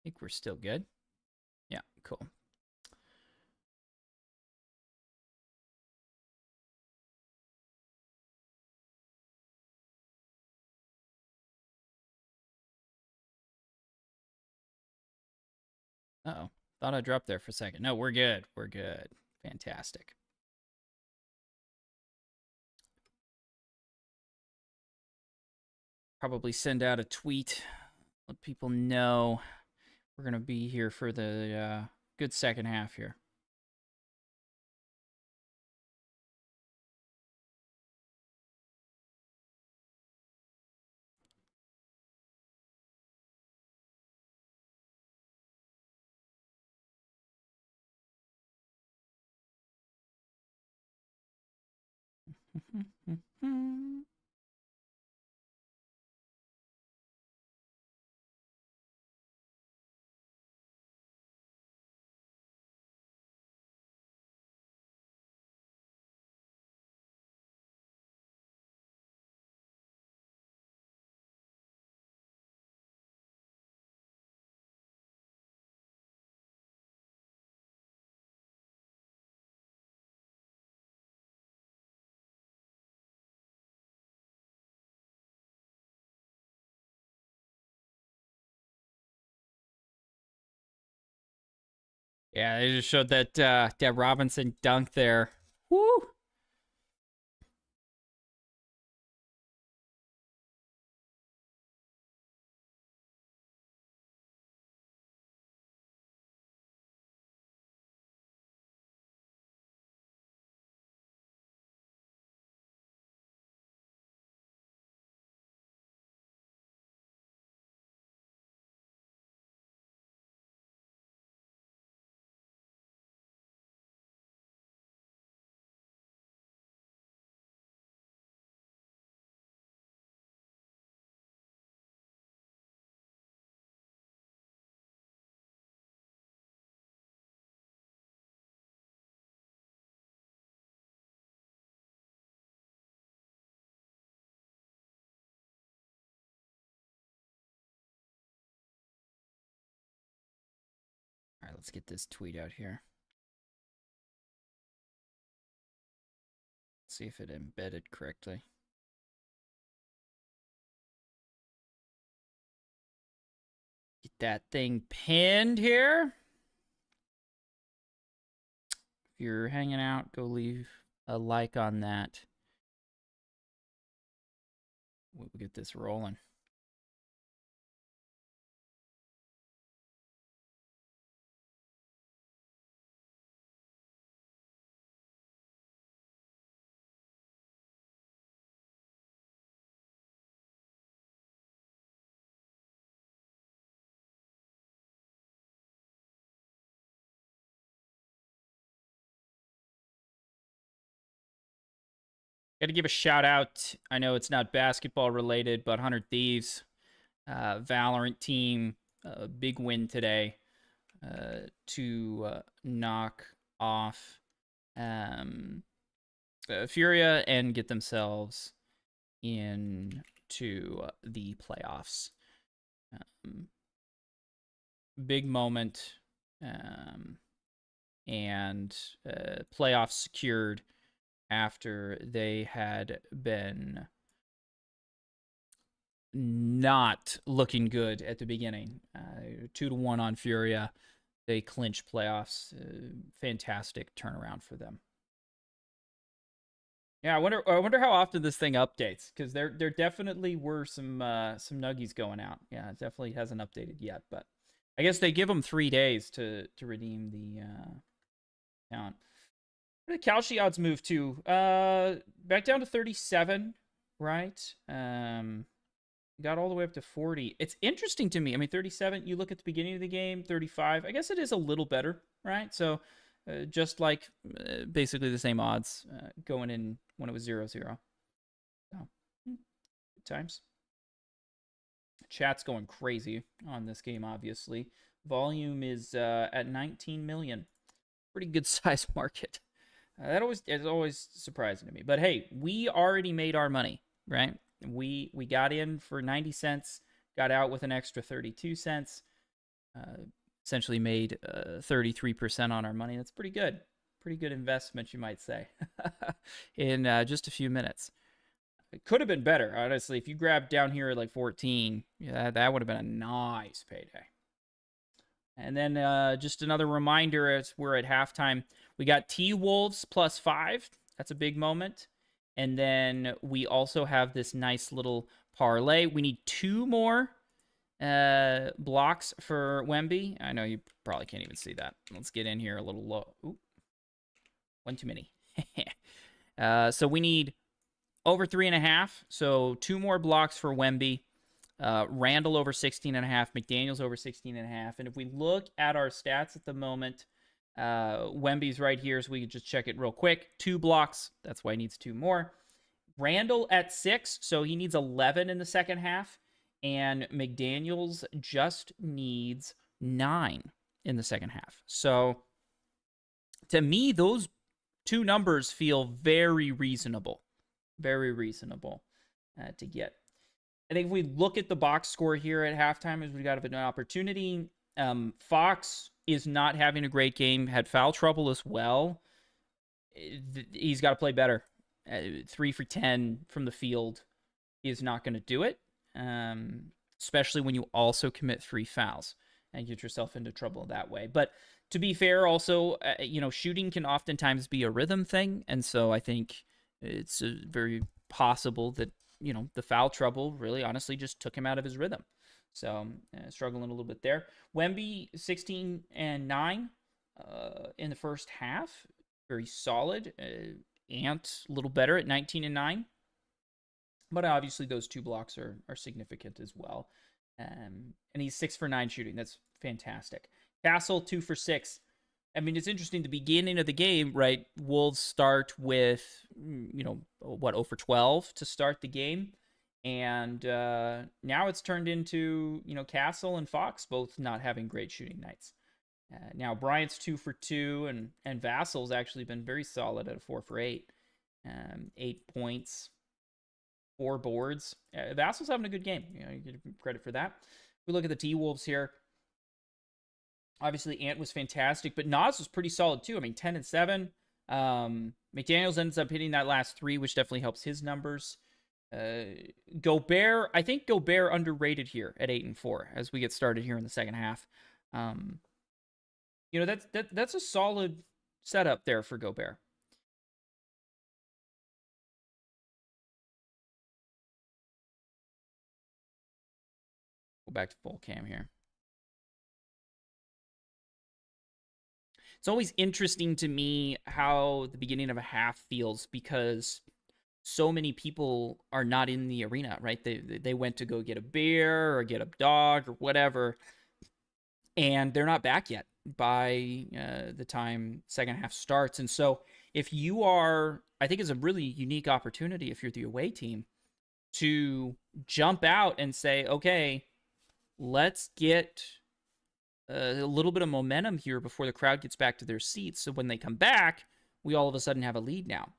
Speaker 1: think we're still good. Yeah, cool. Uh-oh. Thought I dropped there for a second. No, we're good. We're good. Fantastic. Probably send out a tweet. Let people know we're going to be here for the good second half here. Yeah, they just showed that Robinson dunk there. Woo! All right, let's get this tweet out here. See if it embedded correctly. Get that thing pinned here. If you're hanging out, go leave a like on that. We'll get this rolling. Got to give a shout out. I know it's not basketball related, but 100 Thieves Valorant team, big win today to knock off Furia and get themselves into the playoffs. Big moment, and playoffs secured after they had been not looking good at the beginning. 2-1 on Furia. They clinch playoffs. Fantastic turnaround for them. Yeah, I wonder how often this thing updates, because there definitely were some nuggies going out. Yeah, it definitely hasn't updated yet, but I guess they give them 3 days to redeem the talent. Where did Kalshi odds move to? Back down to 37, right? Got all the way up to 40. It's interesting to me. I mean, 37, you look at the beginning of the game, 35. I guess it is a little better, right? So just like basically the same odds going in when it was 0-0. So, good times. Chat's going crazy on this game, obviously. Volume is at 19 million. Pretty good size market. That is always surprising to me. But hey, we already made our money, right? We got in for 90 cents, got out with an extra 32 cents, essentially made 33% on our money. That's pretty good. Pretty good investment, you might say, in just a few minutes. It could have been better, honestly. If you grabbed down here at like 14, yeah, that would have been a nice payday. And then just another reminder as we're at halftime, we got T-Wolves +5. That's a big moment. And then we also have this nice little parlay. We need 2 more blocks for Wemby. I know you probably can't even see that. Let's get in here a little low. Ooh, one too many. So we need over 3.5. So 2 more blocks for Wemby. Randall over 16.5. McDaniels over 16.5. And if we look at our stats at the moment, Wemby's right here, so we can just check it real quick. 2 blocks. That's why he needs 2 more. Randall at 6, so he needs 11 in the second half. And McDaniels just needs 9 in the second half. So to me, those 2 numbers feel very reasonable. Very reasonable to get. I think if we look at the box score here at halftime, as we got an opportunity, Fox is not having a great game, had foul trouble as well. He's got to play better. 3 for 10 from the field is not going to do it, especially when you also commit 3 fouls and get yourself into trouble that way. But to be fair, also, shooting can oftentimes be a rhythm thing, and so I think it's very possible that the foul trouble really honestly just took him out of his rhythm. So struggling a little bit there. Wemby 16 and 9 in the first half, very solid. Ant a little better at 19 and 9, but obviously those 2 blocks are significant as well. And he's 6 for 9 shooting. That's fantastic. Castle 2 for 6. I mean, it's interesting. The beginning of the game, right? Wolves start with, 0 for 12 to start the game. And now it's turned into, Castle and Fox both not having great shooting nights. Now Bryant's 2 for 2, and Vassal's actually been very solid at a 4 for 8. 8 points, 4 boards. Vassal's having a good game. You get credit for that. We look at the T-Wolves here. Obviously, Ant was fantastic, but Nas was pretty solid too. I mean, 10 and 7. McDaniels ends up hitting that last 3, which definitely helps his numbers. Gobert, I think Gobert underrated here at 8 and 4 as we get started here in the second half. That's a solid setup there for Gobert. Go back to full cam here. It's always interesting to me how the beginning of a half feels, because so many people are not in the arena, right? They went to go get a beer or get a dog or whatever, and they're not back yet by the time second half starts. And so if you are, I think it's a really unique opportunity if you're the away team to jump out and say, okay, let's get a little bit of momentum here before the crowd gets back to their seats. So when they come back, we all of a sudden have a lead now.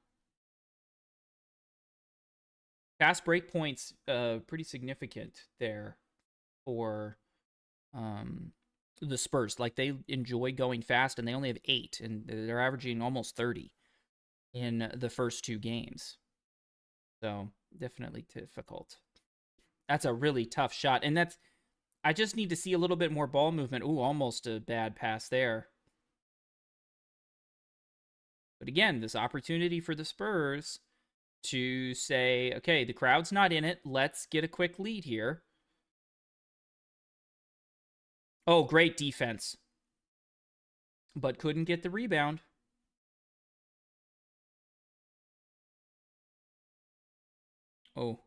Speaker 1: Fast break points, pretty significant there for the Spurs. Like, they enjoy going fast, and they only have 8, and they're averaging almost 30 in the first 2 games. So definitely difficult. That's a really tough shot, and I just need to see a little bit more ball movement. Ooh, almost a bad pass there. But again, this opportunity for the Spurs to say, okay, the crowd's not in it. Let's get a quick lead here. Oh, great defense. But couldn't get the rebound. Oh.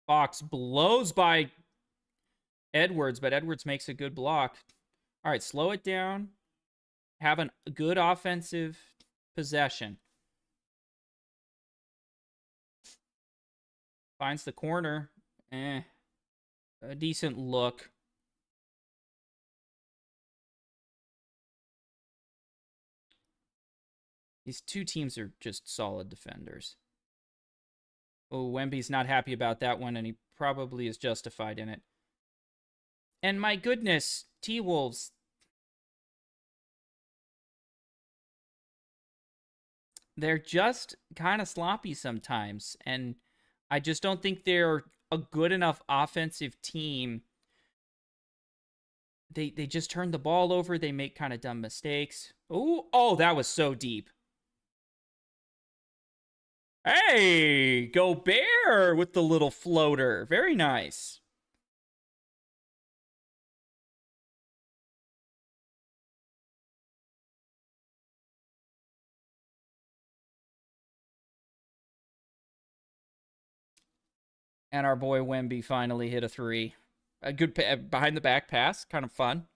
Speaker 1: Fox blows by Edwards, but Edwards makes a good block. All right, slow it down. Have a good offensive possession. Finds the corner. A decent look. These two teams are just solid defenders. Oh, Wemby's not happy about that one, and he probably is justified in it. And my goodness, T-Wolves. They're just kind of sloppy sometimes, and I just don't think they're a good enough offensive team. They just turn the ball over. They make kind of dumb mistakes. Oh, that was so deep. Hey, Gobert with the little floater. Very nice. And our boy Wemby finally hit a 3. A good behind the back pass. Kind of fun.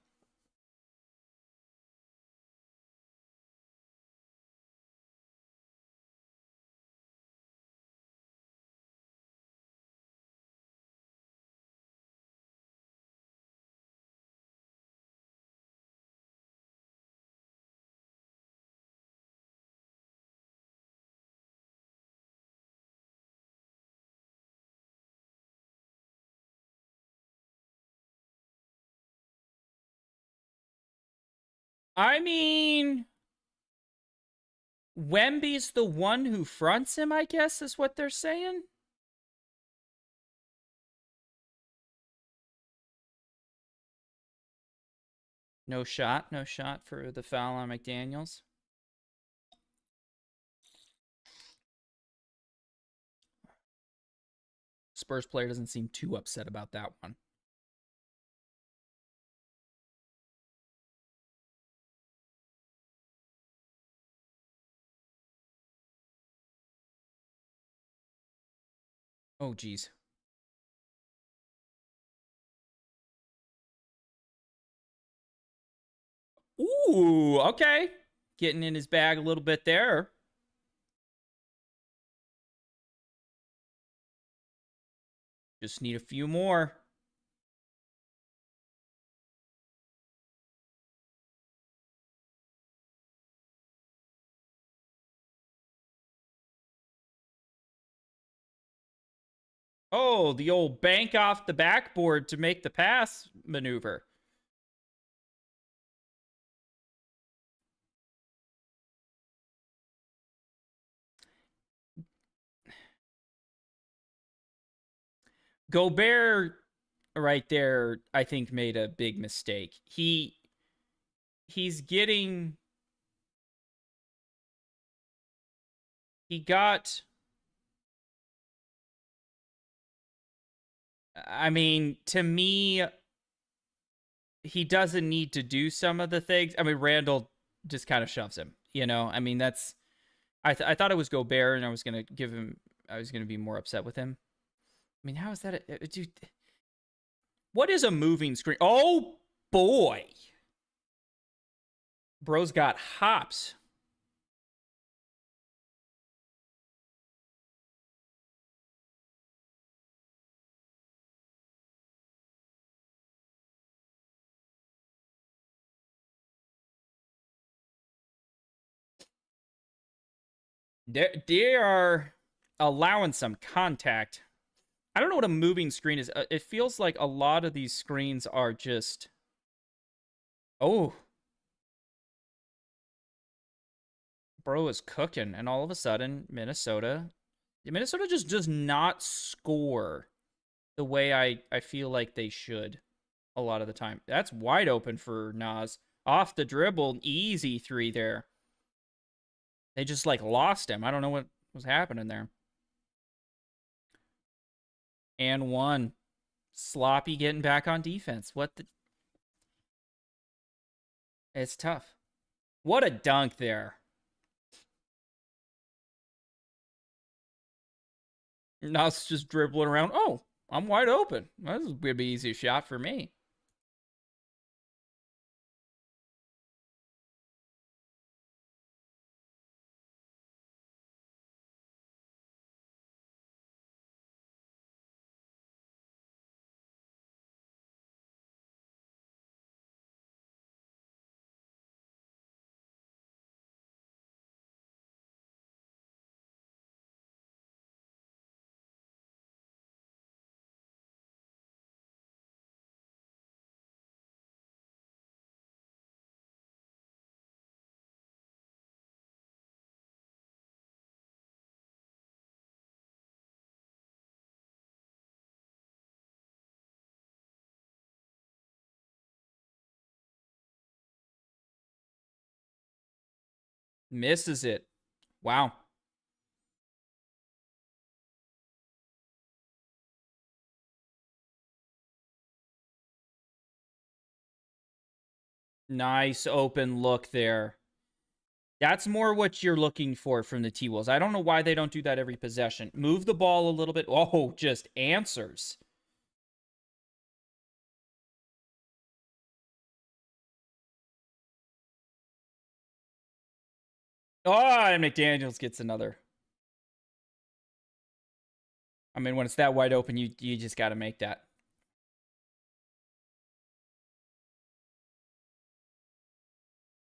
Speaker 1: I mean, Wemby's the one who fronts him, I guess, is what they're saying. No shot for the foul on McDaniels. Spurs player doesn't seem too upset about that one. Oh, geez. Ooh, okay. Getting in his bag a little bit there. Just need a few more. Oh, the old bank off the backboard to make the pass maneuver. Gobert right there, I think, made a big mistake. He's getting he got I mean, to me, he doesn't need to do some of the things. I mean, Randall just kind of shoves him, you know? I mean, that's I thought it was Gobert, and I was going to be more upset with him. I mean, how is that dude? What is a moving screen? Oh boy. Bro's got hops. They are allowing some contact. I don't know what a moving screen is. It feels like a lot of these screens are just. Oh, bro is cooking, and all of a sudden, Minnesota just does not score the way I feel like they should a lot of the time. That's wide open for Nas. Off the dribble, easy three there. They just like lost him. I don't know what was happening there. And one. Sloppy getting back on defense. What the? It's tough. What a dunk there. Nas just dribbling around. Oh, I'm wide open. This is going to be an easy shot for me. Misses it. Wow. Nice open look there. That's more what you're looking for from the T-Wolves. I don't know why they don't do that every possession. Move the ball a little bit. Oh, just answers. Oh, and McDaniels gets another. I mean, when it's that wide open, you just got to make that.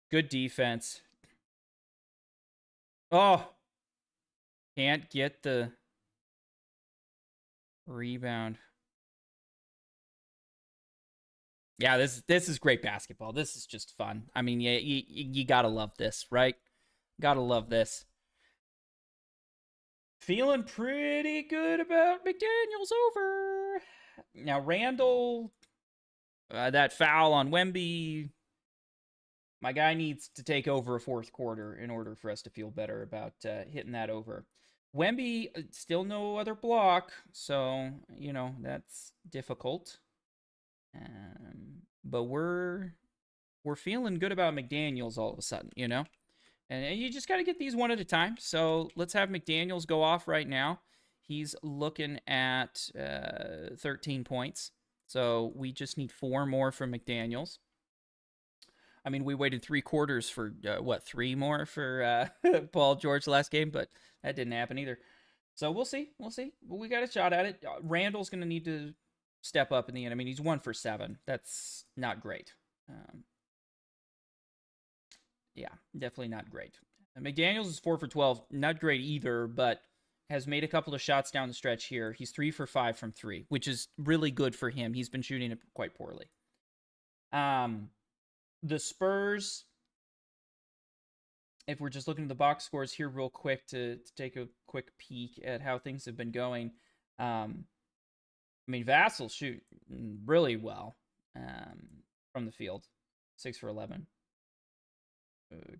Speaker 1: Good defense. Oh, can't get the rebound. Yeah, this is great basketball. This is just fun. I mean, you gotta love this, right? Gotta love this. Feeling pretty good about McDaniels over. Now Randall, that foul on Wemby. My guy needs to take over a fourth quarter in order for us to feel better about hitting that over. Wemby, still no other block, so that's difficult. But we're feeling good about McDaniels all of a sudden, and you just got to get these one at a time. So let's have McDaniels go off right now. He's looking at 13 points. So we just need 4 more from McDaniels. I mean, we waited 3 quarters for, 3 more for Paul George last game, but that didn't happen either. So we'll see. We'll see. We got a shot at it. Randall's going to need to step up in the end. I mean, he's 1 for 7. That's not great. Yeah, definitely not great. McDaniels is 4 for 12. Not great either, but has made a couple of shots down the stretch here. He's 3 for 5 from 3, which is really good for him. He's been shooting it quite poorly. The Spurs, if we're just looking at the box scores here real quick to take a quick peek at how things have been going. I mean, Vassell shoot really well from the field. 6 for 11.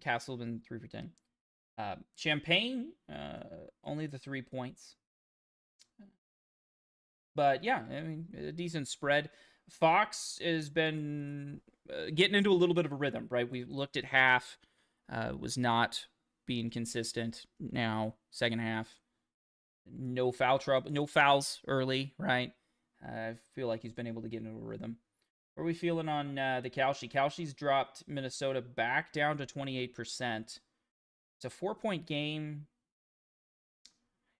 Speaker 1: Castleman 3 for 10. Champagne, only the 3 points. But yeah, I mean, a decent spread. Fox has been getting into a little bit of a rhythm, right? We looked at half, was not being consistent. Now, second half, no foul trouble, no fouls early, right? I feel like he's been able to get into a rhythm. What are we feeling on the Kalshi? Kalshi's dropped Minnesota back down to 28%. It's a 4-point game.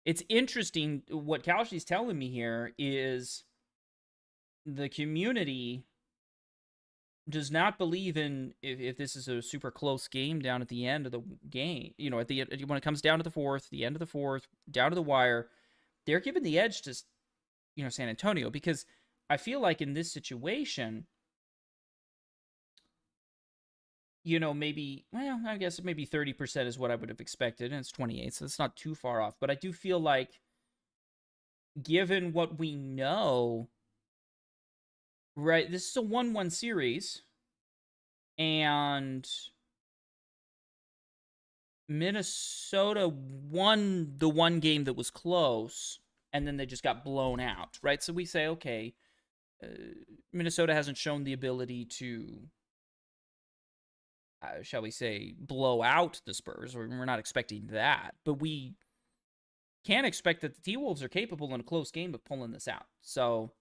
Speaker 1: It's interesting. What Kalshi's telling me here is the community does not believe in if this is a super close game down at the end of the game, at the when it comes down to the fourth, the end of the fourth, down to the wire, they're giving the edge to San Antonio because I feel like in this situation, maybe I guess maybe 30% is what I would have expected, and it's 28, so it's not too far off. But I do feel like, given what we know, right? This is a 1-1 series, and Minnesota won the one game that was close, and then they just got blown out, right? So we say, okay, Minnesota hasn't shown the ability to, shall we say, blow out the Spurs. We're not expecting that, but we can expect that the T-Wolves are capable in a close game of pulling this out. So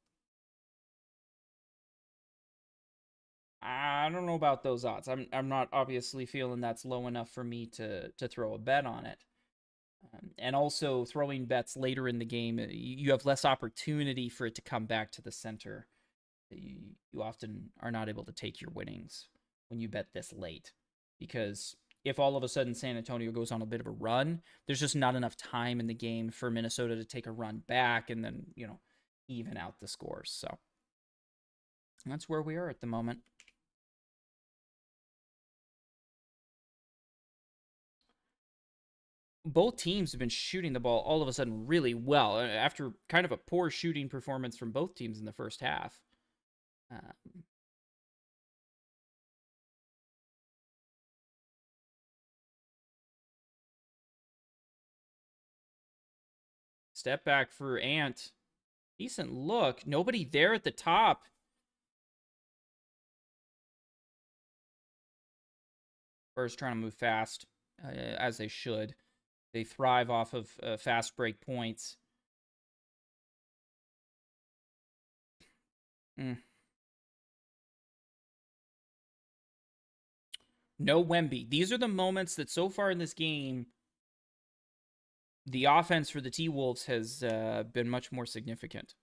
Speaker 1: I don't know about those odds. I'm not obviously feeling that's low enough for me to throw a bet on it. And also, throwing bets later in the game, you have less opportunity for it to come back to the center. You often are not able to take your winnings when you bet this late, because if all of a sudden San Antonio goes on a bit of a run, there's just not enough time in the game for Minnesota to take a run back and then, even out the scores. So that's where we are at the moment. Both teams have been shooting the ball all of a sudden really well after kind of a poor shooting performance from both teams in the first half. Um, Step back for Ant. Decent look. Nobody there at the top. Spurs trying to move fast, as they should. They thrive off of fast break points. Mm. No Wemby. These are the moments that so far in this game, the offense for the T-Wolves has been much more significant.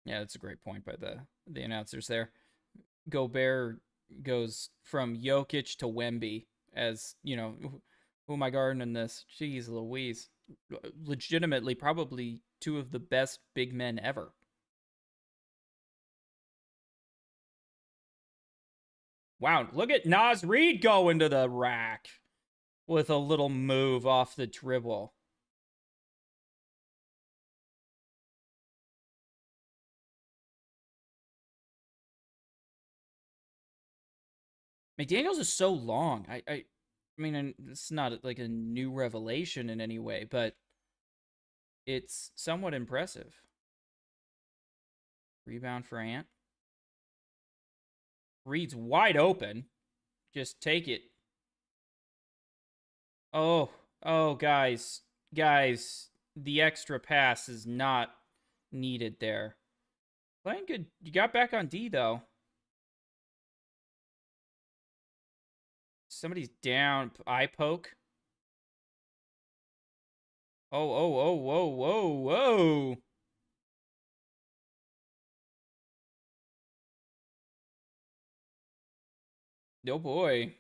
Speaker 1: Yeah, that's a great point by the announcers there. Gobert goes from Jokic to Wemby as, who am I guarding in this? Jeez Louise. Legitimately, probably two of the best big men ever. Wow, look at Naz Reid go into the rack with a little move off the dribble. McDaniels is so long. I mean, it's not like a new revelation in any way, but it's somewhat impressive. Rebound for Ant. Reed's wide open. Just take it. Oh, guys, the extra pass is not needed there. Playing good. You got back on D though. Somebody's down. Eye poke. Oh, whoa. Oh boy.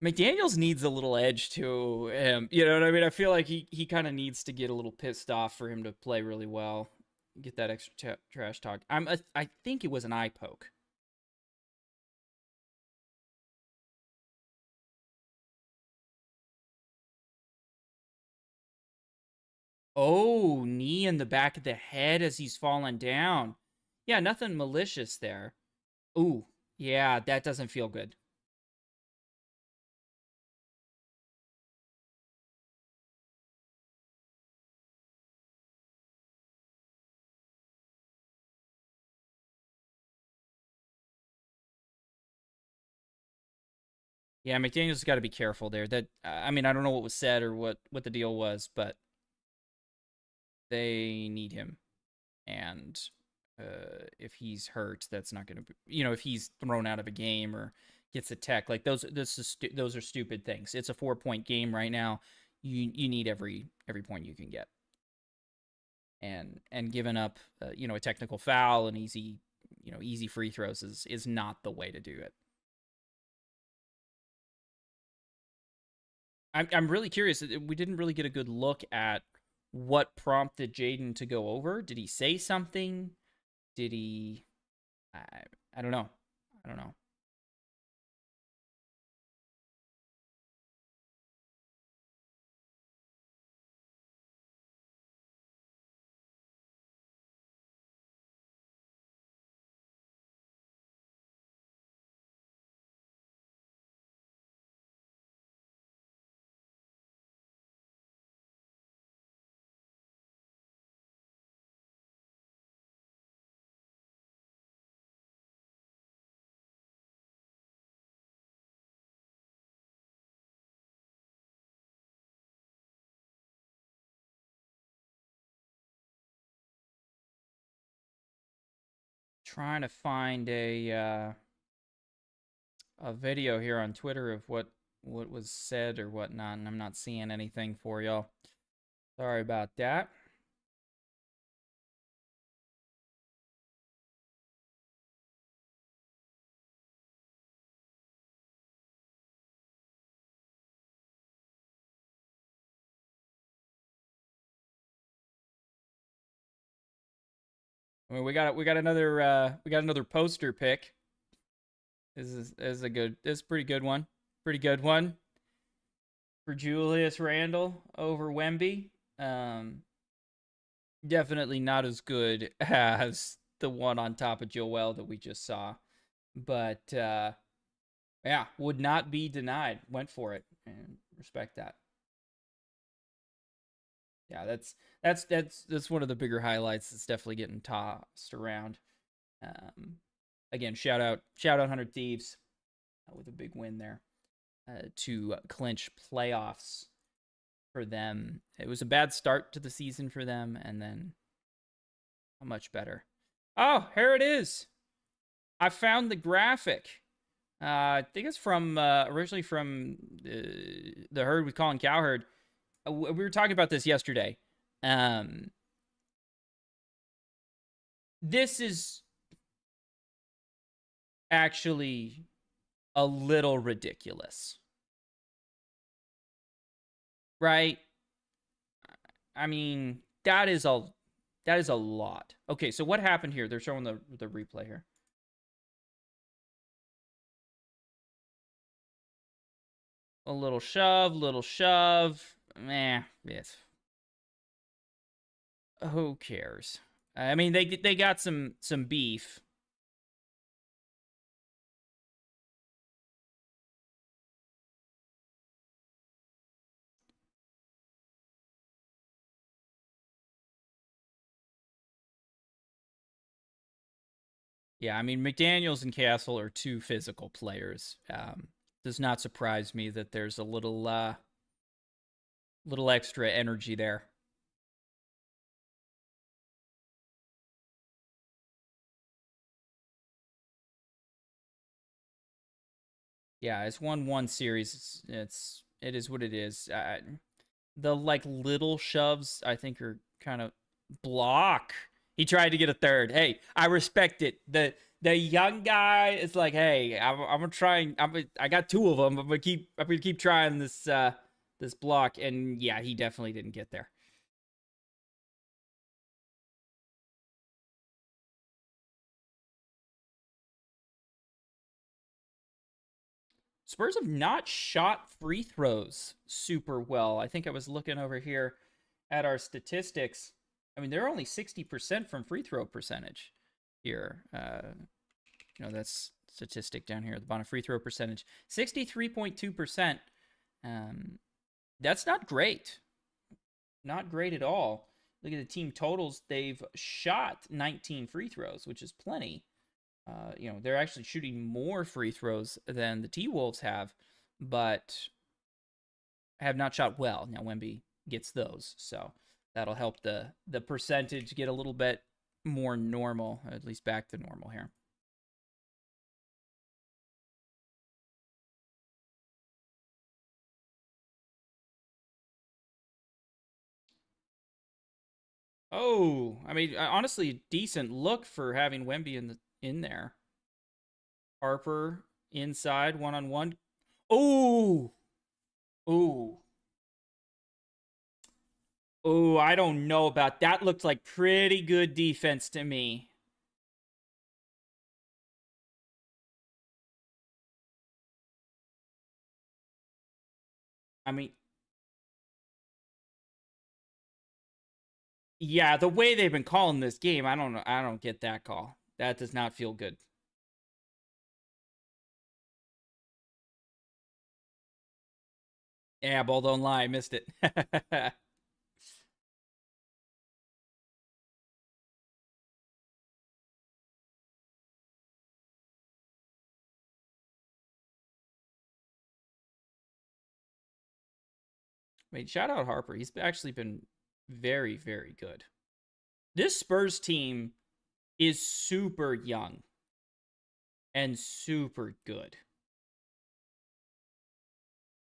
Speaker 1: McDaniels needs a little edge to him. You know what I mean? I feel like he kind of needs to get a little pissed off for him to play really well. Get that extra trash talk. I think it was an eye poke. Oh, knee in the back of the head as he's falling down. Yeah, nothing malicious there. Ooh, yeah, that doesn't feel good. Yeah, McDaniel's got to be careful there. That I mean, I don't know what was said or what the deal was, but they need him, and if he's hurt, that's not going to be, if he's thrown out of a game or gets a tech, like those are stupid things. It's a 4-point game right now. You need every point you can get. And giving up, a technical foul and easy free throws is not the way to do it. I'm really curious. We didn't really get a good look at what prompted Jaden to go over. Did he say something? Did he? I don't know. I don't know. Trying to find a video here on Twitter of what was said or whatnot, and I'm not seeing anything for y'all. Sorry about that. I mean, we got another poster pick. This is a pretty good one. Pretty good one for Julius Randle over Wemby. Definitely not as good as the one on top of Joel that we just saw, but yeah, would not be denied. Went for it and respect that. Yeah, that's one of the bigger highlights. That's definitely getting tossed around. Again, shout out 100 Thieves with a big win there to clinch playoffs for them. It was a bad start to the season for them, and then much better. Oh, here it is. I found the graphic. I think it's from originally from the Herd with Colin Cowherd. We were talking about this yesterday. This is actually a little ridiculous. Right? I mean, that is a lot. Okay, so what happened here? They're showing the replay here. A little shove. Meh, yes. Who cares? I mean, they got some beef. Yeah, I mean, McDaniels and Castle are two physical players. Does not surprise me that there's a little extra energy there. Yeah, it's 1-1 series. It is what it is. The little shoves I think are kind of block. He tried to get a third. Hey, I respect it. The young guy is like, hey, I'm gonna try. I got two of them. I'm gonna keep trying this this block. And yeah, he definitely didn't get there. Spurs have not shot free throws super well. I think I was looking over here at our statistics. I mean, they're only 60% from free throw percentage here. That's statistic down here at the bottom. Free throw percentage, 63.2%. That's not great. Not great at all. Look at the team totals. They've shot 19 free throws, which is plenty. They're actually shooting more free throws than the T-Wolves have, but have not shot well. Now Wemby gets those, so that'll help the percentage get a little bit more normal, at least back to normal here. Oh, I mean, honestly, decent look for having Wemby in there. Harper inside, one on one. Oh, oh, oh! I don't know about that. Looked like pretty good defense to me. I mean, yeah, the way they've been calling this game, I don't know. I don't get that call. That does not feel good. Yeah, ball don't lie. Missed it. I mean, shout out Harper. He's actually been very, very good. This Spurs team is super young and super good.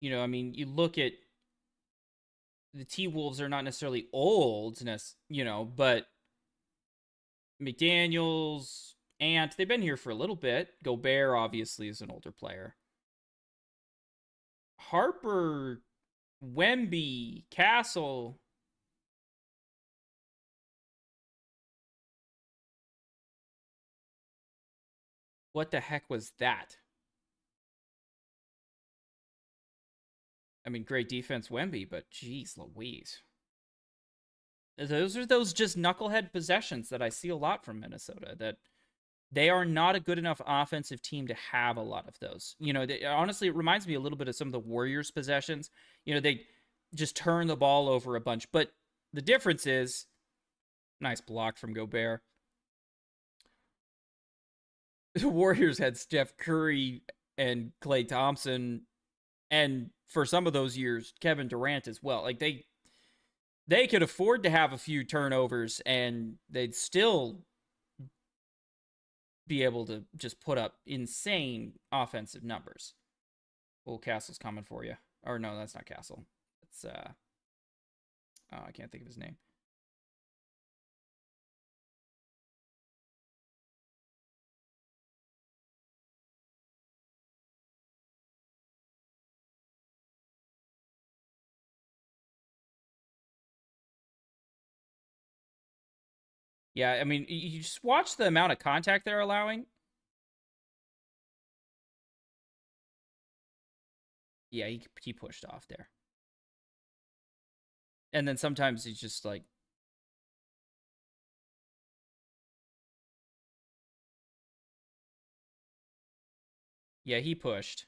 Speaker 1: You know, I mean, you look at the T Wolves are not necessarily old, but McDaniels, Ant, they've been here for a little bit. Gobert obviously is an older player. Harper, Wemby, Castle. What the heck was that? I mean, great defense, Wemby, but geez Louise. Those are those just knucklehead possessions that I see a lot from Minnesota. That they are not a good enough offensive team to have a lot of those. Honestly, it reminds me a little bit of some of the Warriors' possessions. They just turn the ball over a bunch. But the difference is, nice block from Gobert. The Warriors had Steph Curry and Klay Thompson, and for some of those years, Kevin Durant as well. Like they could afford to have a few turnovers, and they'd still be able to just put up insane offensive numbers. Oh, Castle's coming for you. Or no, that's not Castle. It's oh, I can't think of his name. Yeah, I mean, you just watch the amount of contact they're allowing. Yeah, he pushed off there. And then sometimes he's just like, yeah, he pushed.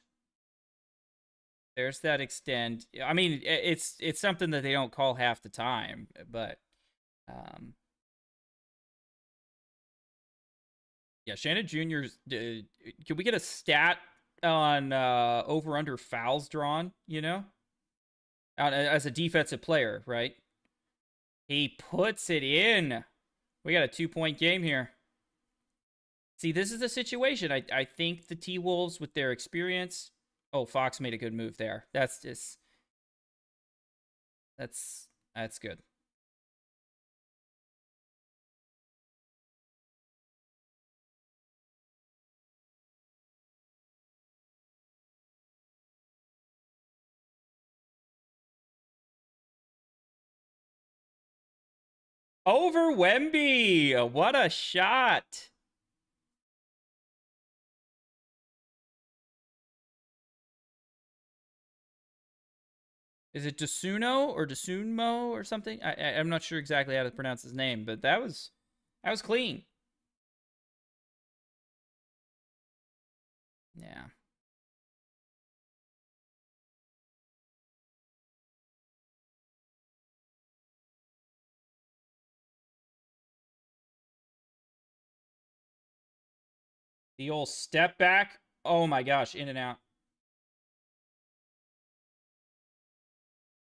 Speaker 1: There's that extend. I mean, it's something that they don't call half the time, but um, yeah, Shannon Jr.'s. Can we get a stat on over under fouls drawn? As a defensive player, right? He puts it in. We got a 2-point game here. See, this is the situation. I think the T Wolves, with their experience. Oh, Fox made a good move there. That's good. Over Wemby. What a shot. Is it Dasuno or Dasunmo or something? I'm not sure exactly how to pronounce his name, but that was clean. Yeah. The old step back. Oh my gosh, in and out.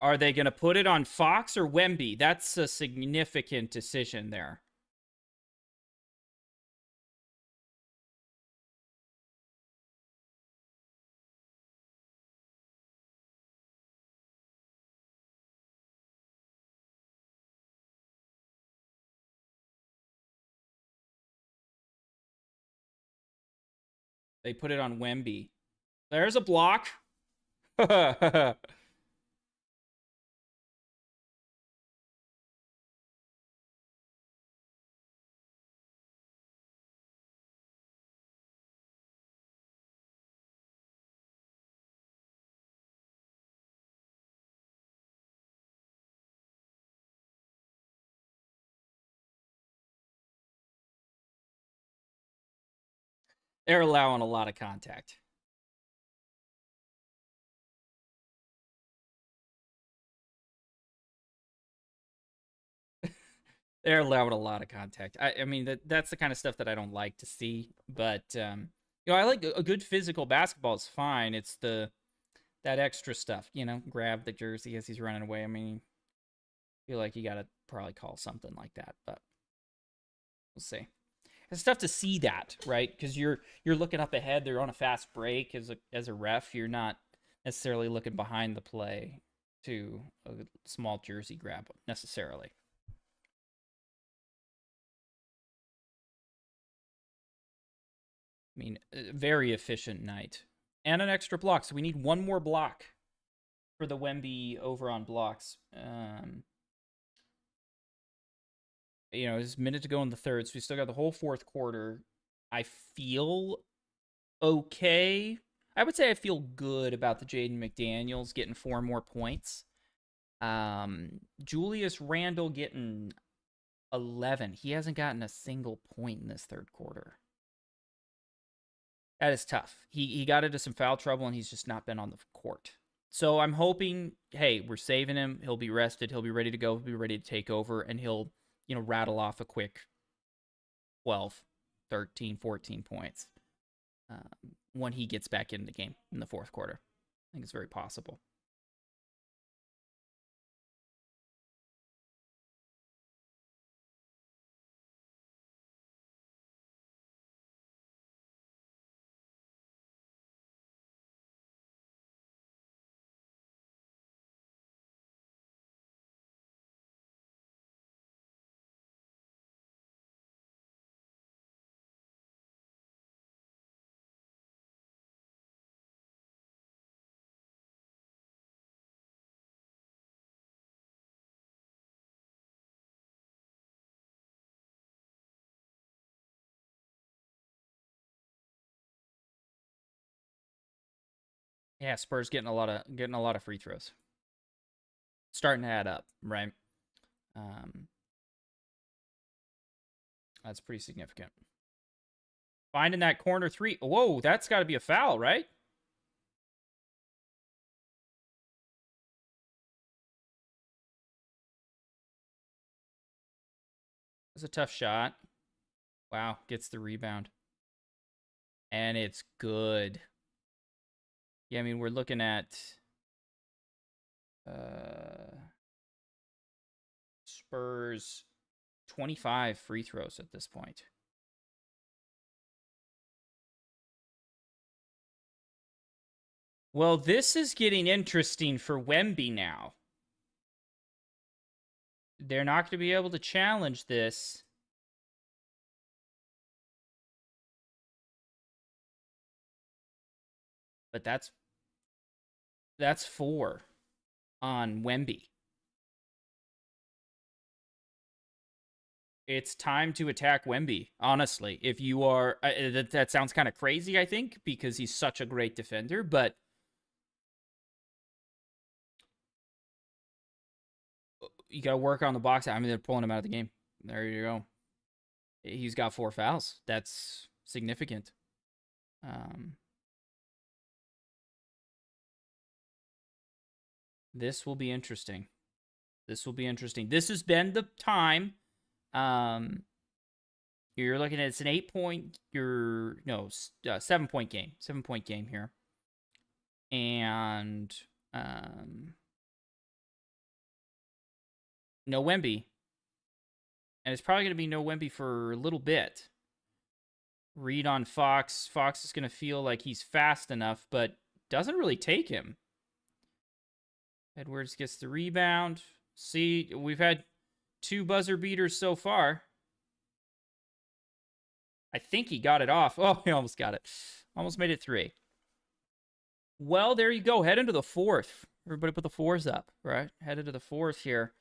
Speaker 1: Are they going to put it on Fox or Wemby? That's a significant decision there. They put it on Wemby. There's a block. They're allowing a lot of contact. They're allowing a lot of contact. I mean, that's the kind of stuff that I don't like to see. But I like a good physical basketball is fine. It's that extra stuff, grab the jersey as he's running away. I mean, I feel like you got to probably call something like that, but we'll see. It's tough to see that, right? Because you're looking up ahead. They're on a fast break as a ref. You're not necessarily looking behind the play to a small jersey grab necessarily. I mean, very efficient night. And an extra block. So we need one more block for the Wemby over on blocks. There's a minute to go in the third, so we still got the whole fourth quarter. I feel okay. I would say I feel good about the Jaden McDaniels getting 4 more points. Julius Randle getting 11. He hasn't gotten a single point in this third quarter. That is tough. He got into some foul trouble, and he's just not been on the court. So I'm hoping, hey, we're saving him. He'll be rested. He'll be ready to go. He'll be ready to take over, and he'll, rattle off a quick 12, 13, 14 points when he gets back in the game in the fourth quarter. I think it's very possible. Yeah, Spurs getting a lot of free throws. Starting to add up, right? That's pretty significant. Finding that corner three. Whoa, that's got to be a foul, right? That's a tough shot. Wow, gets the rebound. And it's good. Yeah, I mean, we're looking at Spurs 25 free throws at this point. Well, this is getting interesting for Wemby now. They're not going to be able to challenge this. But that's 4 on Wemby. It's time to attack Wemby, honestly. If you are... that sounds kind of crazy, I think, because he's such a great defender, but... You got to work on the box. I mean, they're pulling him out of the game. There you go. He's got 4 fouls. That's significant. This will be interesting. This has been the time. You're looking at it's an 8-point. 7-point game. 7-point game here. And no Wemby. And it's probably going to be no Wemby for a little bit. Read on Fox. Fox is going to feel like he's fast enough, but doesn't really take him. Edwards gets the rebound. See, we've had 2 buzzer beaters so far. I think he got it off. Oh, he almost got it. Almost made it 3. Well, there you go. Head into the fourth. Everybody put the fours up, right? Head into the fourth here.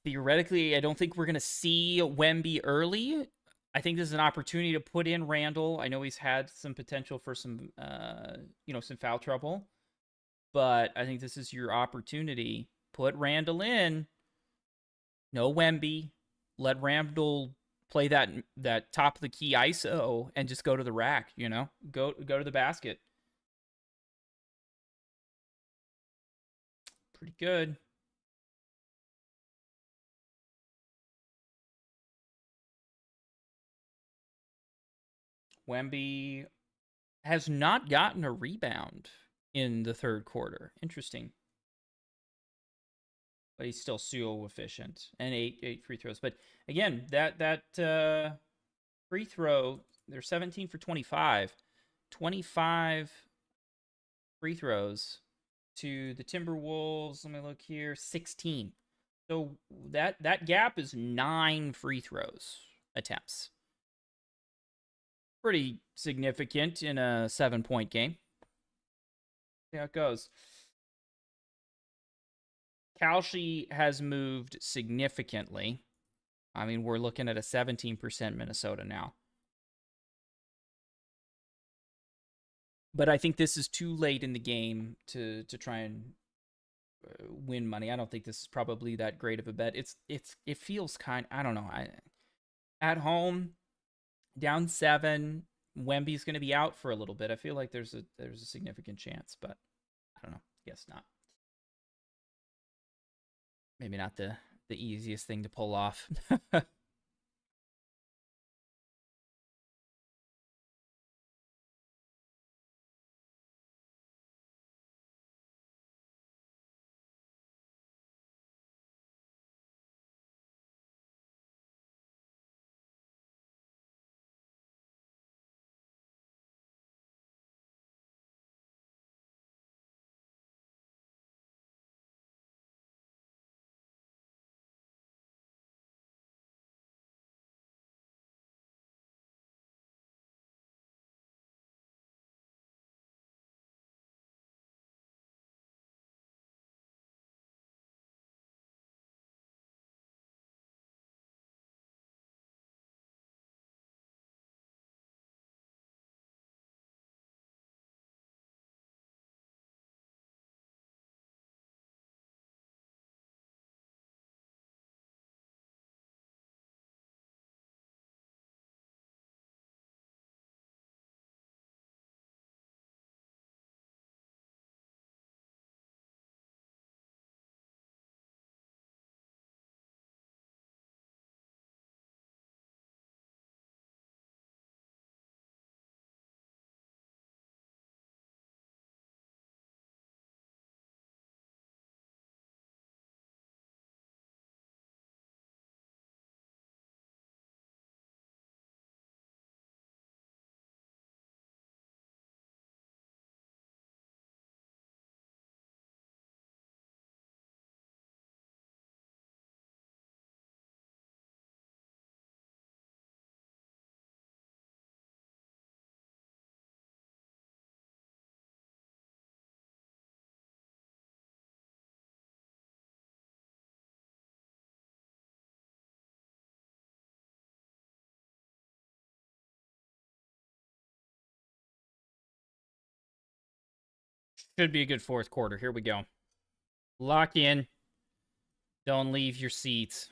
Speaker 1: Theoretically, I don't think we're going to see Wemby early. I think this is an opportunity to put in Randall. I know he's had some potential for some, some foul trouble, but I think this is your opportunity. Put Randall in. No Wemby. Let Randall play that top of the key ISO and just go to the rack. Go to the basket. Pretty good. Wemby has not gotten a rebound in the third quarter. Interesting. But he's still so efficient. And eight free throws. But again, that free throw, they're 17 for 25. 25 free throws to the Timberwolves. Let me look here. 16. So that gap is 9 free throws attempts. Pretty significant in a 7-point game. See how it goes. Kalshi has moved significantly. I mean, we're looking at a 17% Minnesota now. But I think this is too late in the game to try and win money. I don't think this is probably that great of a bet. It feels I don't know. At home, down 7, Wemby's going to be out for a little bit. I feel like there's a significant chance, but I don't know. Guess not. Maybe not the easiest thing to pull off. Should be a good fourth quarter. Here we go. Lock in. Don't leave your seats.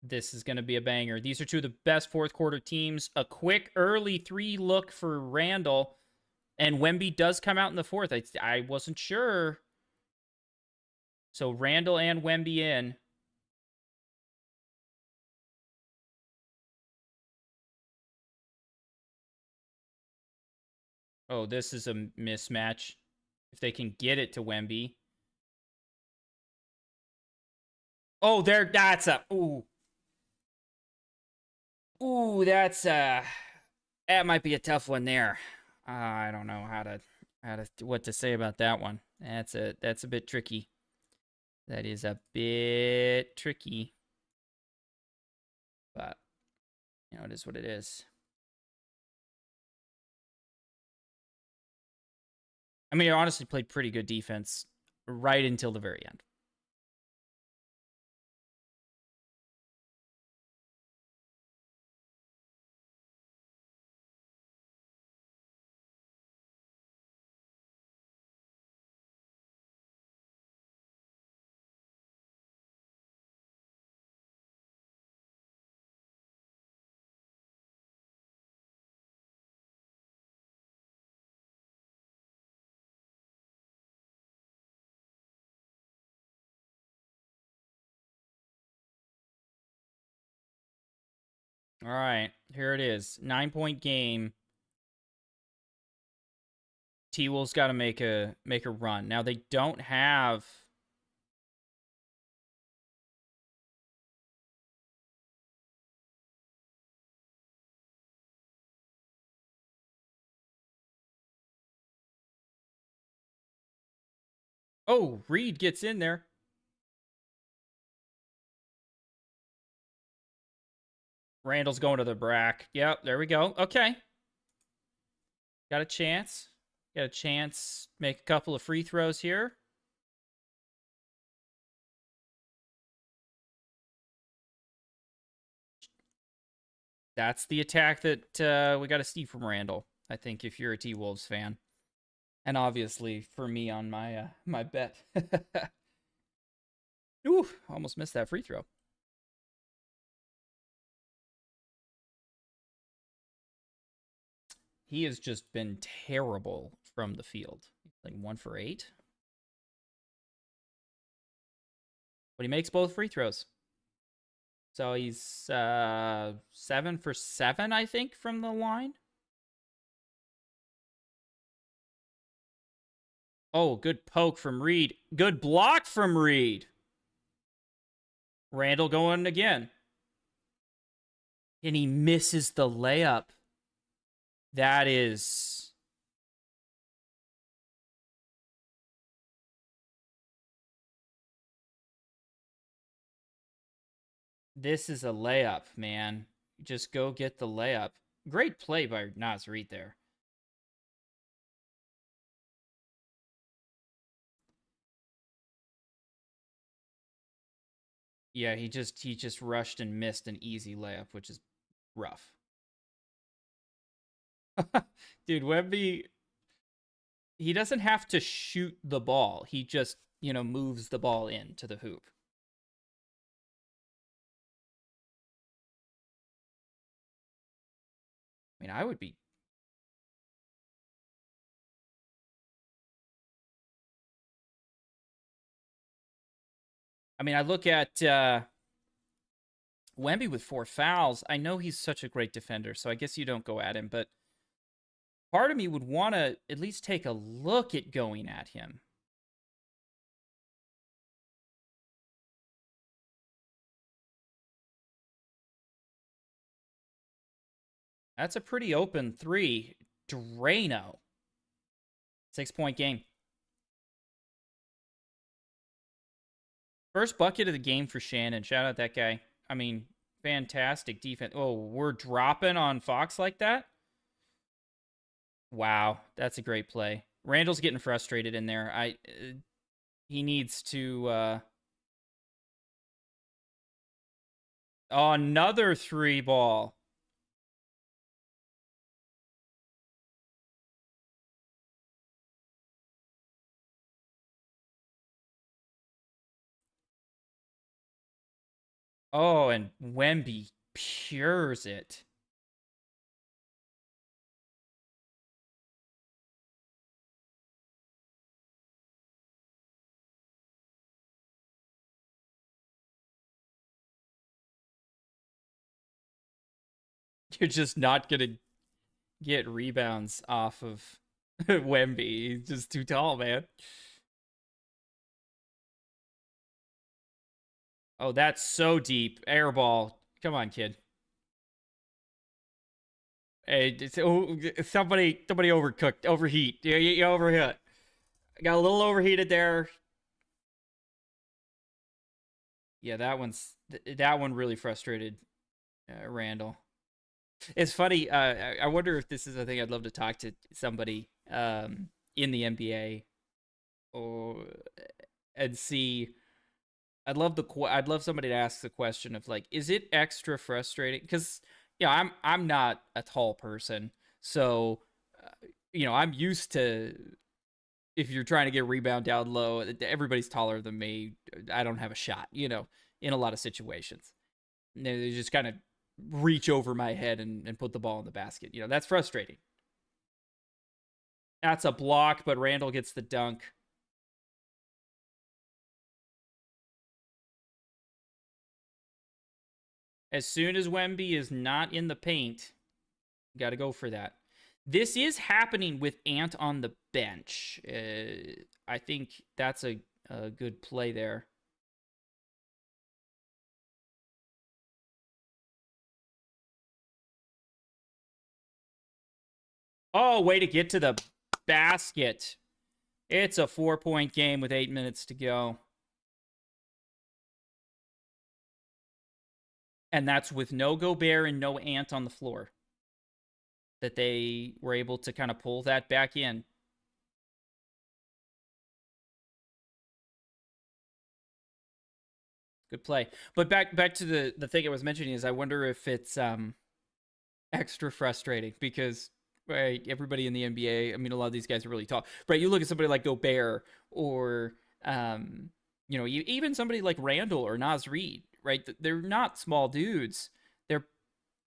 Speaker 1: This is going to be a banger. These are two of the best fourth quarter teams. A quick early 3 look for Randall. And Wemby does come out in the fourth. I wasn't sure. So Randall and Wemby in. Oh, this is a mismatch. If they can get it to Wemby. Oh, that's a ooh. Ooh, that might be a tough one there. I don't know what to say about that one. That's a bit tricky. That is a bit tricky. But, it is what it is. I mean, I honestly played pretty good defense right until the very end. All right, here it is. 9-point game. T-Wolves got to make a run. Now they don't have. Oh, Reed gets in there. Randall's going to the brack. Yep, there we go. Okay. Got a chance. Got a chance. Make a couple of free throws here. That's the attack that we got to see from Randall, I think, if you're a T-Wolves fan. And obviously for me on my my bet. Ooh, almost missed that free throw. He has just been terrible from the field. Like 1 for 8. But he makes both free throws. So he's 7 for 7, I think, from the line. Oh, good poke from Reed. Good block from Reed. Randall going again. And he misses the layup. That is. This is a layup, man. Just go get the layup. Great play by Naz Reed there. Yeah, he just rushed and missed an easy layup, which is rough. Dude, Wemby, he doesn't have to shoot the ball. He just, moves the ball into the hoop. I mean, I would be. I mean, I look at Wemby with 4 fouls. I know he's such a great defender, so I guess you don't go at him, but part of me would want to at least take a look at going at him. That's a pretty open 3. Drano. 6-point game. First bucket of the game for Shannon. Shout out that guy. I mean, fantastic defense. Oh, we're dropping on Fox like that? Wow, that's a great play. Randall's getting frustrated in there. He needs to oh, another 3 ball. Oh, and Wemby pures it. You're just not going to get rebounds off of Wemby. He's just too tall, man. Oh, that's so deep. Airball. Come on, kid. Hey, somebody overcooked, overheat. You overhit. Got a little overheated there. Yeah, that one really frustrated Randall. It's funny. I wonder if this is a thing. I'd love to talk to somebody in the NBA or and see. I'd love somebody to ask the question of like, is it extra frustrating? Because yeah, I'm not a tall person, so I'm used to if you're trying to get a rebound down low, everybody's taller than me. I don't have a shot, in a lot of situations. They just kind of reach over my head and put the ball in the basket. That's frustrating. That's a block, but Randall gets the dunk. As soon as Wemby is not in the paint, got to go for that. This is happening with Ant on the bench. I think that's a good play there. Oh, way to get to the basket. It's a 4-point game with 8 minutes to go. And that's with no Gobert and no Ant on the floor. That they were able to kind of pull that back in. Good play. But back to the thing I was mentioning is I wonder if it's extra frustrating because right, everybody in the NBA, I mean, a lot of these guys are really tall. Right, you look at somebody like Gobert or even somebody like Randall or Nas Reed. Right, they're not small dudes. They're,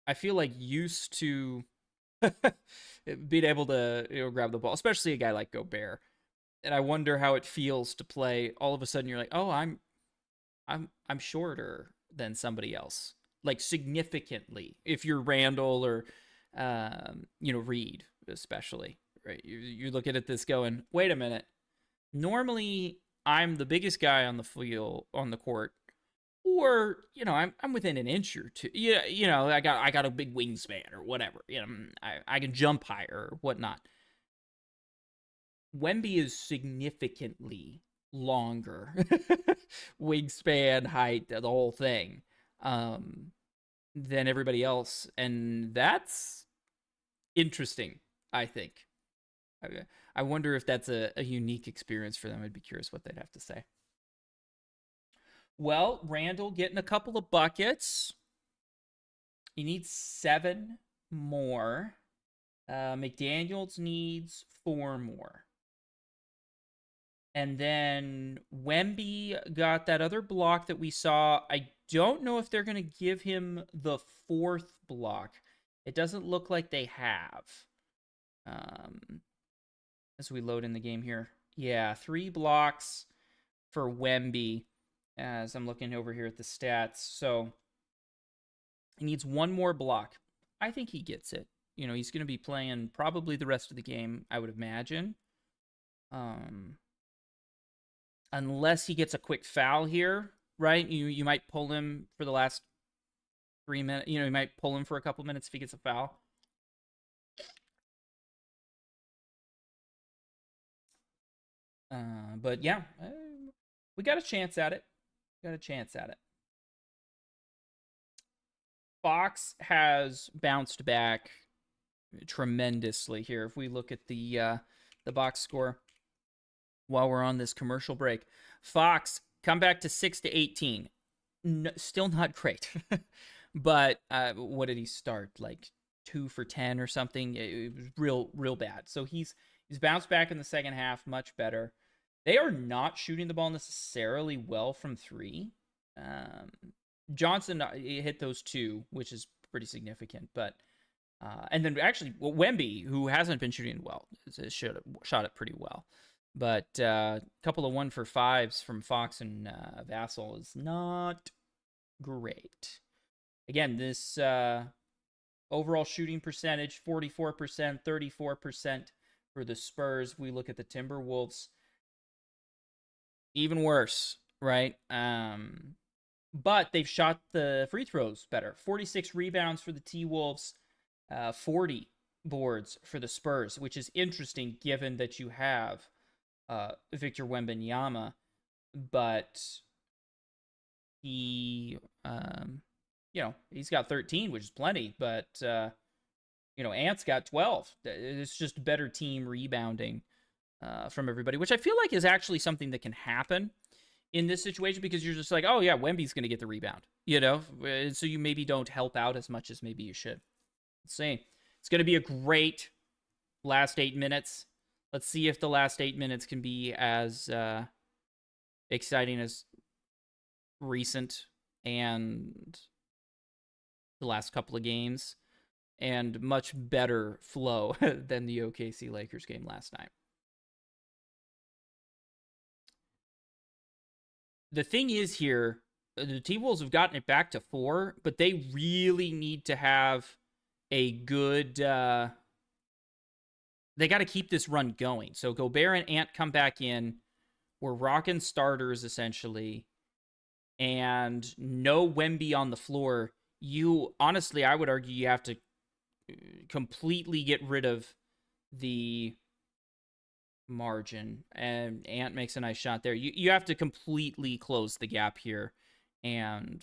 Speaker 1: I feel like, used to being able to grab the ball, especially a guy like Gobert. And I wonder how it feels to play. All of a sudden, you're like, oh, I'm shorter than somebody else, like significantly. If you're Randall or Reed, especially, right? You're looking at this going, wait a minute. Normally, I'm the biggest guy on the field on the court, or I'm within an inch or two. Yeah, I got a big wingspan or whatever. I can jump higher or whatnot. Wemby is significantly longer, wingspan, height, the whole thing, um, than everybody else, and that's interesting. I think. I, I wonder if that's a unique experience for them. I'd be curious what they'd have to say. Well, Randall getting a couple of buckets. He needs 7 more. McDaniels needs 4 more. And then Wemby got that other block that we saw. I don't know if they're going to give him the 4th block. It doesn't look like they have. As we load in the game here. Yeah, 3 blocks for Wemby as I'm looking over here at the stats. So he needs 1 more block. I think he gets it. He's going to be playing probably the rest of the game, I would imagine. Unless he gets a quick foul here, right? You might pull him for the last 3 minutes. You might pull him for a couple minutes if he gets a foul. But yeah, we got a chance at it. Fox has bounced back tremendously here. If we look at the box score while we're on this commercial break, Fox come back to 6-18. No, still not great, but what did he start, like 2 for 10 or something? It was real bad. So he's bounced back in the second half, much better. They are not shooting the ball necessarily well from 3. Johnson hit those 2, which is pretty significant, but and then actually Wemby, who hasn't been shooting well, shot it pretty well. But a couple of 1 for 5s from Fox and Vassell is not great. Again, this overall shooting percentage, 44%, 34% for the Spurs. We look at the Timberwolves, even worse, right? But they've shot the free throws better. 46 rebounds for the T-Wolves, 40 boards for the Spurs, which is interesting given that you have Victor Wembanyama, but he He's got 13, which is plenty, but Ant's got 12. It's just a better team rebounding from everybody, which I feel like is actually something that can happen in this situation because you're just like, oh yeah, Wemby's going to get the rebound, so you maybe don't help out as much as maybe you should. Let's see. It's going to be a great last 8 minutes. Let's see if the last 8 minutes can be as exciting as recent and the last couple of games, and much better flow than the OKC Lakers game last night. The thing is here, the T-Wolves have gotten it back to 4, but they really need to have a good... they got to keep this run going. So Gobert and Ant come back in. We're rocking starters, essentially. And no Wemby on the floor. Honestly, I would argue you have to completely get rid of the margin. And Ant makes a nice shot there. You have to completely close the gap here and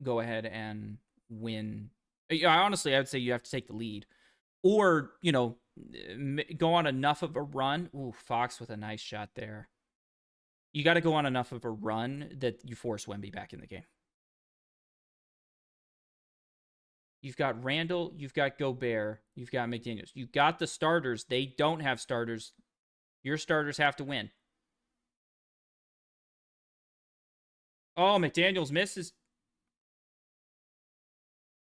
Speaker 1: go ahead and win. Honestly, I would say you have to take the lead. Or, go on enough of a run. Ooh, Fox with a nice shot there. You got to go on enough of a run that you force Wemby back in the game. You've got Randall, you've got Gobert, you've got McDaniels. You've got the starters. They don't have starters. Your starters have to win. Oh, McDaniels misses.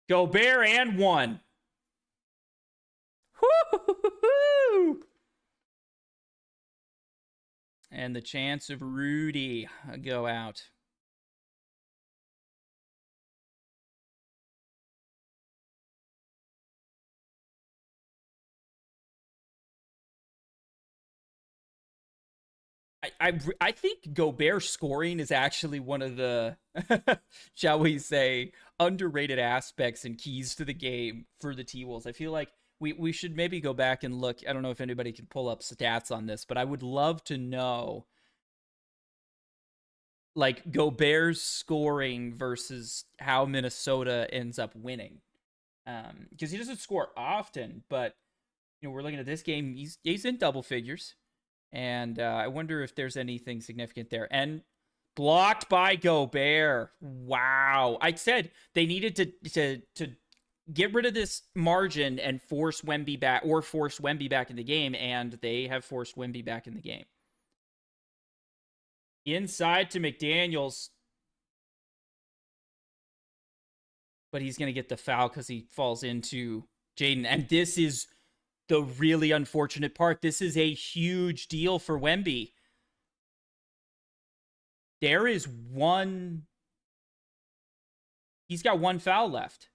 Speaker 1: Gobert and 1. Woo-hoo-hoo-hoo! And the chance of Rudy go out. I think Gobert scoring is actually one of the, shall we say, underrated aspects and keys to the game for the T-Wolves. I feel like we should maybe go back and look. I don't know if anybody can pull up stats on this, but I would love to know, like, Gobert's scoring versus how Minnesota ends up winning. Because he doesn't score often, but we're looking at this game. He's in double figures. And I wonder if there's anything significant there. And blocked by Gobert. Wow. I said they needed to get rid of this margin and force Wemby back in the game, and they have forced Wemby back in the game. Inside to McDaniels. But he's going to get the foul because he falls into Jaden. And this is the really unfortunate part. This is a huge deal for Wemby. There is one. He's got one foul left.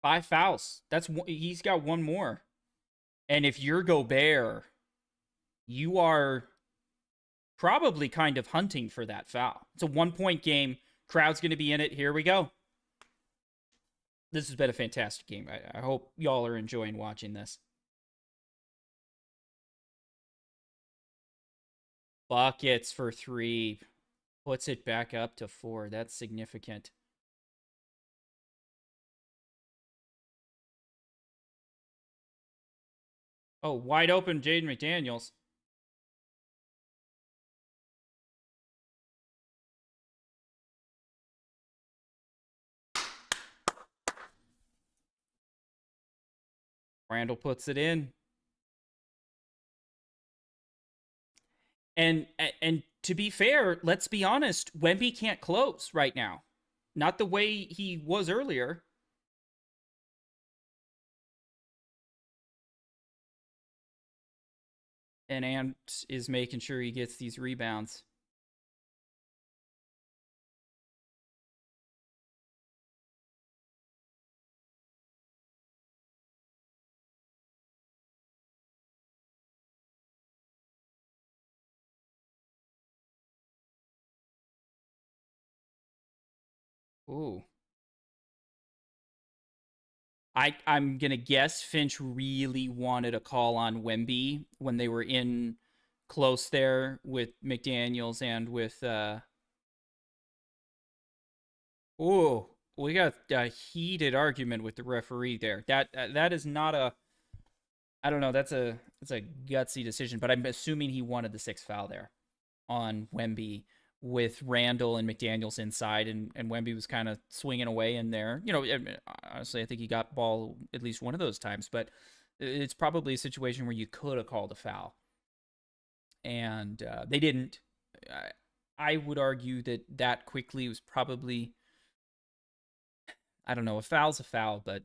Speaker 1: Five fouls. He's got one more. And if you're Gobert, you are probably kind of hunting for that foul. It's a 1-point game. Crowd's going to be in it. Here we go. This has been a fantastic game. I hope y'all are enjoying watching this. Buckets for 3. Puts it back up to 4. That's significant. Oh, wide open Jaden McDaniels. Randall puts it in. And to be fair, let's be honest, Wemby can't close right now. Not the way he was earlier. And Ant is making sure he gets these rebounds. Ooh. I'm gonna guess Finch really wanted a call on Wemby when they were in close there with McDaniels and with ooh, we got a heated argument with the referee there. That is not a I don't know, that's a gutsy decision, but I'm assuming he wanted the sixth foul there on Wemby with Randall and McDaniels inside, and Wemby was kind of swinging away in there. You know, I mean, honestly, I think he got ball at least one of those times, but it's probably a situation where you could have called a foul, and they didn't. I would argue that that quickly was probably, I don't know, a foul's a foul, but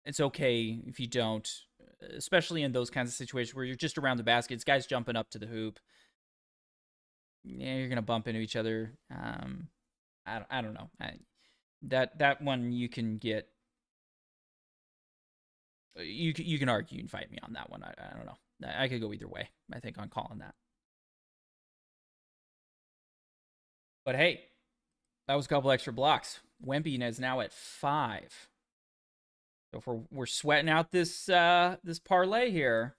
Speaker 1: it's okay if you don't, especially in those kinds of situations where you're just around the basket. It's guys jumping up to the hoop. Yeah, you're gonna bump into each other. I don't know. That one you can get. You can argue and fight me on that one. I don't know. I could go either way. I think on calling that. But hey, that was a couple extra blocks. Wemby is now at 5. So if we're sweating out this parlay here,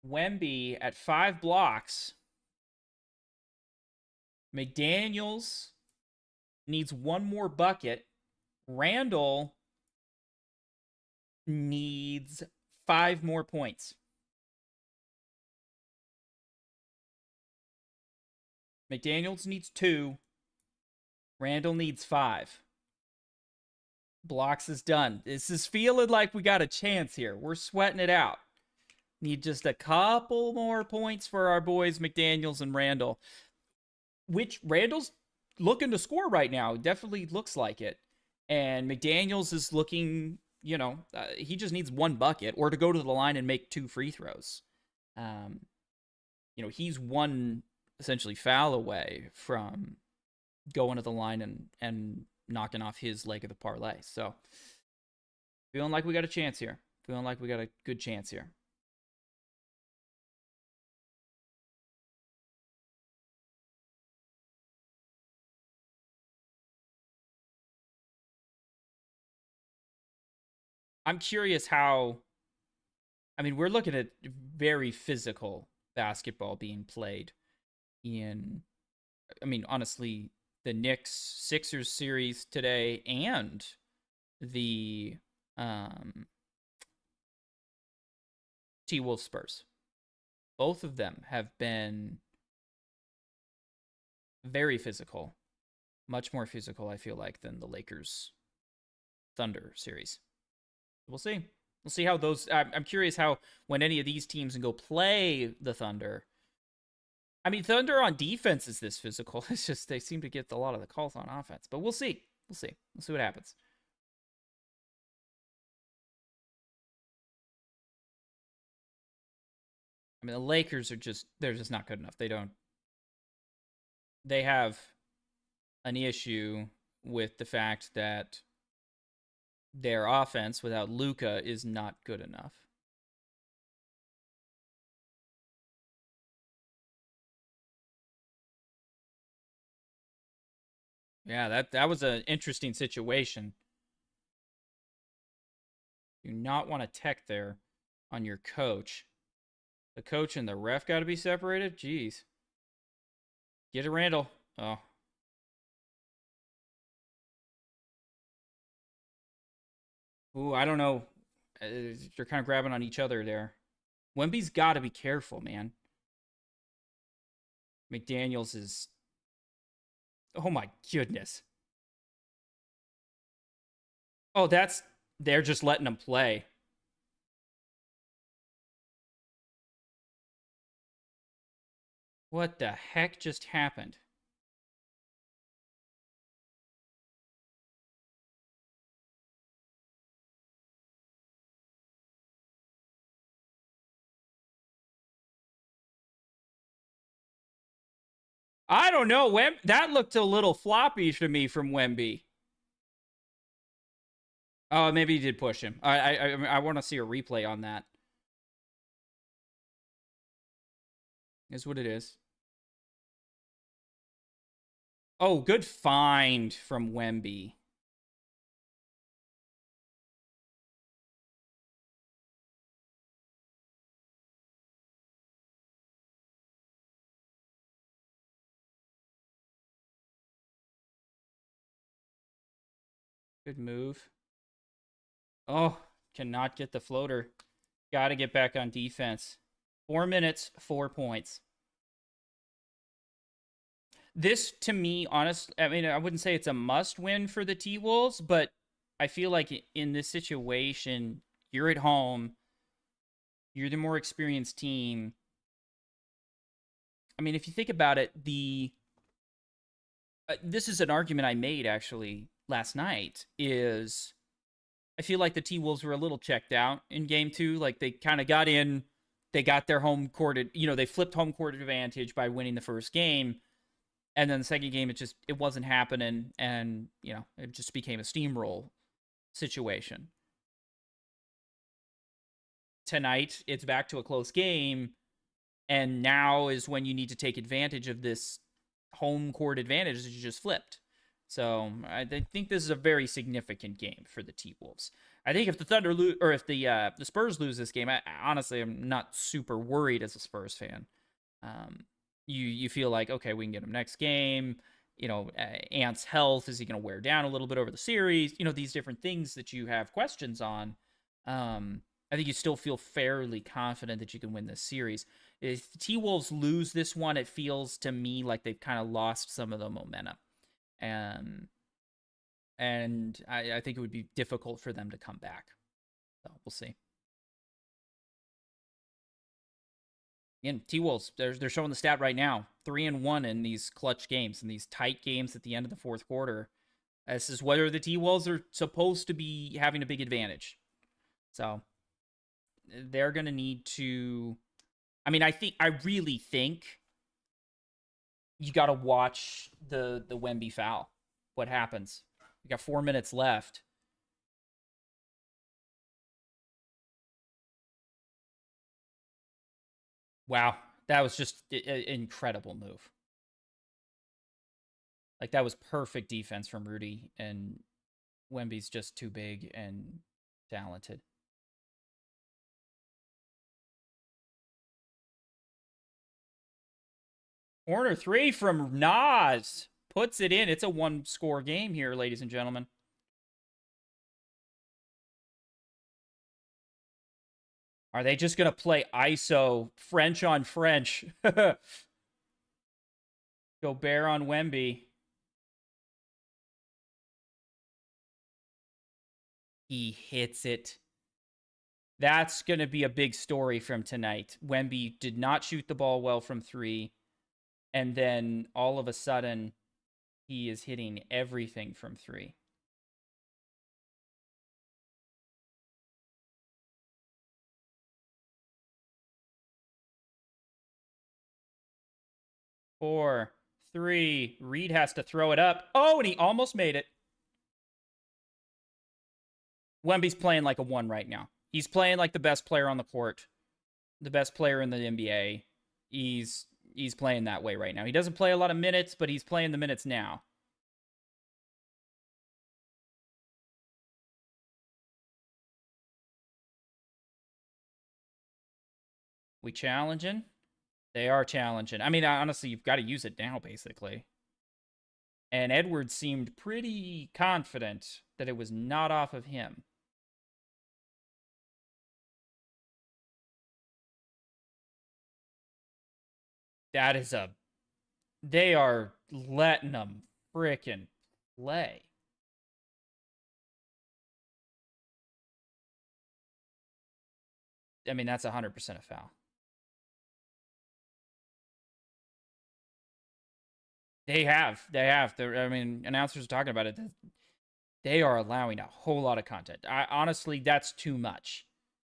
Speaker 1: Wemby at 5 blocks. McDaniels needs one more bucket. Randall needs 5 more points. McDaniels needs 2. Randall needs 5. Blocks is done. This is feeling like we got a chance here. We're sweating it out. Need just a couple more points for our boys, McDaniels and Randall. Which Randall's looking to score right now. Definitely looks like it. And McDaniels is looking, he just needs one bucket or to go to the line and make 2 free throws. He's one essentially foul away from going to the line and knocking off his leg of the parlay. So feeling like we got a chance here. Feeling like we got a good chance here. I'm curious how. I mean, we're looking at very physical basketball being played in. I mean, honestly, the Knicks Sixers series today and the T-Wolves Spurs. Both of them have been very physical, much more physical, I feel like, than the Lakers Thunder series. We'll see. We'll see how those. I'm curious how when any of these teams can go play the Thunder. I mean, Thunder on defense is this physical. It's just they seem to get a lot of the calls on offense. But we'll see. We'll see. We'll see what happens. I mean, the Lakers are they're just not good enough. They have an issue with the fact that their offense without Luka is not good enough. Yeah, that was an interesting situation. Do not want to tech there on your coach. The coach and the ref got to be separated? Jeez. Get it, Randall. Oh. Ooh, I don't know. They're kind of grabbing on each other there. Wemby's got to be careful, man. McDaniels is. Oh my goodness. Oh, they're just letting him play. What the heck just happened? I don't know. That looked a little floppy to me from Wemby. Oh, maybe he did push him. I want to see a replay on that. Is what it is. Oh, good find from Wemby. Good move. Oh, cannot get the floater. Got to get back on defense. 4 minutes, 4 points. This, to me, honestly, I mean, I wouldn't say it's a must win for the T Wolves, but I feel like in this situation, you're at home, you're the more experienced team. I mean, if you think about it, the this is an argument I made actually last night. Is I feel like the T Wolves were a little checked out in game two. Like they kind of got in, they got their home court, they flipped home court advantage by winning the first game. And then the second game, it wasn't happening. And, it just became a steamroll situation. Tonight, it's back to a close game. And now is when you need to take advantage of this home court advantage that you just flipped. So I think this is a very significant game for the T-Wolves. I think if the Thunder lose, or if the Spurs lose this game, honestly, I'm not super worried as a Spurs fan. You feel like, okay, we can get him next game. Ant's health, is he going to wear down a little bit over the series? These different things that you have questions on. I think you still feel fairly confident that you can win this series. If the T-Wolves lose this one, it feels to me like they've kind of lost some of the momentum. And I think it would be difficult for them to come back. So we'll see. Again, T-Wolves, they're showing the stat right now. 3-1 in these clutch games, in these tight games at the end of the fourth quarter. This is whether the T-Wolves are supposed to be having a big advantage. So they're going to need to... I mean, I really think you got to watch the Wemby foul. What happens? We got 4 minutes left. Wow, that was just an incredible move. Like, that was perfect defense from Rudy, and Wemby's just too big and talented. Corner three from Nas. Puts it in. It's a one-score game here, ladies and gentlemen. Are they just going to play ISO, French on French? Gobert on Wemby. He hits it. That's going to be a big story from tonight. Wemby did not shoot the ball well from three. And then all of a sudden, he is hitting everything from three. Four, three. Reed has to throw it up. Oh, and he almost made it. Wemby's playing like a one right now. He's playing like the best player on the court, the best player in the NBA. He's playing that way right now. He doesn't play a lot of minutes, but he's playing the minutes now. We challenging? They are challenging. I mean, honestly, you've got to use it now, basically. And Edwards seemed pretty confident that it was not off of him. That is a... They are letting them frickin' play. I mean, that's 100% a foul. They have. I mean, announcers are talking about it. They are allowing a whole lot of content. Honestly, that's too much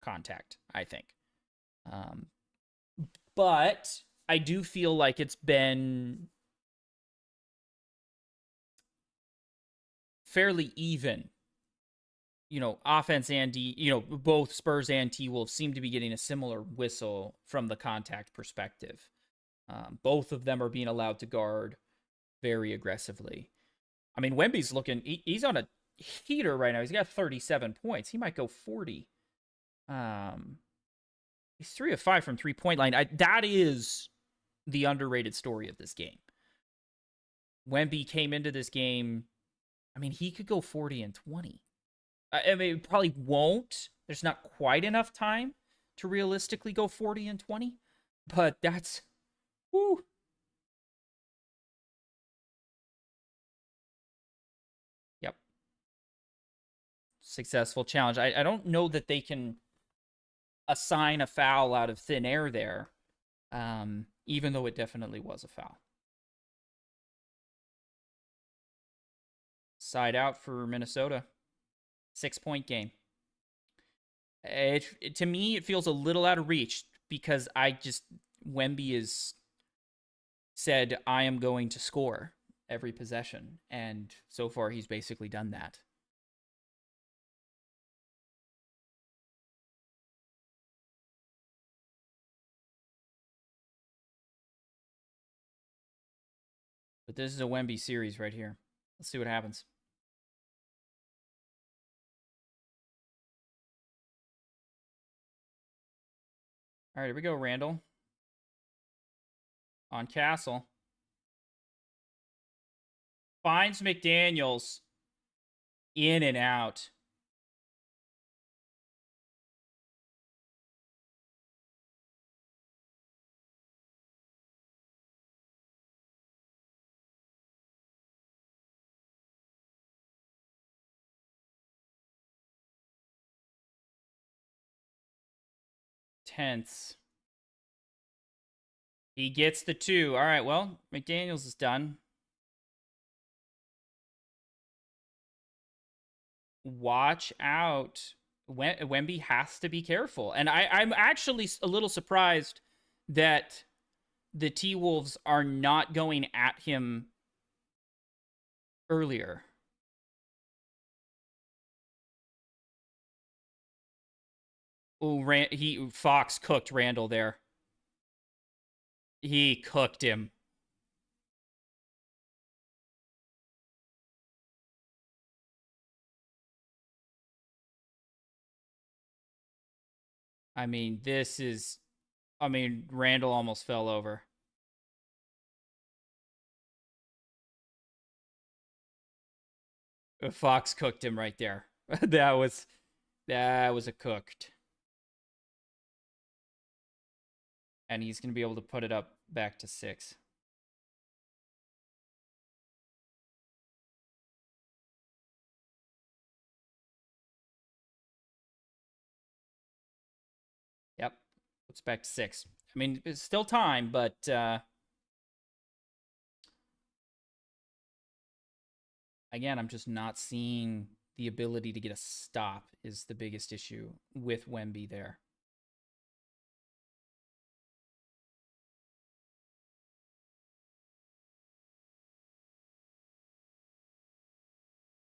Speaker 1: contact, I think. But I do feel like it's been fairly even. Offense and both Spurs and T-Wolves seem to be getting a similar whistle from the contact perspective. Both of them are being allowed to guard very aggressively. I mean, Wemby's looking, he's on a heater right now. He's got 37 points. He might go 40. Um, he's 3 of 5 from 3-point line. That is the underrated story of this game. Wemby came into this game, I mean, he could go 40 and 20. I mean, probably won't. There's not quite enough time to realistically go 40 and 20, but that's, whoo. Yep. Successful challenge. I don't know that they can assign a foul out of thin air there, even though it definitely was a foul. Side out for Minnesota. 6-point game. To me, it feels a little out of reach because Wemby is said, I am going to score every possession. And so far, he's basically done that. But this is a Wemby series right here. Let's see what happens. All right, here we go, Randall. On Castle. Finds McDaniels. In and out. Tense. He gets the 2. All right, well, McDaniels is done. Watch out. Wemby has to be careful. And I'm actually a little surprised that the T-Wolves are not going at him earlier. Oh, Fox cooked Randall there. He cooked him. I mean, Randall almost fell over. Fox cooked him right there. that was a cooked. And he's going to be able to put it up back to 6. Yep. Puts back to 6. I mean, it's still time, but again, I'm just not seeing the ability to get a stop is the biggest issue with Wemby there.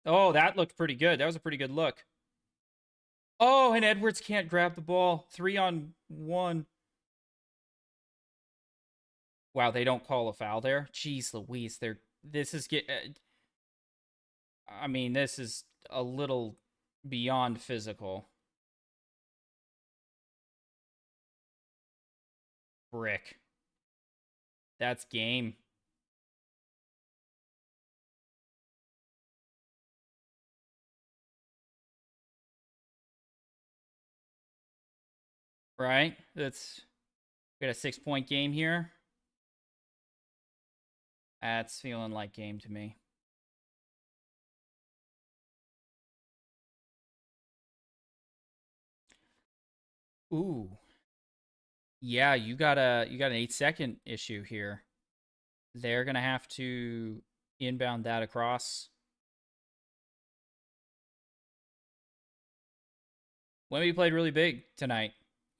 Speaker 1: Oh, that looked pretty good. That was a pretty good look. Oh, and Edwards can't grab the ball. 3-on-1. Wow, they don't call a foul there. Jeez Louise, this is I mean, this is a little beyond physical. Brick. That's game. Right? We got a 6-point game here. That's feeling like game to me. Ooh. Yeah, you got an 8-second issue here. They're gonna have to inbound that across. Wemby played really big tonight.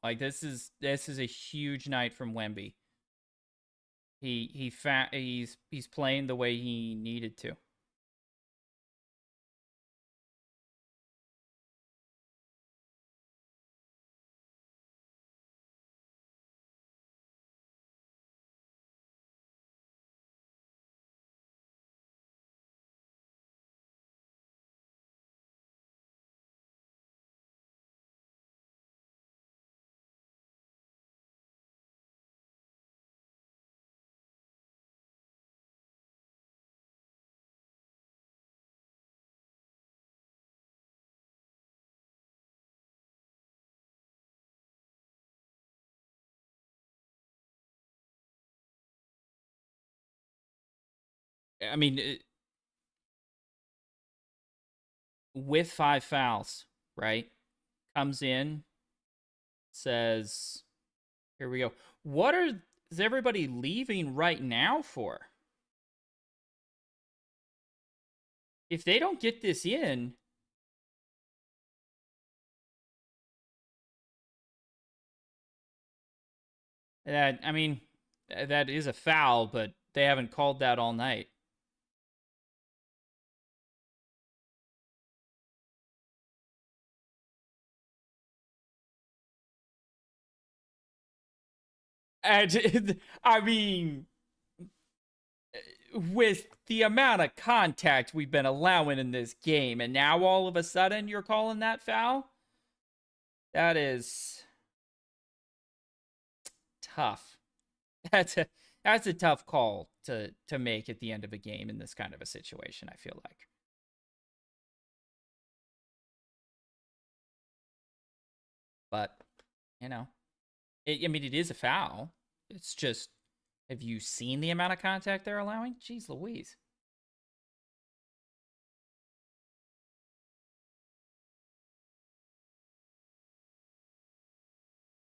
Speaker 1: Like this is a huge night from Wemby. He's playing the way he needed to. I mean, with 5 fouls, right? Comes in, says, "Here we go." Is everybody leaving right now for? If they don't get this in, that I mean, that is a foul, but they haven't called that all night. And I mean, with the amount of contact we've been allowing in this game, and now all of a sudden you're calling that foul? That is tough. That's a that's a tough call to make at the end of a game in this kind of a situation, I feel like. But, you know, I mean, it is a foul. It's just, have you seen the amount of contact they're allowing? Jeez Louise.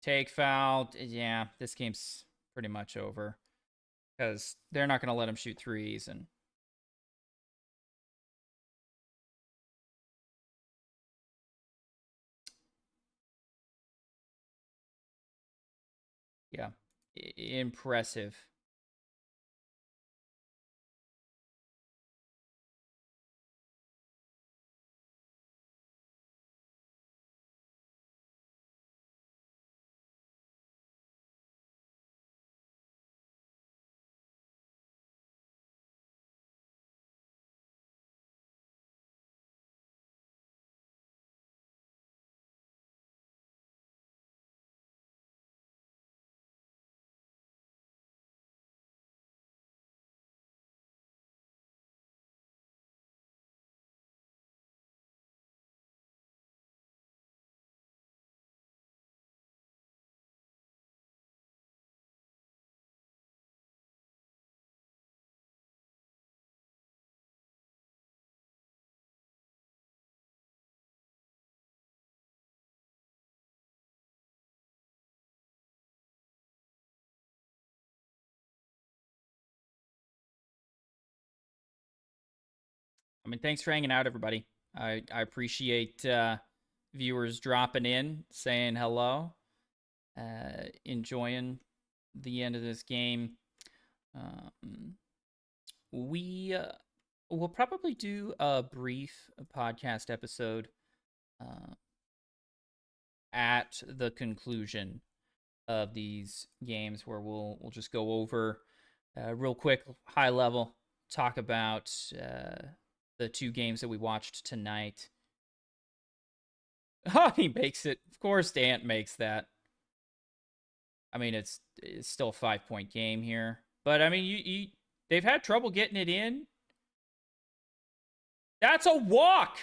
Speaker 1: Take foul. Yeah, this game's pretty much over because they're not going to let him shoot threes. And yeah, impressive. I mean, thanks for hanging out, everybody. I appreciate viewers dropping in, saying hello, enjoying the end of this game. Um, we will probably do a brief podcast episode uh, at the conclusion of these games, where we'll just go over real quick, high level, talk about the two games that we watched tonight. Oh, he makes it. Of course, Dant makes that. I mean, it's still a 5 point game here, but I mean, they've had trouble getting it in. That's a walk.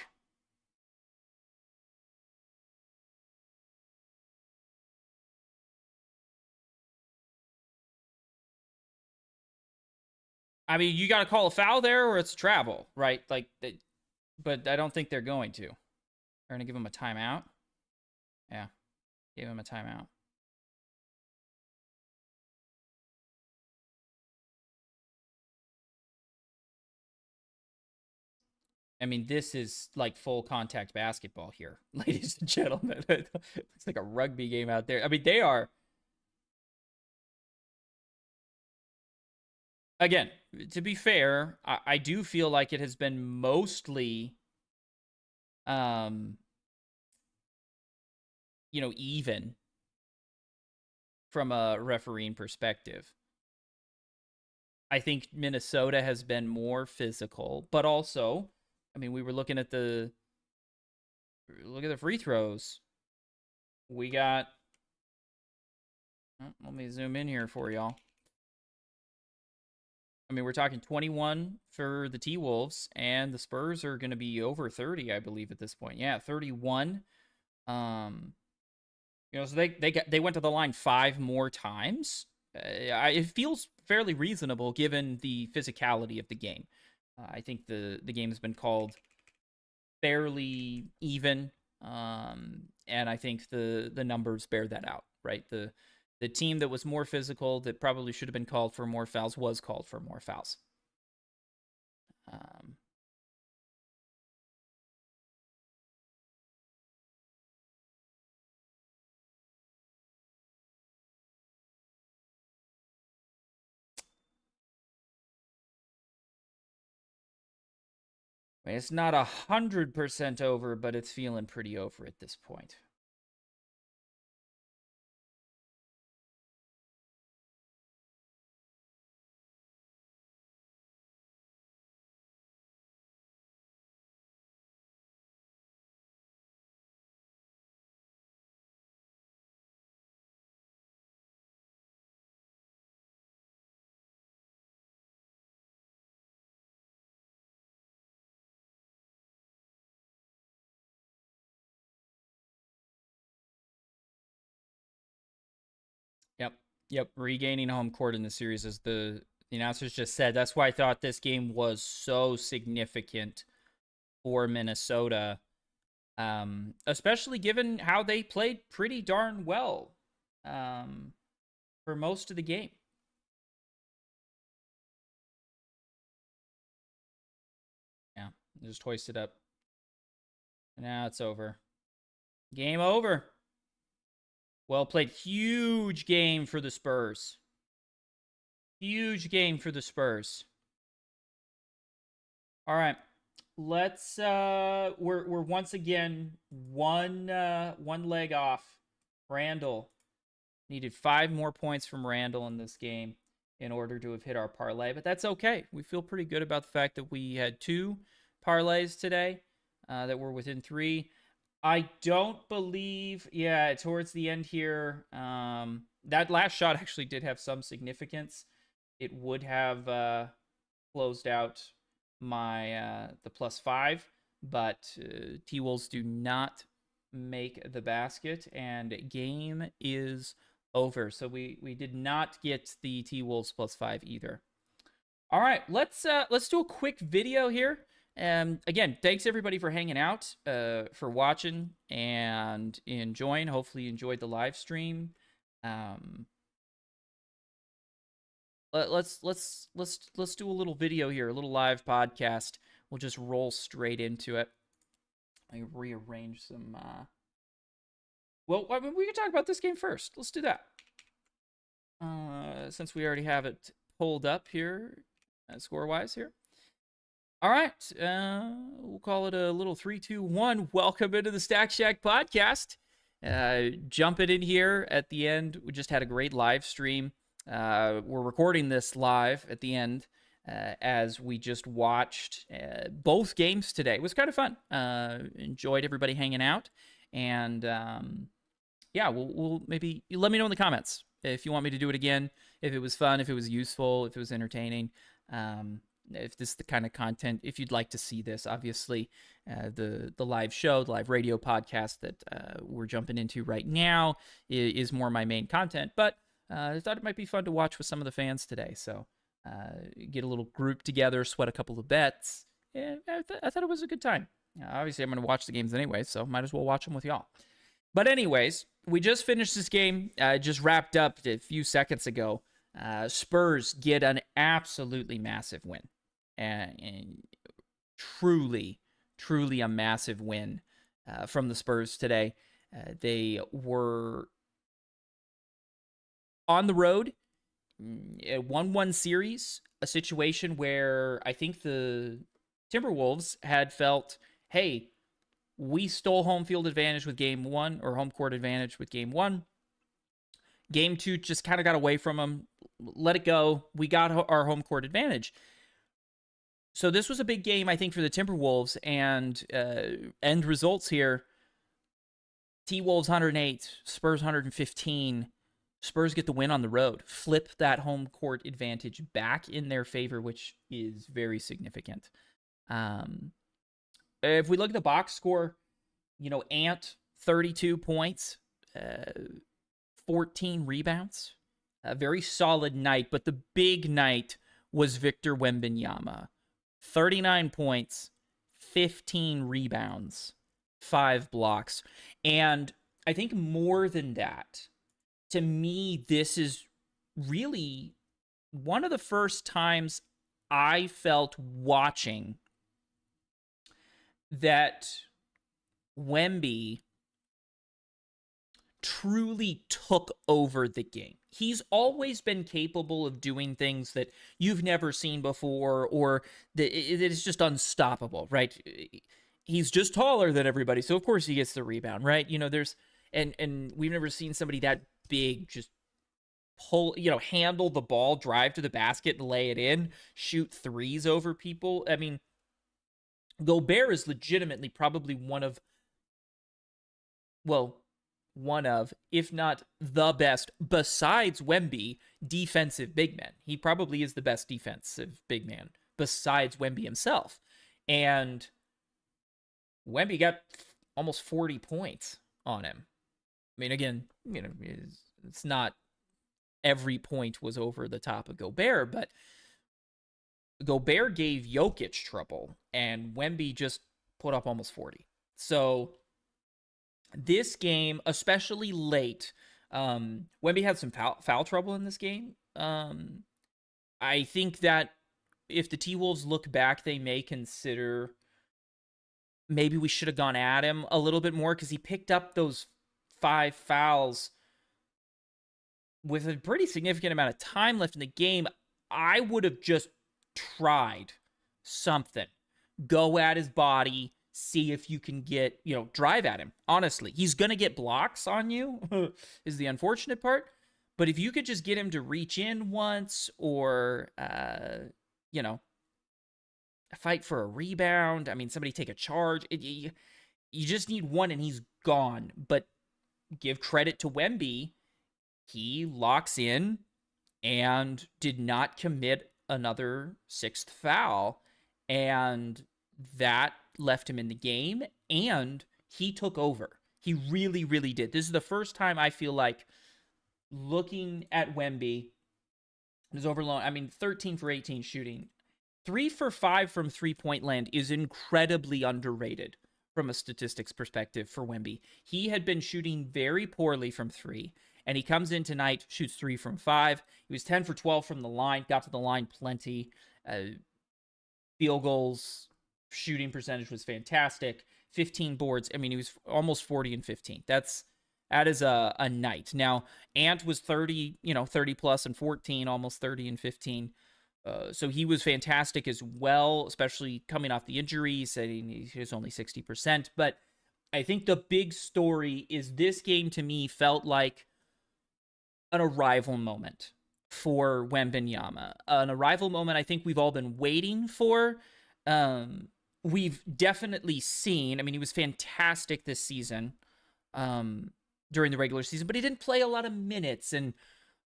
Speaker 1: I mean, you got to call a foul there, or it's travel, right? Like, but I don't think they're going to. They're gonna give him a timeout. Yeah, give him a timeout. I mean, this is like full contact basketball here, ladies and gentlemen. It's like a rugby game out there. I mean, they are, again, to be fair, I do feel like it has been mostly, um, even from a refereeing perspective. I think Minnesota has been more physical, but also, I mean, we were looking at look at the free throws. We got, let me zoom in here for y'all. I mean, we're talking 21 for the T-Wolves, and the Spurs are going to be over 30, I believe, at this point. Yeah, 31. Um, so they went to the line 5 more times. It feels fairly reasonable given the physicality of the game. I think the game has been called fairly even, and I think the numbers bear that out, right? The team that was more physical, that probably should have been called for more fouls, was called for more fouls. Um, it's not 100% over, but it's feeling pretty over at this point. Yep. Yep. Regaining home court in the series, as the announcers just said. That's why I thought this game was so significant for Minnesota, especially given how they played pretty darn well um, for most of the game. Yeah. Just hoist it up. Now it's over. Game over. Well played. Huge game for the Spurs. Huge game for the Spurs. All right. Let's we're once again one leg off. Randall needed 5 more points from Randall in this game in order to have hit our parlay, but that's okay. We feel pretty good about the fact that we had 2 parlays today that were within 3. I don't believe, yeah, towards the end here, that last shot actually did have some significance. It would have closed out my the +5, but T-Wolves do not make the basket, and game is over. So we did not get the T-Wolves +5 either. All right, let's do a quick video here. Again, thanks everybody for hanging out, for watching and enjoying. Hopefully you enjoyed the live stream. Let's do a little video here, a little live podcast. We'll just roll straight into it. Let me rearrange some. Well, I mean, we can talk about this game first. Let's do that. Since we already have it pulled up here, score-wise here. All right, we'll call it a little 3, 2, 1. Welcome into the Stack Shack podcast. Jumping in here at the end. We just had a great live stream. We're recording this live at the end as we just watched both games today. It was kind of fun. Enjoyed everybody hanging out. And yeah, we'll maybe let me know in the comments if you want me to do it again, if it was fun, if it was useful, if it was entertaining. If this is the kind of content, if you'd like to see this, obviously, the live show, the live radio podcast that we're jumping into right now is more my main content. But I thought it might be fun to watch with some of the fans today. So get a little group together, sweat a couple of bets. Yeah, I thought it was a good time. Obviously, I'm going to watch the games anyway, so might as well watch them with y'all. But anyways, we just finished this game. Just wrapped up a few seconds ago. Spurs get an absolutely massive win. And truly a massive win from the Spurs today. They were on the road, a 1-1 series, a situation where I think the Timberwolves had felt, hey, we stole home field advantage with game 1, or home court advantage with game 1. Game 2 just kind of got away from them. Let it go. We got our home court advantage. So this was a big game, I think, for the Timberwolves, and end results here. T-Wolves 108, Spurs 115. Spurs get the win on the road, flip that home court advantage back in their favor, which is very significant. If we look at the box score, Ant, 32 points, 14 rebounds. A very solid night, but the big night was Victor Wembanyama. 39 points, 15 rebounds, 5 blocks. And I think more than that, to me, this is really one of the first times I felt watching that Wemby truly took over the game. He's always been capable of doing things that you've never seen before, or that it is just unstoppable, right? He's just taller than everybody, so of course he gets the rebound, right? There's and we've never seen somebody that big just pull, handle the ball, drive to the basket and lay it in, shoot threes over people. I mean, Gobert is legitimately probably one of, if not the best, besides Wemby, defensive big men. He probably is the best defensive big man besides Wemby himself. And Wemby got almost 40 points on him. I mean, again, it's not every point was over the top of Gobert, but Gobert gave Jokic trouble, and Wemby just put up almost 40. So this game, especially late, Wemby had some foul trouble in this game. I think that if the T-Wolves look back, they may consider maybe we should have gone at him a little bit more, because he picked up those 5 fouls with a pretty significant amount of time left in the game. I would have just tried something. Go at his body, see if you can get, drive at him. Honestly, he's going to get blocks on you, is the unfortunate part. But if you could just get him to reach in once, or, fight for a rebound. I mean, somebody take a charge. You just need one and he's gone. But give credit to Wemby. He locks in and did not commit another 6th foul. And that left him in the game, and he took over. He really, really did. This is the first time I feel like, looking at Wemby, is overlong. I mean, 13 for 18 shooting. 3 for 5 from three-point land is incredibly underrated from a statistics perspective for Wemby. He had been shooting very poorly from 3, and he comes in tonight, shoots 3 from 5. He was 10 for 12 from the line, got to the line plenty. Field goals, shooting percentage was fantastic. 15 boards. I mean, he was almost 40 and 15. That is a night. Now, Ant was 30, 30 plus and 14, almost 30 and 15. So he was fantastic as well, especially coming off the injury, saying he was only 60%. But I think the big story is this game, to me, felt like an arrival moment for Wembanyama. An arrival moment I think we've all been waiting for. We've definitely seen, I mean, he was fantastic this season during the regular season, but he didn't play a lot of minutes. And,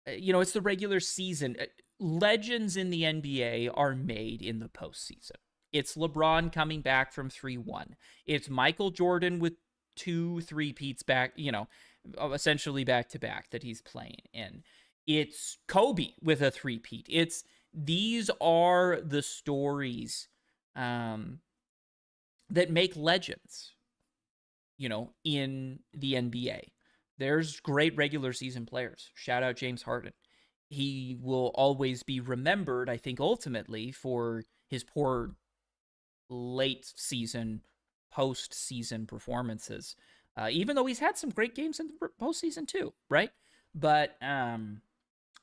Speaker 1: it's the regular season. Legends in the NBA are made in the postseason. It's LeBron coming back from 3-1. It's Michael Jordan with 2 3-peats back, essentially back-to-back that he's playing in. It's Kobe with a 3-peat. These are the stories that make legends, in the NBA. There's great regular season players. Shout out James Harden. He will always be remembered, I think, ultimately for his poor late season, post-season performances. Even though he's had some great games in the postseason too, right? But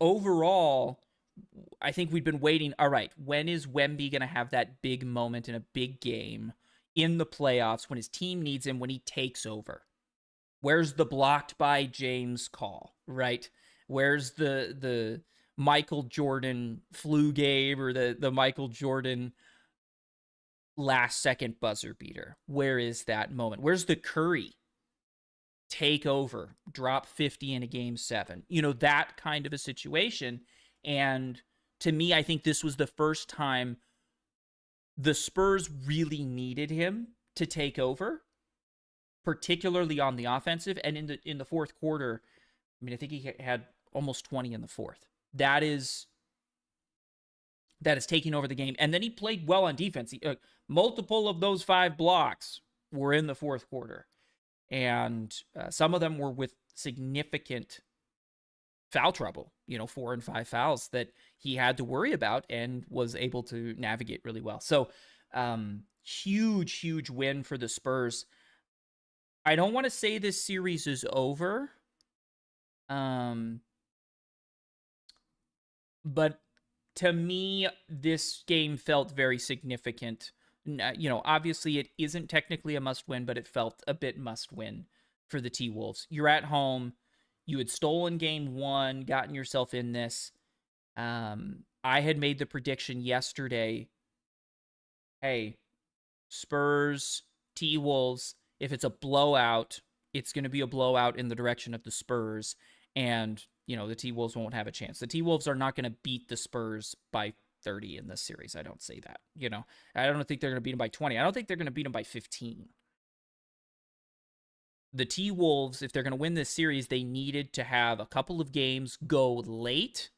Speaker 1: overall, I think we've been waiting. All right, when is Wemby going to have that big moment in a big game in the playoffs when his team needs him, when he takes over? Where's the blocked by James call, right? Where's the Michael Jordan flu game, or the Michael Jordan last second buzzer beater? Where is that moment? Where's the Curry take over, drop 50 in a game 7? That kind of a situation. And to me, I think this was the first time the Spurs really needed him to take over, particularly on the offensive. And in the fourth quarter, I mean, I think he had almost 20 in the fourth. That is that is taking over the game. And then he played well on defense. Multiple of those 5 blocks were in the fourth quarter. And some of them were with significant foul trouble, 4 and 5 fouls that he had to worry about and was able to navigate really well. So huge win for the Spurs. I don't want to say this series is over. But to me, this game felt very significant. Obviously it isn't technically a must win, but it felt a bit must win for the T-Wolves. You're at home. You had stolen game 1, gotten yourself in this. I had made the prediction yesterday. Hey, Spurs, T-Wolves, if it's a blowout, it's going to be a blowout in the direction of the Spurs. And, the T-Wolves won't have a chance. The T-Wolves are not going to beat the Spurs by 30 in this series. I don't say that. I don't think they're going to beat them by 20. I don't think they're going to beat them by 15. The T-Wolves, if they're going to win this series, they needed to have a couple of games go late.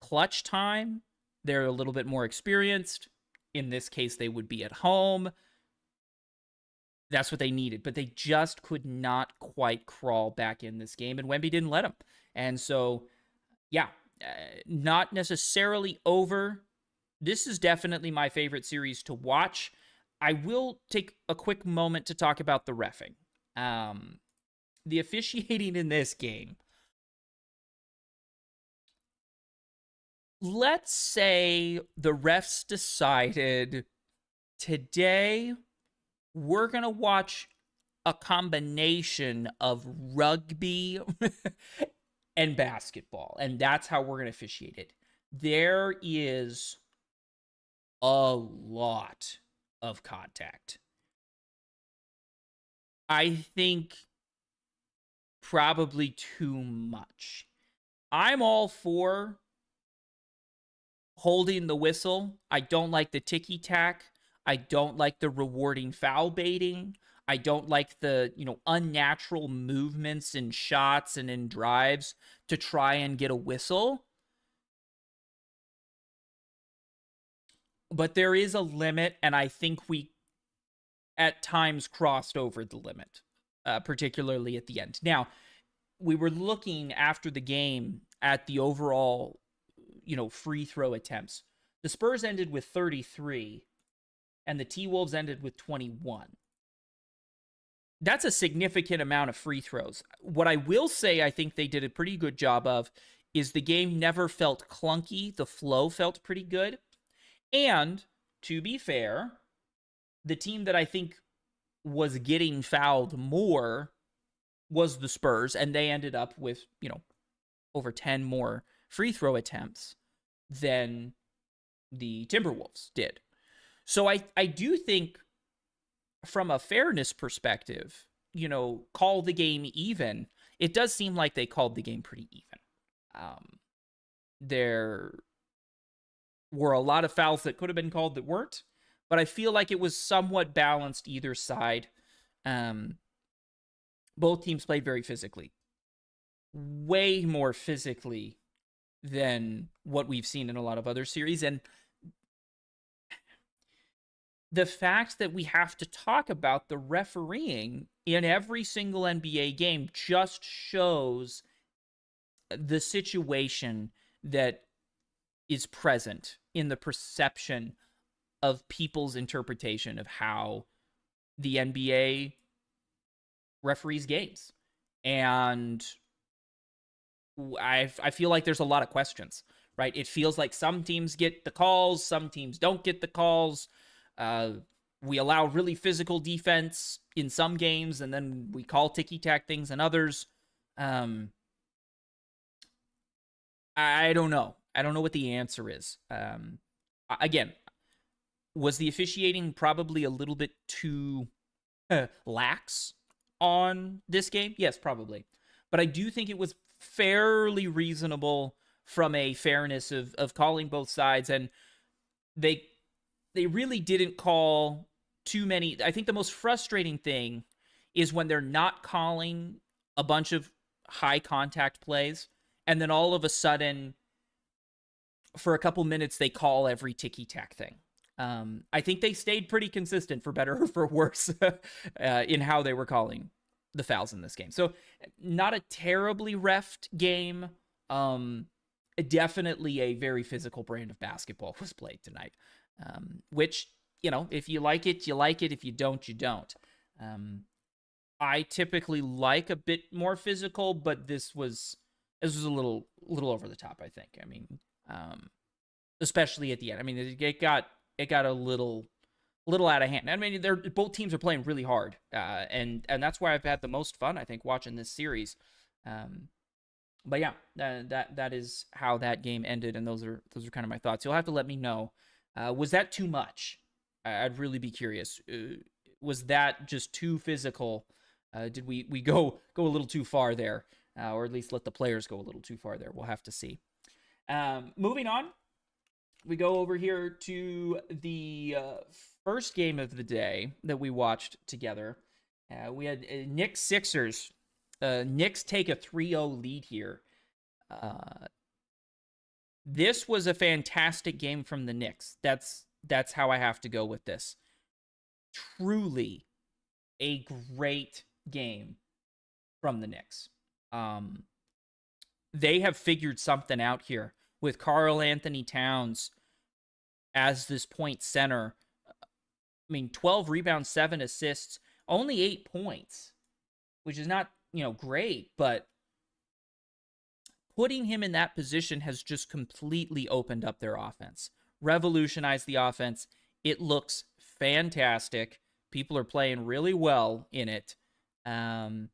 Speaker 1: Clutch time. They're a little bit more experienced. In this case, they would be at home. That's what they needed. But they just could not quite crawl back in this game, and Wemby didn't let them. And so, yeah, not necessarily over. This is definitely my favorite series to watch. I will take a quick moment to talk about the reffing. The officiating in this game. Let's say the refs decided today we're going to watch a combination of rugby and basketball, and that's how we're going to officiate it. There is a lot of contact. I think probably too much. I'm all for holding the whistle. I don't like the ticky-tack. I don't like the rewarding foul baiting. I don't like the, unnatural movements in shots and in drives to try and get a whistle. But there is a limit, and I think we at times crossed over the limit, particularly at the end. Now, we were looking after the game at the overall, free throw attempts. The Spurs ended with 33, and the T-Wolves ended with 21. That's a significant amount of free throws. What I will say I think they did a pretty good job of is the game never felt clunky. The flow felt pretty good. And, to be fair, the team that I think was getting fouled more was the Spurs, and they ended up with, over 10 more free throw attempts than the Timberwolves did. So I do think from a fairness perspective, call the game even. It does seem like they called the game pretty even. There were a lot of fouls that could have been called that weren't, but I feel like it was somewhat balanced either side. Both teams played very physically. Way more physically than what we've seen in a lot of other series. And the fact that we have to talk about the refereeing in every single NBA game just shows the situation that is present in the perception of people's interpretation of how the NBA referees games. And I feel like there's a lot of questions, right? It feels like some teams get the calls, some teams don't get the calls. We allow really physical defense in some games, and then we call ticky-tack things in others. I don't know. I don't know what the answer is. Again, was the officiating probably a little bit too lax on this game? Yes, probably. But I do think it was fairly reasonable from a fairness of calling both sides, and they really didn't call too many. I think the most frustrating thing is when they're not calling a bunch of high contact plays, and then all of a sudden for a couple minutes, they call every ticky-tack thing. I think they stayed pretty consistent, for better or for worse, in how they were calling the fouls in this game. So not a terribly refed game. Definitely a very physical brand of basketball was played tonight, which, if you like it, you like it. If you don't, you don't. I typically like a bit more physical, but this was a little over the top, I think. I mean, especially at the end. I mean, it got a little out of hand. I mean, both teams are playing really hard, and that's why I've had the most fun, I think, watching this series. But yeah, that is how that game ended, and those are kind of my thoughts. You'll have to let me know. Was that too much? I'd really be curious. Was that just too physical? Did we go a little too far there, or at least let the players go a little too far there? We'll have to see. Moving on, we go over here to the first game of the day that we watched together. We had Knicks Sixers. Knicks take a 3-0 lead here. This was a fantastic game from the Knicks. That's how I have to go with this. Truly a great game from the Knicks. They have figured something out here with Karl Anthony Towns as this point center. I mean, 12 rebounds, 7 assists, only 8 points, which is not, great, but putting him in that position has just completely opened up their offense, revolutionized the offense. It looks fantastic. People are playing really well in it. And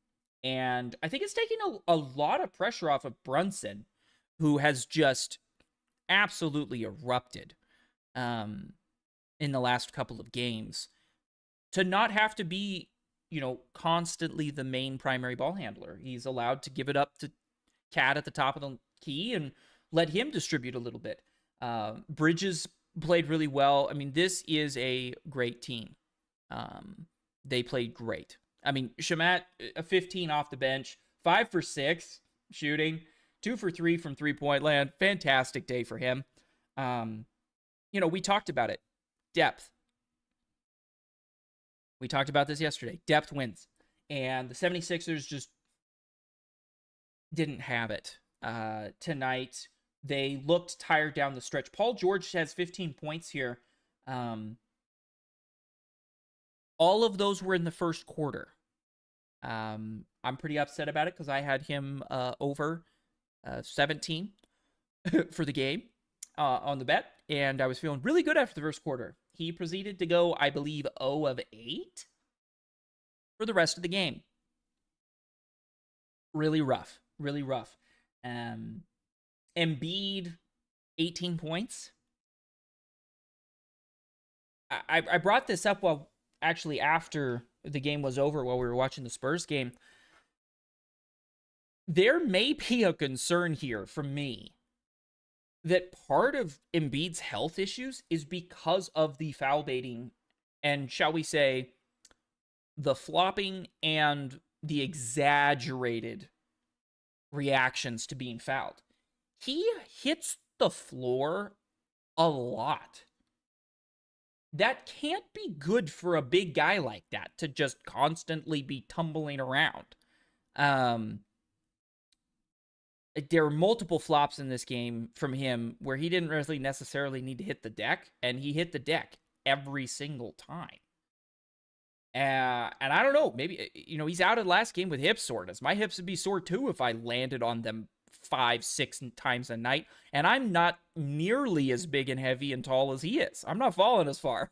Speaker 1: I think it's taking a lot of pressure off of Brunson, who has just absolutely erupted in the last couple of games, to not have to be, constantly the main primary ball handler. He's allowed to give it up to Cat at the top of the key and let him distribute a little bit. Bridges played really well. I mean, this is a great team. They played great. I mean, Shamat, a 15 off the bench, 5 for 6 shooting, 2 for 3 from three-point land. Fantastic day for him. We talked about it. Depth. We talked about this yesterday. Depth wins. And the 76ers just didn't have it tonight. They looked tired down the stretch. Paul George has 15 points here. All of those were in the first quarter. I'm pretty upset about it because I had him over 17 for the game on the bet, and I was feeling really good after the first quarter. He proceeded to go, I believe, 0 of 8 for the rest of the game. Really rough. Really rough. Embiid, 18 points. I brought this up after the game was over, while we were watching the Spurs game. There may be a concern here from me that part of Embiid's health issues is because of the foul baiting and, shall we say, the flopping and the exaggerated reactions to being fouled. He hits the floor a lot. That can't be good for a big guy like that, to just constantly be tumbling around. There were multiple flops in this game from him where he didn't really necessarily need to hit the deck, and he hit the deck every single time. And I don't know, maybe, he's out of the last game with hip soreness. My hips would be sore too if I landed on them 5-6 times a night, and I'm not nearly as big and heavy and tall as he is. I'm not falling as far.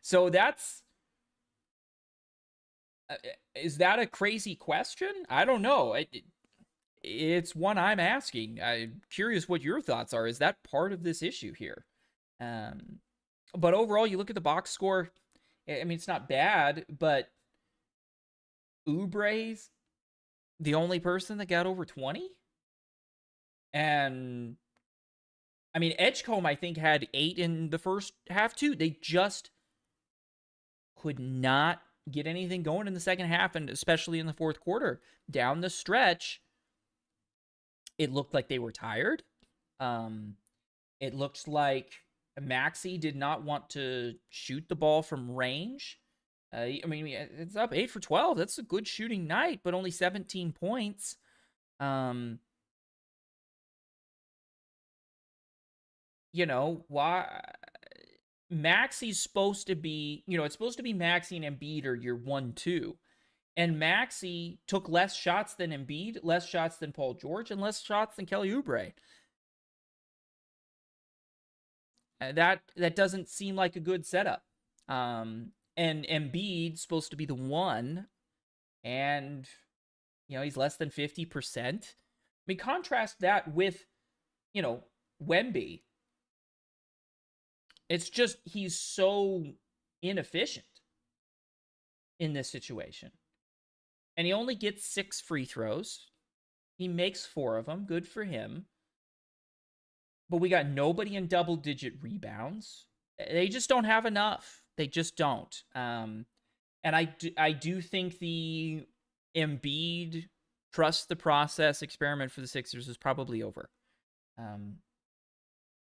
Speaker 1: So is that a crazy question? I don't know. It's one I'm asking. I'm curious what your thoughts are. Is that part of this issue here? But overall, you look at the box score. I mean, it's not bad, but Oubre's the only person that got over 20. And, I mean, Edgecombe, I think, had 8 in the first half, too. They just could not get anything going in the second half, and especially in the fourth quarter. Down the stretch, it looked like they were tired. It looks like Maxey did not want to shoot the ball from range. I mean, it's up 8 for 12. That's a good shooting night, but only 17 points. Um, why Maxey's supposed to be, it's supposed to be Maxey and Embiid are your 1-2. And Maxey took less shots than Embiid, less shots than Paul George, and less shots than Kelly Oubre. That doesn't seem like a good setup. And Embiid's supposed to be the one, and he's less than 50%. I mean, contrast that with, Wemby. It's just he's so inefficient in this situation. And he only gets 6 free throws. He makes 4 of them. Good for him. But we got nobody in double-digit rebounds. They just don't have enough. They just don't. And I do think the Embiid trust the process experiment for the Sixers is probably over.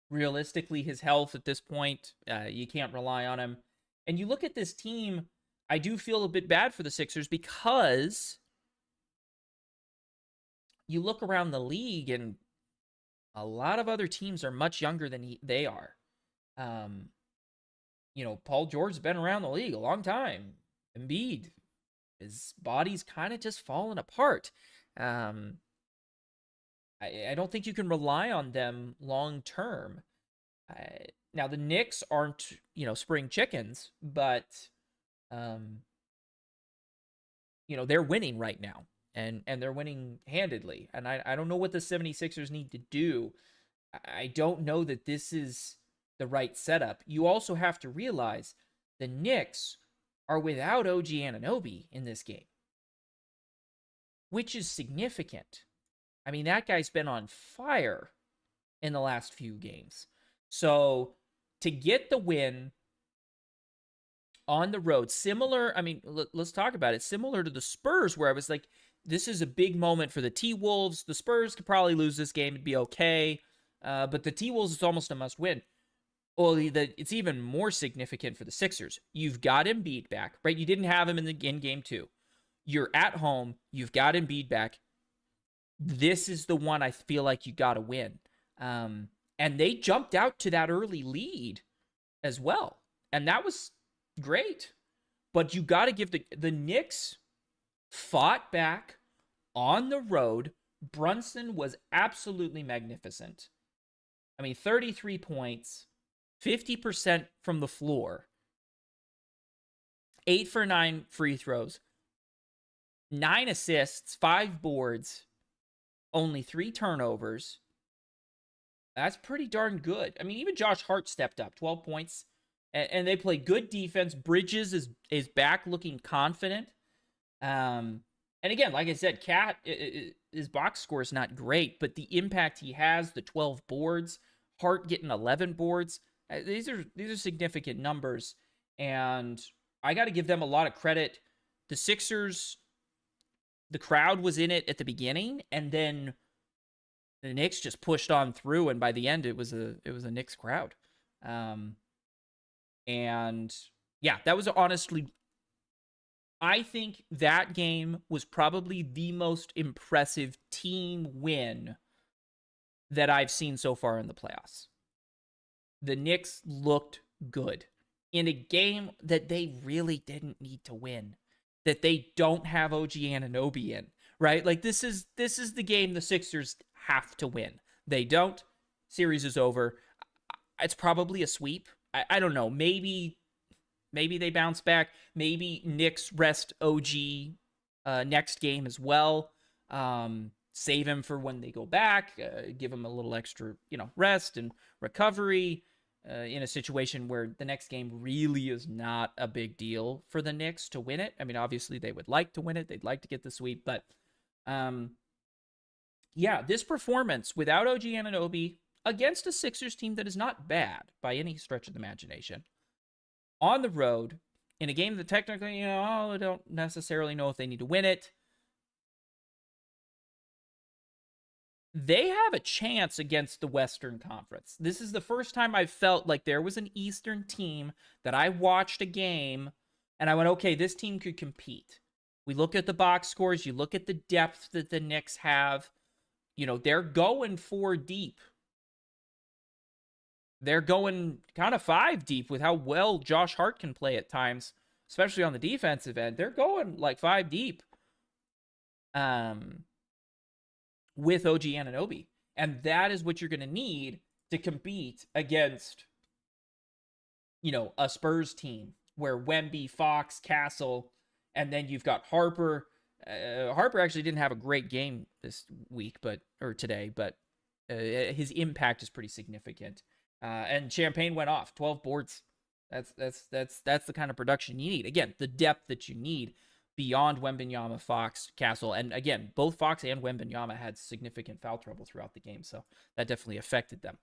Speaker 1: Realistically, his health at this point, you can't rely on him. And you look at this team, I do feel a bit bad for the Sixers because you look around the league and a lot of other teams are much younger than they are. Paul George's been around the league a long time. Embiid, his body's kind of just falling apart. I don't think you can rely on them long term. Now the Knicks aren't, spring chickens, but they're winning right now, and they're winning handedly. And I don't know what the 76ers need to do. I don't know that this is the right setup. You also have to realize the Knicks are without OG Anunoby in this game, which is significant. I mean, that guy's been on fire in the last few games. So to get the win on the road, let's talk about it. Similar to the Spurs, where I was like, this is a big moment for the T-Wolves. The Spurs could probably lose this game and be okay. But the T-Wolves is almost a must-win. Well, it's even more significant for the Sixers. You've got Embiid back, right? You didn't have him in game 2. You're at home. You've got Embiid back. This is the one I feel like you got to win. And they jumped out to that early lead as well. And that was great. But you got to give the Knicks fought back on the road. Brunson was absolutely magnificent. I mean, 33 points, 50% from the floor, 8 for 9 free throws, 9 assists, 5 boards, only 3 turnovers. That's pretty darn good. I mean, even Josh Hart stepped up, 12 points, and they played good defense. Bridges is back looking confident. And again, like I said, Cat, his box score is not great, but the impact he has, the 12 boards, Hart getting 11 boards, these are significant numbers, and I got to give them a lot of credit. The Sixers, the crowd was in it at the beginning, and then the Knicks just pushed on through, and by the end, it was a Knicks crowd. And yeah, that was honestly, I think that game was probably the most impressive team win that I've seen so far in the playoffs. The Knicks looked good in a game that they really didn't need to win, that they don't have OG Anunoby in, right? Like this is the game the Sixers have to win. They don't. Series is over. It's probably a sweep. I don't know. Maybe they bounce back. Maybe Knicks rest OG next game as well. Save him for when they go back. Give him a little extra, rest and recovery in a situation where the next game really is not a big deal for the Knicks to win it. I mean, obviously they would like to win it. They'd like to get the sweep, but yeah, this performance without OG Anunoby against a Sixers team that is not bad by any stretch of the imagination, on the road, in a game that technically, I don't necessarily know if they need to win it. they have a chance against the Western Conference. This is the first time I've felt like there was an Eastern team that I watched a game and I went, okay, this team could compete. We look at the box scores, you look at the depth that the Knicks have. They're going 4 deep. They're going kind of 5 deep with how well Josh Hart can play at times, especially on the defensive end. They're going like 5 deep. With OG Anunoby. And that is what you're going to need to compete against, a Spurs team where Wemby, Fox, Castle, and then you've got Harper. Harper actually didn't have a great game this week, or today, but his impact is pretty significant. And Champagne went off 12 boards. That's the kind of production you need. Again, the depth that you need beyond Wembanyama, Fox, Castle. And again, both Fox and Wembanyama had significant foul trouble throughout the game, so that definitely affected them.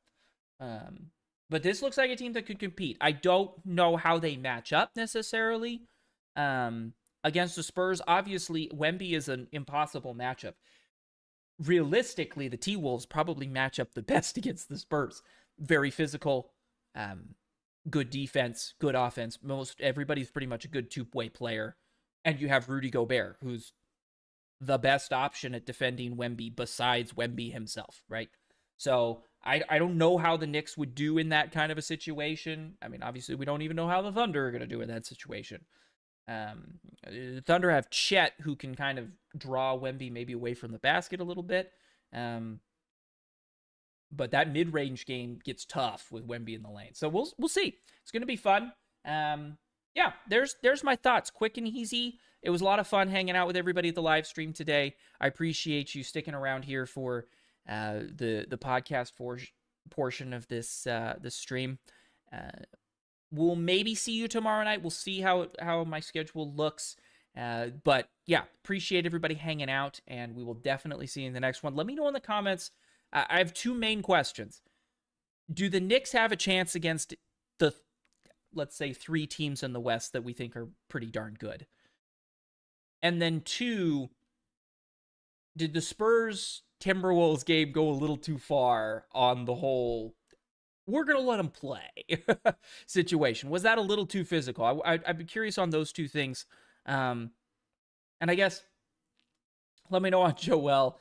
Speaker 1: But this looks like a team that could compete. I don't know how they match up necessarily against the Spurs. Obviously, Wemby is an impossible matchup. Realistically, the T-Wolves probably match up the best against the Spurs. Very physical, good defense, good offense. Everybody's pretty much a good two-way player. And you have Rudy Gobert, who's the best option at defending Wemby besides Wemby himself, right? So I don't know how the Knicks would do in that kind of a situation. I mean, obviously, we don't even know how the Thunder are going to do in that situation. The Thunder have Chet, who can kind of draw Wemby maybe away from the basket a little bit. But that mid-range game gets tough with Wemby in the lane. So we'll see. It's going to be fun. Yeah, there's my thoughts. Quick and easy. It was a lot of fun hanging out with everybody at the live stream today. I appreciate you sticking around here for the podcast portion of this stream. We'll maybe see you tomorrow night. We'll see how my schedule looks. But yeah, appreciate everybody hanging out, and we will definitely see you in the next one. Let me know in the comments. I have 2 main questions. Do the Knicks have a chance against the, let's say, 3 teams in the West that we think are pretty darn good? And then 2, did the Spurs Timberwolves game go a little too far on the whole, we're going to let them play situation? Was that a little too physical? I'd be curious on those 2 things. And I guess, let me know on Joel.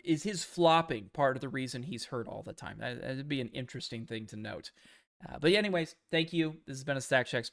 Speaker 1: Is his flopping part of the reason he's hurt all the time? That'd be an interesting thing to note. But anyways, thank you. This has been a Stack Checks